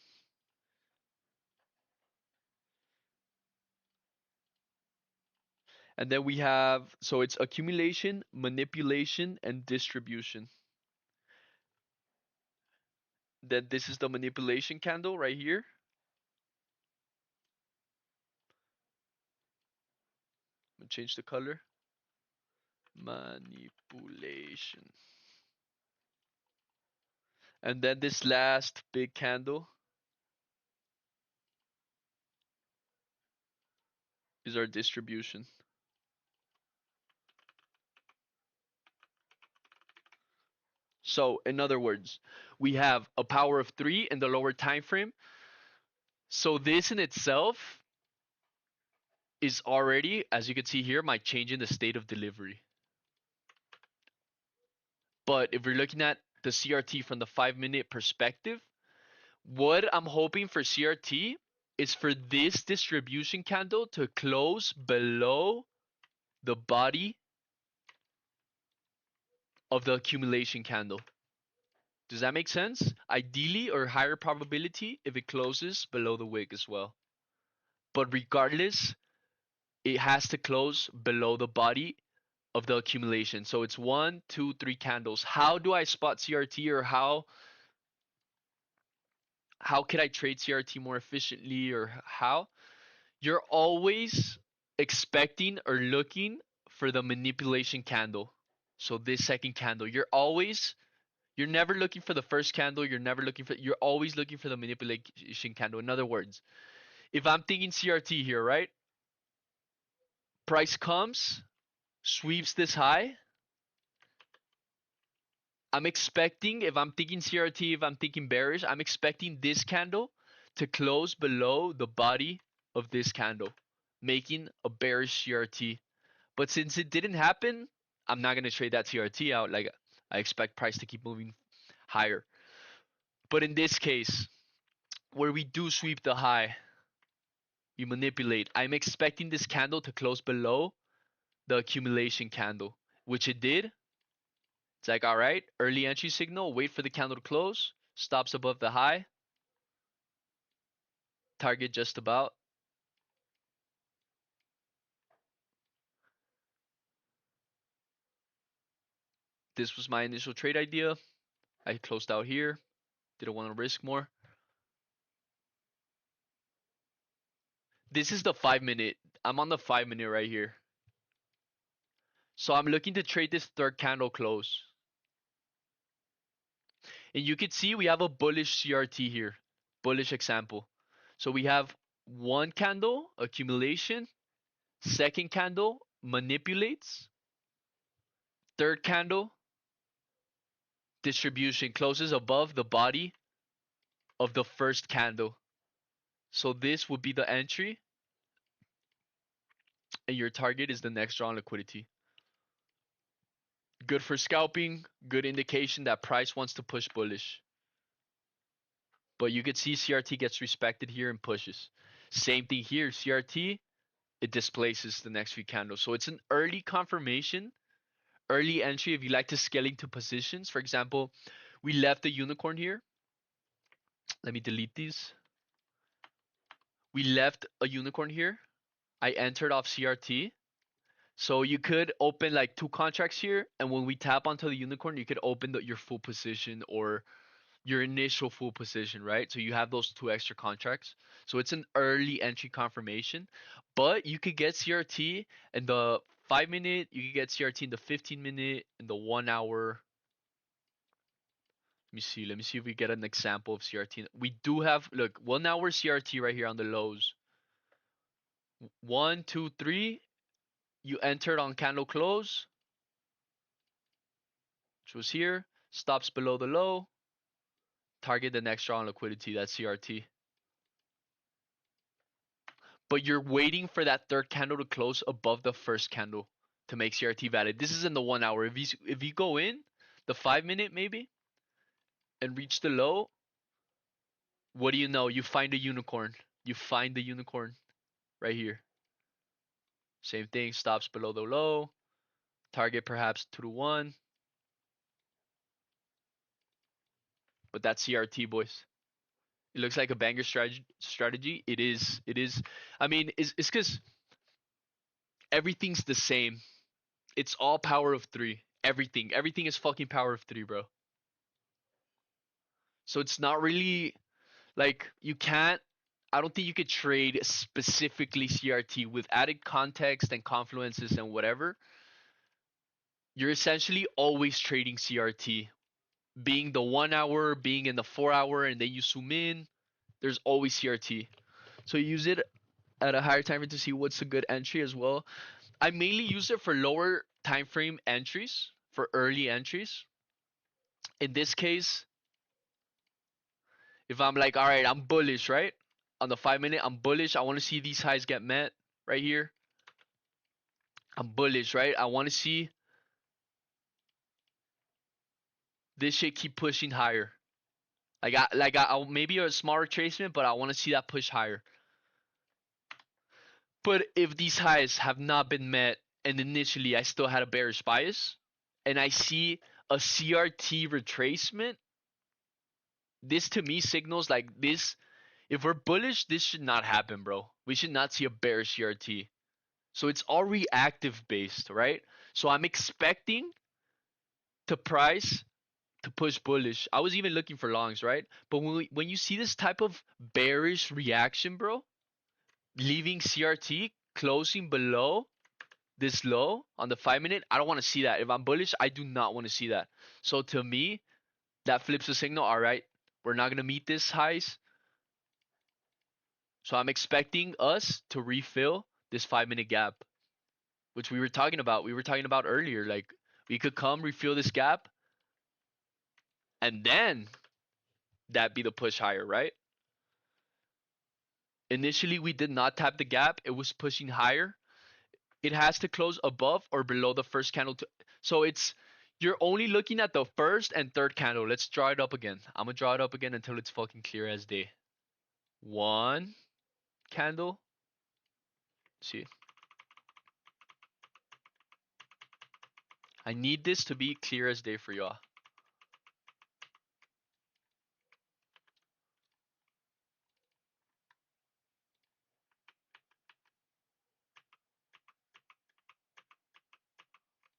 And then we have, so it's accumulation, manipulation, and distribution. Then this is the manipulation candle right here. change the color. Manipulation. And then this last big candle is our distribution. So, in other words, we have a power of 3 in the lower time frame. So this in itself is already, as you can see here, my change in the state of delivery. But if we're looking at the CRT from the 5-minute perspective, what I'm hoping for CRT is for this distribution candle to close below the body of the accumulation candle. Does that make sense? Ideally, or higher probability if it closes below the wick as well. But regardless, it has to close below the body of the accumulation. So it's 1, 2, 3 candles. How do I spot CRT, or how could I trade CRT more efficiently, or how? You're always expecting or looking for the manipulation candle. So this second candle, you're never looking for the first candle, you're always looking for the manipulation candle. In other words, if I'm thinking CRT here, right? Price comes, sweeps this high. I'm expecting, if I'm thinking CRT, if I'm thinking bearish, I'm expecting this candle to close below the body of this candle, making a bearish CRT. But since it didn't happen, I'm not going to trade that CRT out. Like, I expect price to keep moving higher. But in this case, where we do sweep the high, you manipulate. I'm expecting this candle to close below the accumulation candle, which it did. It's like, all right, early entry signal, wait for the candle to close, stops above the high, target just about. This was my initial trade idea. I closed out here, didn't want to risk more. This is the 5-minute. I'm on the 5-minute right here. So I'm looking to trade this third candle close. And you can see we have a bullish CRT here, bullish example. So we have one candle, accumulation, second candle, manipulates, third candle, distribution, closes above the body of the first candle. So this would be the entry, and your target is the next draw on liquidity. Good for scalping, good indication that price wants to push bullish. But you can see CRT gets respected here and pushes. Same thing here, CRT, it displaces the next few candles. So it's an early confirmation, early entry if you like to scale into positions. For example, we left the unicorn here. Let me delete these. We left a unicorn here. I entered off CRT. So you could open like 2 contracts here, and when we tap onto the unicorn, you could open your full position or your initial full position, right? So you have those 2 extra contracts. So it's an early entry confirmation, but you could get CRT in the 5-minute, you could get CRT in the 15-minute, in the 1 hour. Let me see if we get an example of CRT. We do have, look, 1 hour CRT right here on the lows. 1, 2, 3. You entered on candle close, which was here. Stops below the low. Target the next draw on liquidity. That's CRT. But you're waiting for that third candle to close above the first candle to make CRT valid. This is in the 1 hour. If you go in the 5-minute maybe and reach the low, what do you know? You find a unicorn. You find the unicorn right here. Same thing. Stops below the low. Target perhaps 2 to 1. But that's CRT, boys. It looks like a banger strategy. It is. It is. I mean, it's because everything's the same. It's all power of 3. Everything is fucking power of 3, bro. So it's not really like you can't. I don't think you could trade specifically CRT with added context and confluences and whatever. You're essentially always trading CRT, being the 1 hour, being in the 4 hour, and then you zoom in. There's always CRT. So you use it at a higher time frame to see what's a good entry as well. I mainly use it for lower time frame entries, for early entries. In this case, if I'm like, all right, I'm bullish, right? On the 5 minute, I'm bullish. I want to see these highs get met right here. I'm bullish, right? I want to see this shit keep pushing higher. I'll maybe a smaller retracement, but I want to see that push higher. But if these highs have not been met, and initially I still had a bearish bias, and I see a CRT retracement, this to me signals like this. If we're bullish, this should not happen, bro. We should not see a bearish CRT. So it's all reactive based, right? So I'm expecting to price to push bullish. I was even looking for longs, right? But when you see this type of bearish reaction, bro, leaving CRT closing below this low on the 5 minute, I don't want to see that. If I'm bullish, I do not want to see that. So to me, that flips the signal. All right, we're not gonna meet this highs. So I'm expecting us to refill this 5 minute gap, which we were talking about. We were talking about earlier. Like we could come refill this gap, and then that be the push higher, right? Initially, we did not tap the gap. It was pushing higher. It has to close above or below the first candle. So it's you're only looking at the first and third candle. Let's draw it up again. I'm gonna draw it up again until it's fucking clear as day. One candle. Let's see. I need this to be clear as day for y'all.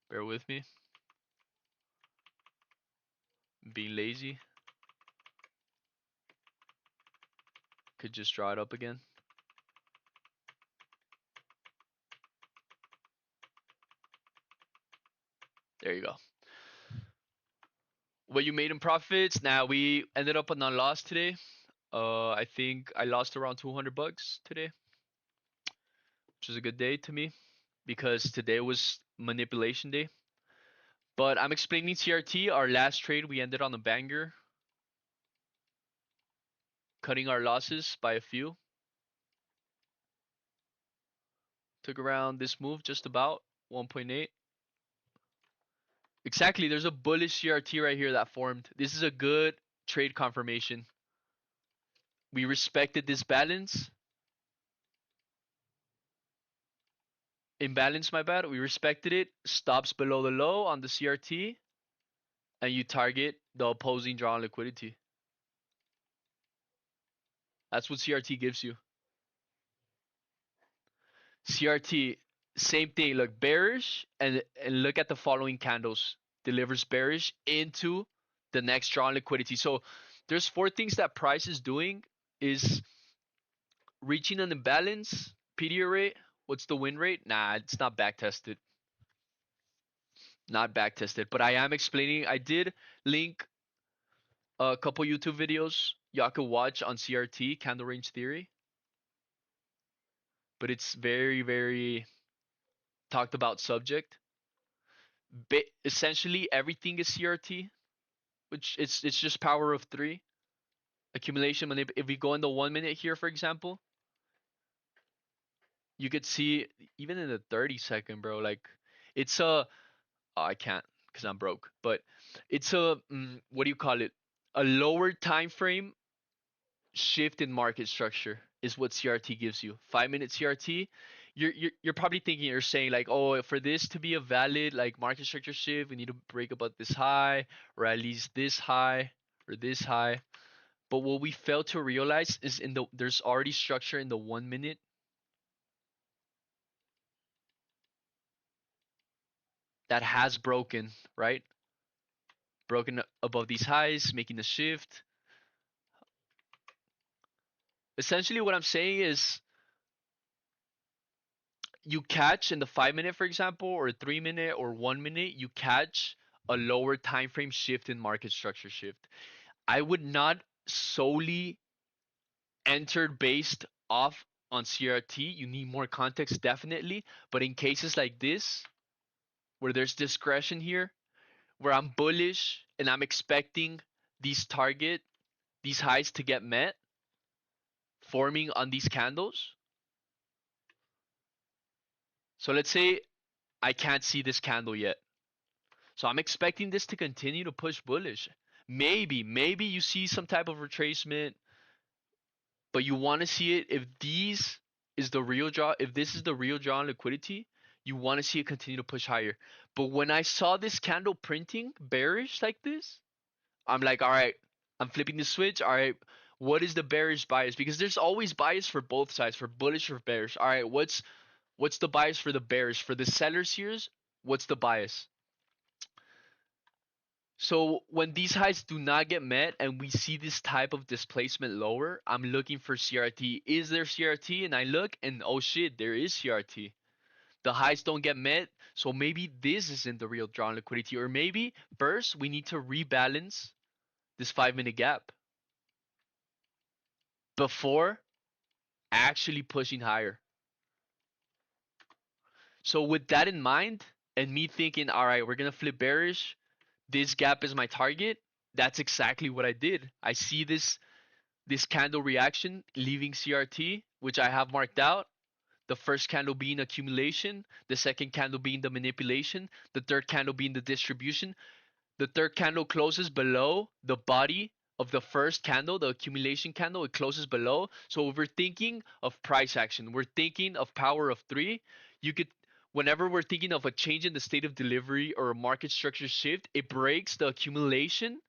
Bear with me. I'm being lazy. Could just draw it up again. There you go. What you made in profits? Now we ended up on a loss today. I think I lost around 200 bucks today, which is a good day to me because today was manipulation day. But I'm explaining CRT. Our last trade, we ended on a banger, cutting our losses by a few. Took around this move just about 1.8. Exactly, there's a bullish CRT right here that formed. This is a good trade confirmation. We respected this balance. Imbalance, my bad. We respected it. Stops below the low on the CRT. And you target the opposing draw on liquidity. That's what CRT gives you. CRT, same thing. Look, bearish, and look at the following candles. Delivers bearish into the next draw on liquidity. So there's four things that price is doing is reaching an imbalance, PDR rate. What's the win rate? Nah, it's not back tested. Not back tested. But I am explaining. I did link a couple YouTube videos y'all could watch on CRT, candle range theory. But it's very, very talked about subject. Essentially, everything is CRT, which it's just power of three. Accumulation. If we go in the 1 minute here, for example, you could see even in the 30 second, bro. Like it's a I can't because I'm broke, but it's a what do you call it? A lower time frame shift in market structure is what CRT gives you. 5 minute CRT, you're probably thinking you're saying like, oh, for this to be a valid like market structure shift, we need to break above this high or at least this high or this high. But what we fail to realize is there's already structure in the 1 minute that has broken, right? Broken above these highs, making the shift. Essentially, what I'm saying is you catch in the 5 minute, for example, or 3 minute or 1 minute, you catch a lower time frame shift in market structure shift. I would not solely enter based off on CRT. You need more context, definitely. But in cases like this, where there's discretion here, where I'm bullish and I'm expecting these these highs to get met, forming on these candles. So let's say I can't see this candle yet. So I'm expecting this to continue to push bullish. Maybe you see some type of retracement, but you want to see it if these is the real draw, if this is the real draw on liquidity, you want to see it continue to push higher. But when I saw this candle printing bearish like this, I'm like, all right, I'm flipping the switch. All right, what is the bearish bias? Because there's always bias for both sides, for bullish or bearish. All right, what's the bias for the bearish? For the sellers here, what's the bias? So when these highs do not get met and we see this type of displacement lower, I'm looking for CRT. Is there CRT? And I look and oh shit, there is CRT. The highs don't get met, so maybe this isn't the real drawn liquidity. Or maybe first we need to rebalance this 5 minute gap before actually pushing higher. So with that in mind, and me thinking, all right, we're gonna flip bearish, this gap is my target. That's exactly what I did. I see this candle reaction leaving CRT, which I have marked out. The first candle being accumulation, the second candle being the manipulation, the third candle being the distribution. The third candle closes below the body of the first candle, the accumulation candle, it closes below. So if we're thinking of price action, we're thinking of power of three, you could, whenever we're thinking of a change in the state of delivery or a market structure shift, it breaks the accumulation,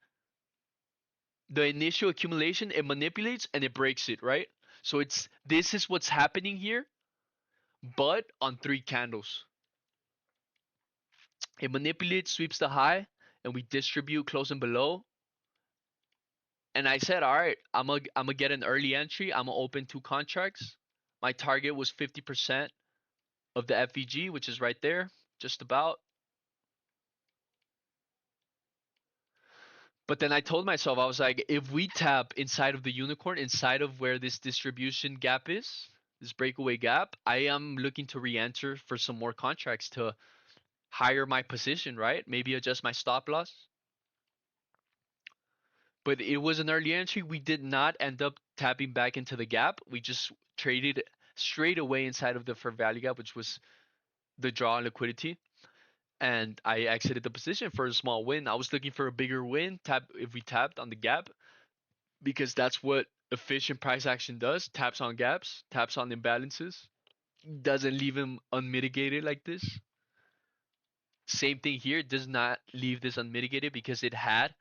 the initial accumulation, it manipulates and it breaks it, right? So this is what's happening here, but on three candles. It manipulates, sweeps the high, and we distribute close and below. And I said, all right, I'm gonna get an early entry. I'm gonna open two contracts. My target was 50% of the FVG, which is right there, just about. But then I told myself, I was like, if we tap inside of the unicorn, inside of where this distribution gap is, this breakaway gap, I am looking to re-enter for some more contracts to higher my position, right? Maybe adjust my stop loss. But it was an early entry. We did not end up tapping back into the gap. We just traded straight away inside of the fair value gap, which was the draw on liquidity. And I exited the position for a small win. I was looking for a bigger win, tap if we tapped on the gap, because that's what efficient price action does. Taps on gaps, taps on imbalances, doesn't leave them unmitigated like this. Same thing here, does not leave this unmitigated because it had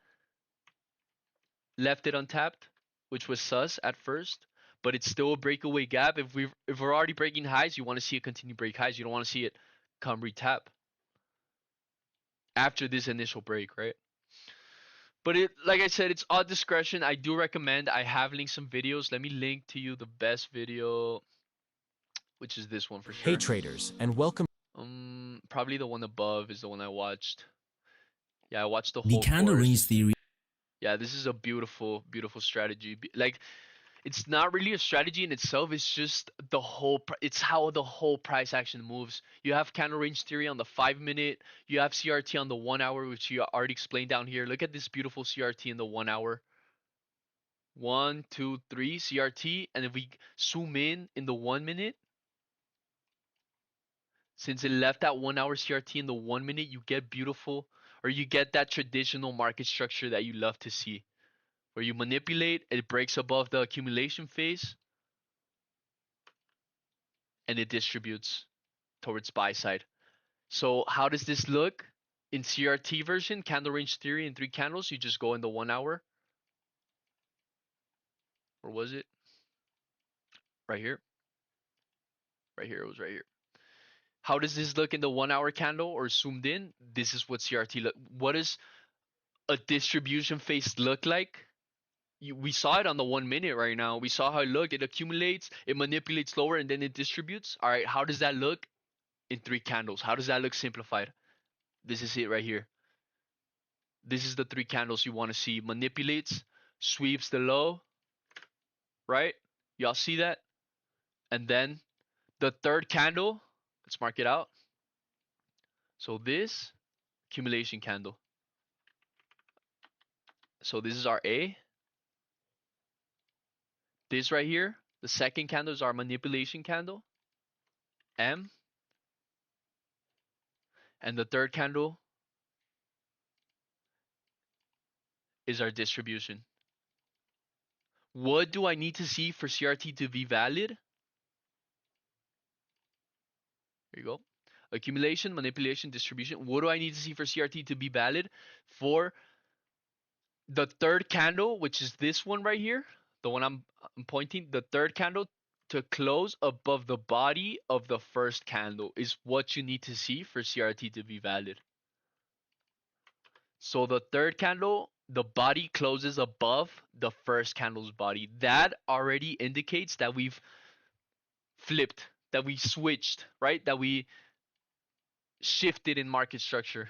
left it untapped, which was sus at first, but it's still a breakaway gap. If we're already breaking highs, you want to see it continue break highs. You don't want to see it come retap after this initial break, right? But it, like I said, it's all discretion. I do recommend. I have linked some videos. Let me link to you the best video, which is this one for Hey sure. traders, and welcome. Probably the one above is the one I watched. Yeah, I watched the The whole candle range course. theory. Yeah, this is a beautiful, beautiful strategy. Like, it's not really a strategy in itself. It's just the whole. It's how the whole price action moves. You have candle range theory on the 5 minute. You have CRT on the 1 hour, which you already explained down here. Look at this beautiful CRT in the 1 hour. One, two, three CRT, and if we zoom in the 1 minute, since it left that 1 hour CRT in the 1 minute, you get beautiful, or you get that traditional market structure that you love to see, where you manipulate, it breaks above the accumulation phase, and it distributes towards buy side. So how does this look in CRT version? Candle range theory in three candles. You just go in the 1 hour, or was it right here? Right here. It was right here. How does this look in the 1 hour candle or zoomed in? This is what CRT look. What does a distribution phase look like? we saw it on the 1 minute right now. We saw how it looked. It accumulates, it manipulates lower, and then it distributes. All right, how does that look in 3 candles? How does that look simplified? This is it right here. This is the 3 candles you want to see. Manipulates, sweeps the low, right? Y'all see that? And then the third candle, let's mark it out. So this accumulation candle. So this is our A. This right here, the second candle is our manipulation candle, M. And the third candle is our distribution. What do I need to see for CRT to be valid? There you go. Accumulation, manipulation, distribution. What do I need to see for CRT to be valid? For the third candle, which is this one right here, the one I'm pointing, the third candle to close above the body of the first candle is what you need to see for CRT to be valid. So the third candle, the body closes above the first candle's body. That already indicates that we've flipped, that we switched, right? That we shifted in market structure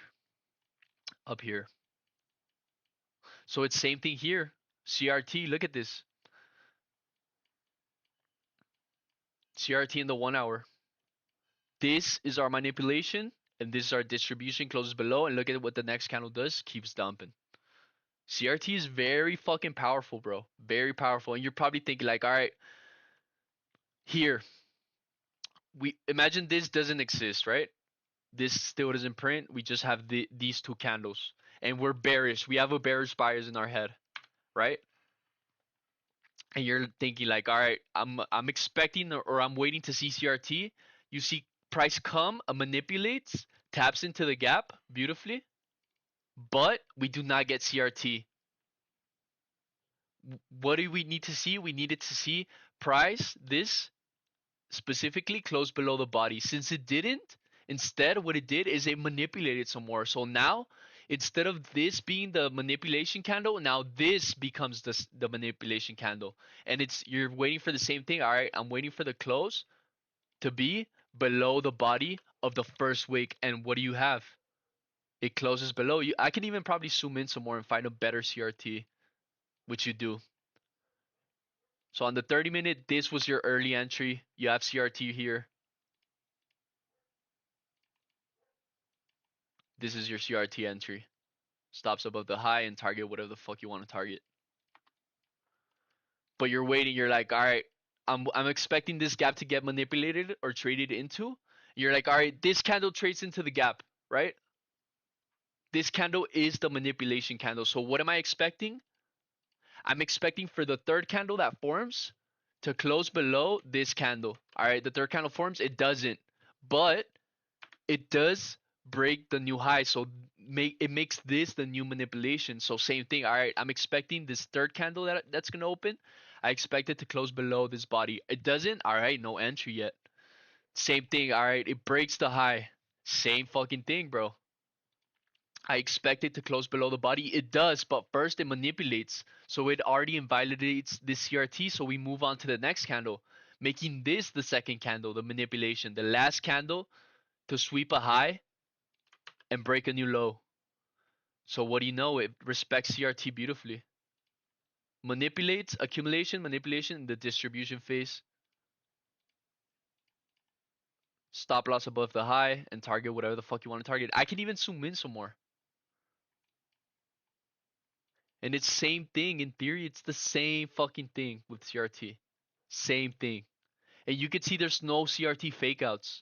up here. So it's same thing here. CRT, look at this. CRT in the 1 hour. This is our manipulation, and this is our distribution, closes below, and look at what the next candle does, keeps dumping. CRT is very fucking powerful, bro. Very powerful. And you're probably thinking like, all right, here, we imagine this doesn't exist, right? This still doesn't print. We just have these 2 candles, and we're bearish. We have a bearish bias in our head, right? And you're thinking like, all right, I'm expecting or I'm waiting to see CRT. You see price come, manipulates, taps into the gap beautifully, but we do not get CRT. What do we need to see? We needed to see price, this specifically, close below the body. Since it didn't, instead what it did is it manipulated some more. So now, instead of this being the manipulation candle, now this becomes the manipulation candle. And you're waiting for the same thing. All right, I'm waiting for the close to be below the body of the first wick. And what do you have? It closes below you. I can even probably zoom in some more and find a better CRT, which you do. So on the 30-minute, this was your early entry. You have CRT here. This is your CRT entry. Stops above the high and target whatever the fuck you want to target. But you're waiting. You're like, all right, I'm expecting this gap to get manipulated or traded into. You're like, all right, this candle trades into the gap, right? This candle is the manipulation candle. So what am I expecting? I'm expecting for the third candle that forms to close below this candle. All right, the third candle forms. It doesn't, but it does break the new high, so it makes this the new manipulation. So same thing. All right, I'm expecting this third candle that's gonna open. I expect it to close below this body. It doesn't. All right, no entry yet. Same thing. All right, it breaks the high. Same fucking thing, bro. I expect it to close below the body. It does, but first it manipulates. So it already invalidates this CRT. So we move on to the next candle, making this the second candle, the manipulation. The last candle to sweep a high and break a new low. So what do you know? It respects CRT beautifully. Manipulates, accumulation, manipulation in the distribution phase. Stop loss above the high and target whatever the fuck you want to target. I can even zoom in some more. And it's same thing in theory. It's the same fucking thing with CRT. Same thing. And you can see there's no CRT fakeouts.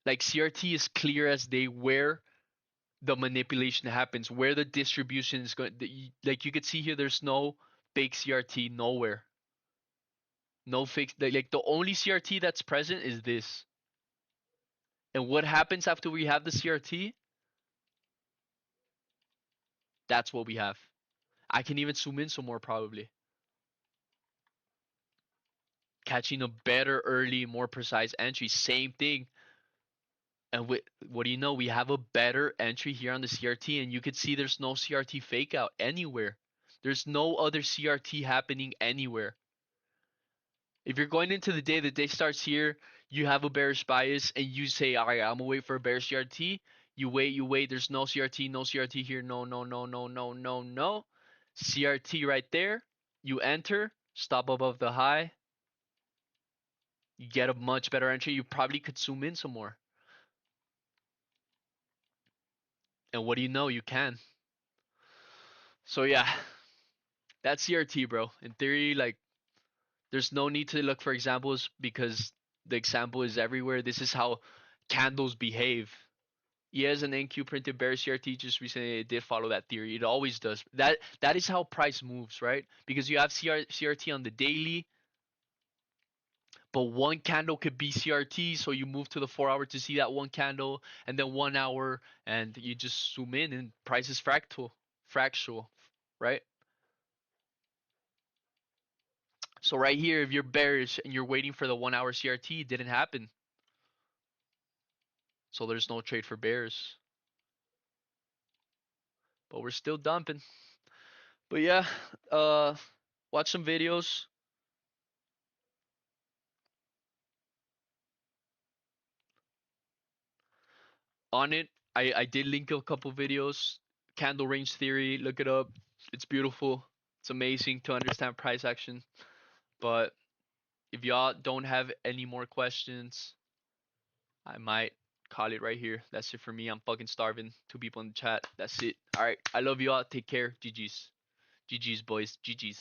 Like CRT is clear as day where the manipulation happens, where the distribution is going. Like you could see here, there's no fake CRT nowhere. No fake. Like the only CRT that's present is this. And what happens after we have the CRT? That's what we have. I can even zoom in some more probably. Catching a better early, more precise entry. Same thing. And what do you know? We have a better entry here on the CRT, and you could see there's no CRT fake out anywhere. There's no other CRT happening anywhere. If you're going into the day starts here, you have a bearish bias, and you say, all right, I'm gonna wait for a bearish CRT. You wait. There's no CRT, no CRT here. No, no, no, no, no, no, no. CRT right there. You enter, stop above the high. You get a much better entry. You probably could zoom in some more. And what do you know? You can. So yeah, that's CRT, bro. In theory, like, there's no need to look for examples because the example is everywhere. This is how candles behave. Yes, an NQ printed bear CRT just recently it did follow that theory. It always does. That is how price moves, right? Because you have CRT on the daily, but one candle could be CRT, so you move to the 4 hour to see that one candle, and then 1 hour, and you just zoom in, and price is fractal, right? So right here, if you're bearish and you're waiting for the 1 hour CRT, it didn't happen. So there's no trade for bears. But we're still dumping. But yeah, watch some videos. On it. I did link a couple videos. Candle range theory, look it up. It's beautiful. It's amazing to understand price action. But if y'all don't have any more questions, I might call it right here. That's it for me. I'm fucking starving. 2 people in the chat. That's it. All right. I love y'all. Take care. GG's. GG's, boys. GG's.